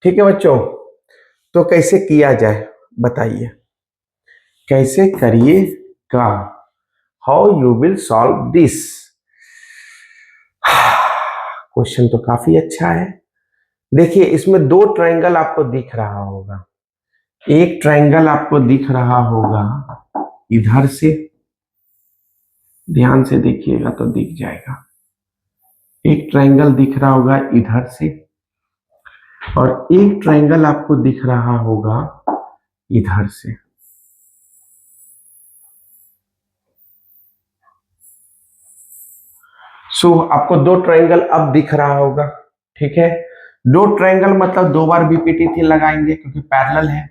ठीक है बच्चों, तो कैसे किया जाए बताइए, कैसे करिएगा, how you will solve this. Question तो काफी अच्छा है। देखिए इसमें दो ट्रायंगल आपको दिख रहा होगा, एक ट्रायंगल आपको दिख रहा होगा इधर से, ध्यान से देखिएगा तो दिख जाएगा, एक ट्रायंगल दिख रहा होगा इधर से, और एक ट्रायंगल आपको दिख रहा होगा इधर से। सो आपको दो ट्रायंगल अब दिख रहा होगा, ठीक है। दो ट्रायंगल मतलब दो बार बीपीटी थी लगाएंगे क्योंकि पैरेलल है।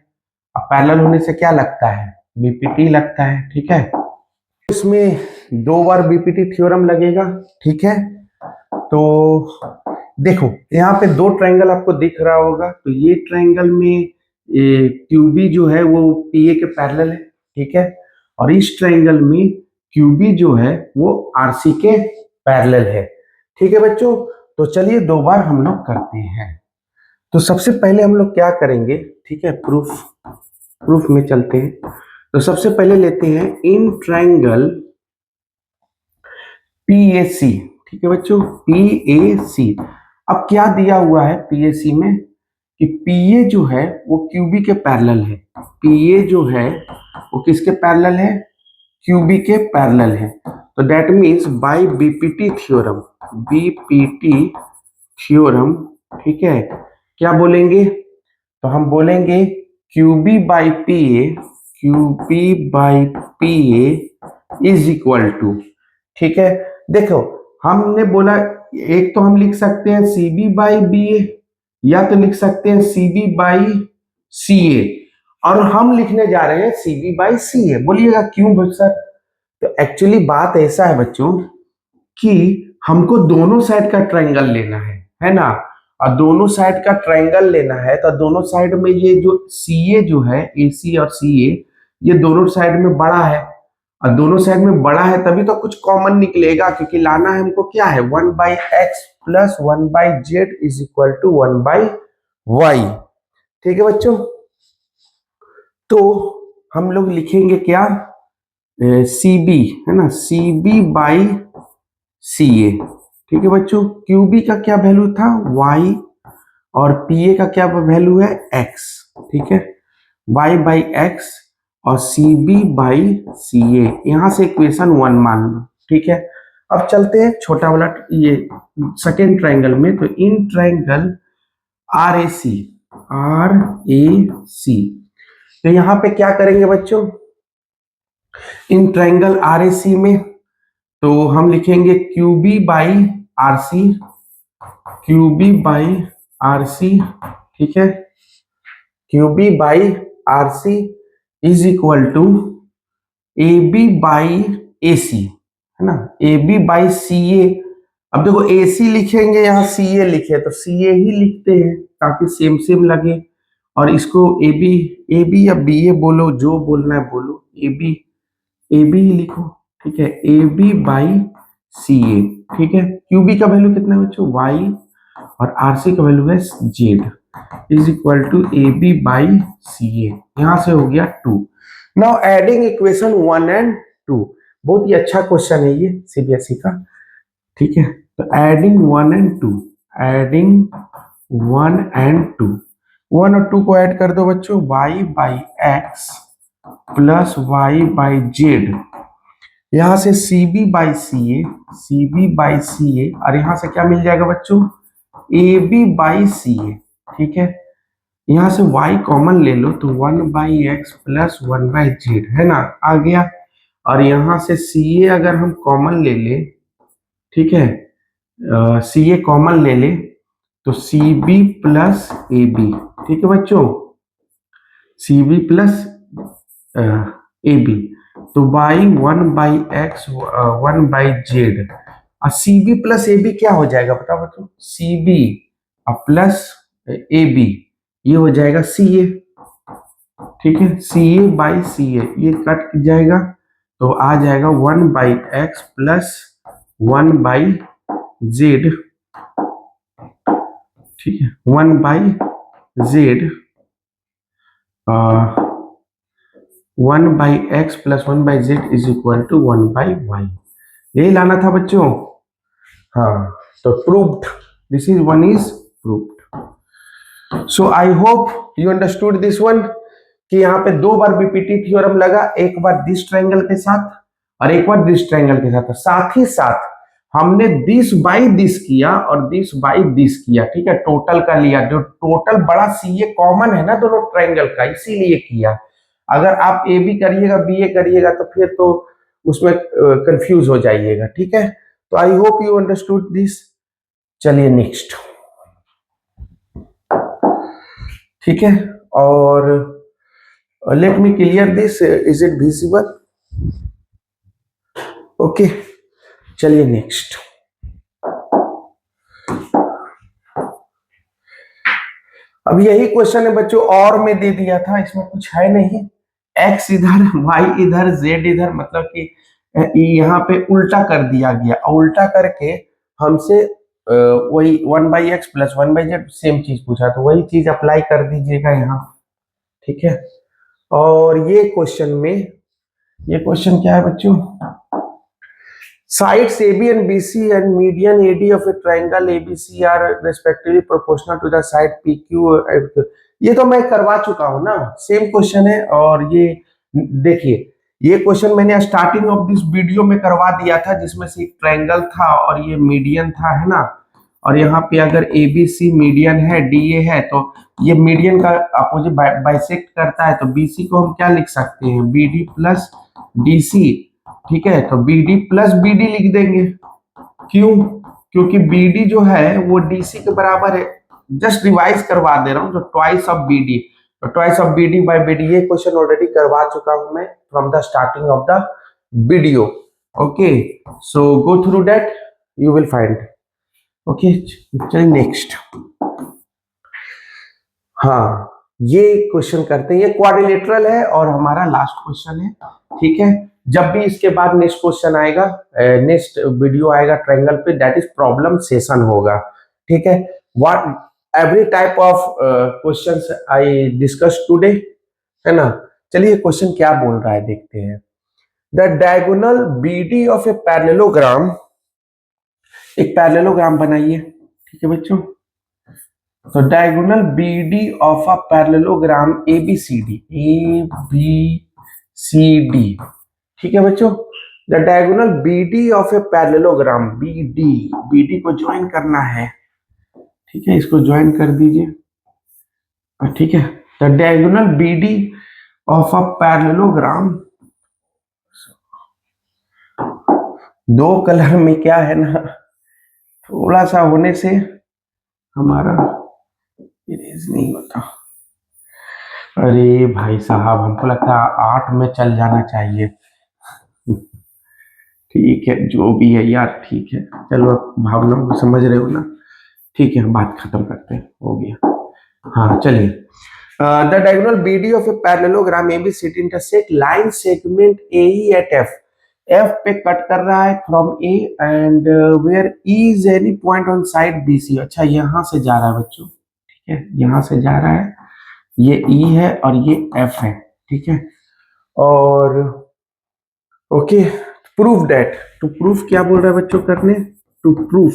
अब पैरेलल होने से क्या लगता है, बीपीटी लगता है, ठीक है। इसमें दो बार बीपीटी थ्योरम लगेगा, ठीक है। तो देखो यहाँ पे दो ट्रायंगल आपको दिख रहा होगा, तो ये ट्रायंगल में क्यूबी जो है वो पीए के पैरेलल है, ठीक है। और इस ट्रायंगल में क्यूबी जो है वो आरसी के पैरेलल है, ठीक है बच्चों। तो चलिए दो बार हम लोग करते हैं। तो सबसे पहले हम लोग क्या करेंगे, ठीक है, प्रूफ में चलते हैं। तो सबसे पहले लेते हैं इन ट्रायंगल पीएसी, ठीक है बच्चों, पीएसी। अब क्या दिया हुआ है पीएसी में कि पीए जो है वो क्यूबी के पैरेलल है। पीए जो है वो किसके पैरेलल है, क्यूबी के पैरेलल है। तो that means by BPT theorem, BPT theorem, ठीक है, क्या बोलेंगे, तो हम बोलेंगे QB by PA, QB by PA is equal to, ठीक है। देखो हमने बोला एक तो हम लिख सकते हैं सीबी बाई बी ए, या तो लिख सकते हैं सीबी बाई सी ए, और हम लिखने जा रहे हैं सीबी बाई सी ए। बोलिएगा क्यों सर। तो एक्चुअली बात ऐसा है बच्चों कि हमको दोनों साइड का ट्रायंगल लेना है ना। और दोनों साइड का ट्रायंगल लेना है तो दोनों साइड में ये जो सी ए जो है, ए सी और सी ए, ये दोनों साइड में बड़ा है। और दोनों साइड में बड़ा है तभी तो कुछ कॉमन निकलेगा, क्योंकि लाना है हमको क्या है, 1/x plus 1/z is equal to 1/y, ठीक है बच्चों। तो हम लोग लिखेंगे क्या, सी बी, है ना, सी बी बाई सी ए, ठीक है बच्चों। क्यूबी का क्या वैल्यू था, y, और पी ए का क्या वैल्यू है, x, ठीक है। y बाई एक्स और C B by C A, यहां से इक्वेशन 1 मान लो, ठीक है। अब चलते हैं छोटा वाला ये सेकेंड ट्रायंगल में। तो in triangle R A C, R A C, तो यहां पे क्या करेंगे बच्चों, इन ट्रायंगल आर ए सी में तो हम लिखेंगे QB by R C, QB by R C, ठीक है। QB by R C is equal to A B by A C, है ना, ए बी बाई सी ए। अब देखो ए सी लिखेंगे, यहाँ सी ए लिखे तो सी ए ही लिखते हैं ताकि सेम सेम लगे। और इसको ए बी या बी ए बोलो, जो बोलना है बोलो, ए बी ही लिखो, ठीक है, A B by C A, ठीक है। क्यूबी का वैल्यू कितना है बच्चों, वाई, और आर सी का वैल्यू है Z, is equal to A B by C A. यहां से हो गया 2। नाउ एडिंग इक्वेशन 1 एंड 2, बहुत ही अच्छा क्वेश्चन है ये सीबीएसई का, ठीक है। तो एडिंग 1 एंड 2, एडिंग 1 एंड 2, 1 और 2 को ऐड कर दो बच्चों, y by X plus Y by Z, यहां से C B by C A, C B by C A, और यहां से क्या मिल जाएगा बच्चों, A B by C A, ठीक है। यहां से y कॉमन ले लो तो 1/x प्लस 1/z, है ना, आ गया। और यहां से सी ए अगर हम कॉमन ले ले, ठीक है, सी ए कॉमन ले ले तो C B plus A B, ठीक है बच्चों, C B plus A B, तो बाई 1/x 1/z, और C B plus A B क्या हो जाएगा बताओ बच्चों, C B plus A B, ये हो जाएगा सी ए, ठीक है। सी ए बाई सी ए ये कट जाएगा तो आ जाएगा 1/x प्लस 1/z, ठीक है, 1/z, 1/x plus 1/z is equal to 1/y, यही लाना था बच्चों। हाँ, तो proved, this is one is proved. So I hope you understood this one, कि यहाँ पे दो बार बीपीटी थ्योरम लगा, एक बार दिस ट्रायंगल के साथ और एक बार दिस ट्रायंगल के साथ। साथ ही साथ हमने दिस बाई दिस किया और दिस बाई दिस किया, ठीक है, टोटल का लिया, जो टोटल बड़ा सी ये कॉमन है ना दोनों ट्रायंगल का, इसीलिए किया। अगर आप ए बी करिएगा बी ए करिएगा तो फिर तो उसमें कंफ्यूज हो जाइएगा, ठीक है। तो I hope you understood this. चलिए नेक्स्ट, ठीक है। और late me clear this, is it visible? Okay, चलिए नेक्स्ट। अब यही क्वेश्चन है बच्चों, और में दे दिया था, इसमें कुछ है नहीं। एक्स इधर, वाई इधर, जेड इधर, मतलब कि यहाँ पे उल्टा कर दिया गया, उल्टा करके हमसे वही 1/x प्लस 1/z सेम चीज पूछा, तो वही चीज अप्लाई कर दीजिएगा यहाँ, ठीक है। और ये क्वेश्चन में, ये क्वेश्चन क्या है बच्चों, sides AB and BC and median AD of a triangle ABC are respectively proportional to the side PQ। ये तो मैं करवा चुका हूं ना, सेम क्वेश्चन है। और ये देखिए, ये क्वेश्चन मैंने स्टार्टिंग ऑफ दिस वीडियो में करवा दिया था, जिसमें से एक ट्रायंगल था और ये मीडियन था, है ना। और यहाँ पे अगर ABC मीडियन है, DA है, तो ये मीडियन का अपोजिट बाइसेक्ट करता है, तो BC को हम क्या लिख सकते हैं, BD प्लस DC, ठीक है। तो BD प्लस BD लिख देंगे, क्यों? क्योंकि BD जो है वो DC के बराबर है। जस्ट रिवाइज करवा दे रहा हूँ, तो ट्वाइस ऑफ BD, तो twice of BD by BD, ये क्वेश्चन ऑलरेडी करवा चुका हूं मैं from the starting of the video. Okay, so go through that, you will find. Okay, चलिए नेक्स्ट। हाँ, ये क्वेश्चन करते हैं, ये क्वाड्रिलेटरल है और हमारा लास्ट क्वेश्चन है, ठीक है। जब भी इसके बाद नेक्स्ट क्वेश्चन आएगा, नेक्स्ट वीडियो आएगा ट्रायंगल पे, दैट इज प्रॉब्लम सेशन होगा, ठीक है। What every type of questions I discuss today, है ना। चलिए क्वेश्चन क्या बोल रहा है देखते हैं। The diagonal BD of a parallelogram, एक पैरेललोग्राम बनाइए, ठीक है बच्चों। तो diagonal BD of a parallelogram ABCD, ठीक है बच्चों। The diagonal BD of a parallelogram, BD को ज्वाइन करना है, ठीक है, इसको ज्वाइन कर दीजिए, ठीक है। The diagonal BD of a parallelogram, दो कलर में क्या है ना, थोड़ा सा होने से हमारा इरेज नहीं होता। अरे भाई साहब, हमको लगता है 8 में चल जाना चाहिए। ठीक है, जो भी है यार, ठीक है, चलो भावनाओं को समझ रहे हो ना, ठीक है, बात खत्म करते हैं, हो गया। हाँ चलिए, the diagonal BD of a parallelogram ABCD intersect line segment AE at F पे कट कर रहा है from A and where E is any point on side BC। अच्छा, यहाँ से जा रहा है बच्चों, ठीक है, यहाँ से जा रहा है, ये E है और ये F है, ठीक है। और okay, proof that, to proof क्या बोल रहा है बच्चों करने, to proof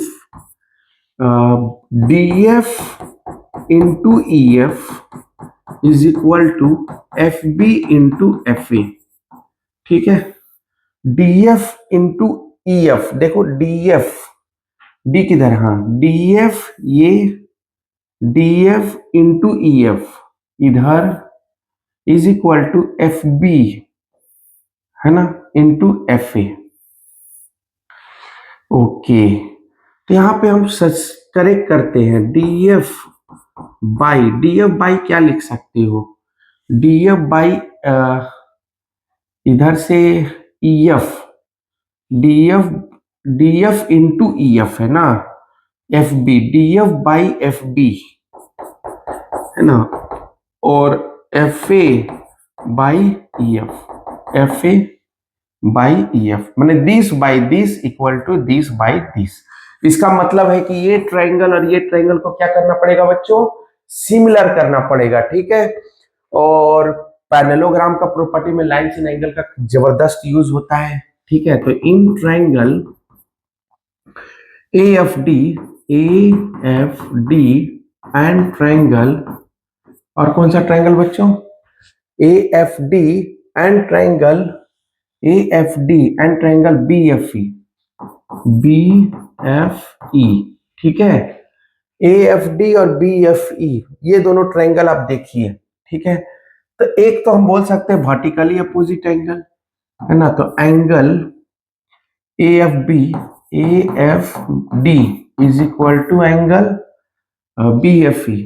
DF into EF is equal to FB into FA, ठीक है। DF इंटू EF, देखो DF, D किधर, हाँ DF, ये DF इंटू EF इधर इज इक्वल टू FB, है ना, इंटू FA। ओके, तो यहाँ पे हम करेक्ट करते हैं, DF बाई क्या लिख सकते हो, DF बाई इधर से EF, DF इंटू EF है ना, FB, DF बाई FB है ना, और FA बाई EF, माने this by this equal to this by this. इसका मतलब है कि ये ट्रायंगल और ये ट्रायंगल को क्या करना पड़ेगा बच्चों, सिमिलर करना पड़ेगा, ठीक है। और पैरेललोग्राम का प्रॉपर्टी में लाइन एंड एंगल का जबरदस्त यूज होता है, ठीक है। तो in triangle AFD and triangle, और कौन सा ट्रायंगल बच्चों, AFD and triangle BFE, BFE, ठीक है। AFD और BFE ये दोनों ट्रायंगल आप देखिए, ठीक है। तो एक तो हम बोल सकते हैं वर्टिकली अपोजिट एंगल, है ना। तो angle AFD is equal to angle BFE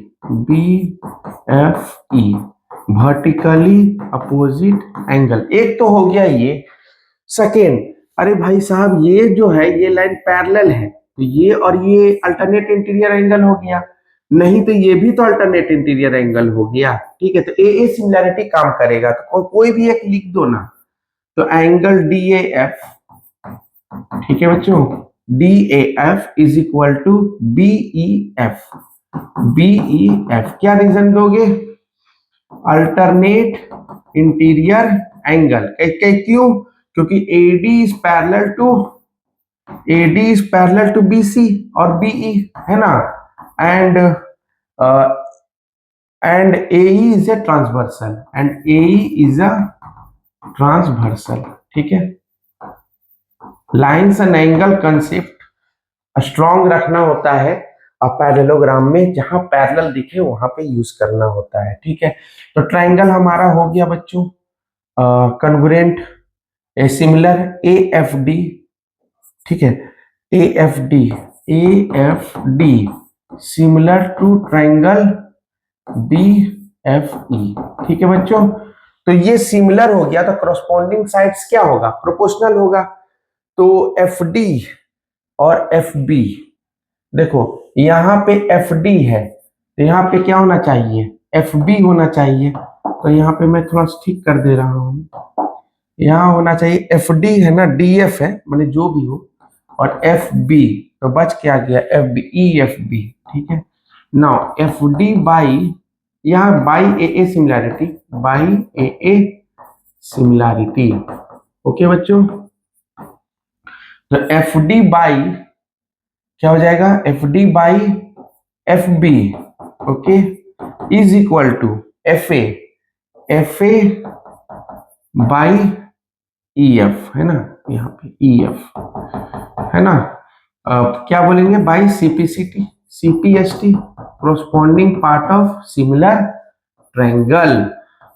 vertically opposite angle. एक तो हो गया ये। सेकेंड, अरे भाई साहब ये जो है ये लाइन पैरेलल है, तो ये और ये अल्टरनेट इंटीरियर एंगल हो गया, नहीं तो ये भी तो अल्टरनेट इंटीरियर एंगल हो गया, ठीक है। तो ए सिमिलैरिटी काम करेगा, तो कोई भी एक लिख दो ना। तो एंगल DAF, ठीक है बच्चों, DAF is equal to BEF। क्या रीजन दोगे? Alternate interior angle. क्यों? क्योंकि AD is parallel to BC और BE, है ना। And AE is a transversal, ठीक है। Lines and angle concept strong रखना होता है और पैरेललोग्राम में जहां पैरेलल दिखे वहां पे यूज करना होता है, ठीक है। तो ट्रायंगल हमारा हो गया बच्चों कन्ग्रुएंट सिमिलर AFD, ठीक है। AFD similar to triangle BFE, ठीक है बच्चों। तो ये सिमिलर हो गया, तो करस्पॉन्डिंग साइड्स क्या होगा? प्रोपोर्शनल होगा। तो FD और FB, देखो यहाँ पे FD है तो यहाँ पे क्या होना चाहिए? FB होना चाहिए। तो यहाँ पे मैं थोड़ा ठीक कर दे रहा हूँ, यहाँ होना चाहिए FD है ना, DF है मैंने जो भी हो, और FB, तो बच क्या गया? EFB, ठीक है। नाउ FD बाई, यहाँ बाई AA सिमिलैरिटी, ओके बच्चों। तो FD बाई क्या हो जाएगा? FD by FB, okay, is equal to FA by EF, है ना, यहाँ पे EF है ना। अब क्या बोलेंगे? By CPST, corresponding part of similar triangle.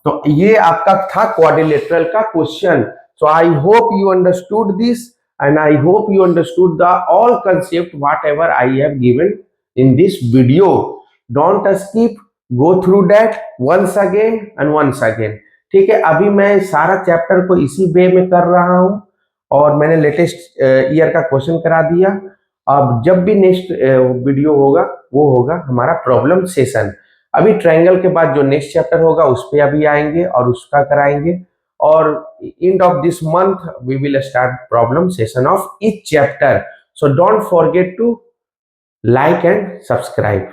तो ये आपका था क्वाड्रिलेटरल का question. So I hope you understood this and I hope you understood the all concept whatever I have given in this video. Don't skip, go through that once again and once again, ठीक है। अभी मैं सारा chapter को इसी वे में कर रहा हूं और मैंने लेटेस्ट ईयर का क्वेश्चन करा दिया। अब जब भी नेक्स्ट वीडियो होगा वो होगा हमारा प्रॉब्लम सेशन। अभी ट्रायंगल के बाद जो नेक्स्ट चैप्टर होगा उस पर अभी आएंगे और उसका कराएंगे, और end of this month we will start problem session of each chapter. So don't forget to like and subscribe.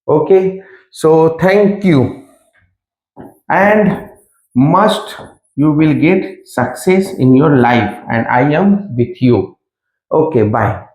Okay, so thank you, and must you will get success in your life and I am with you. Okay, bye.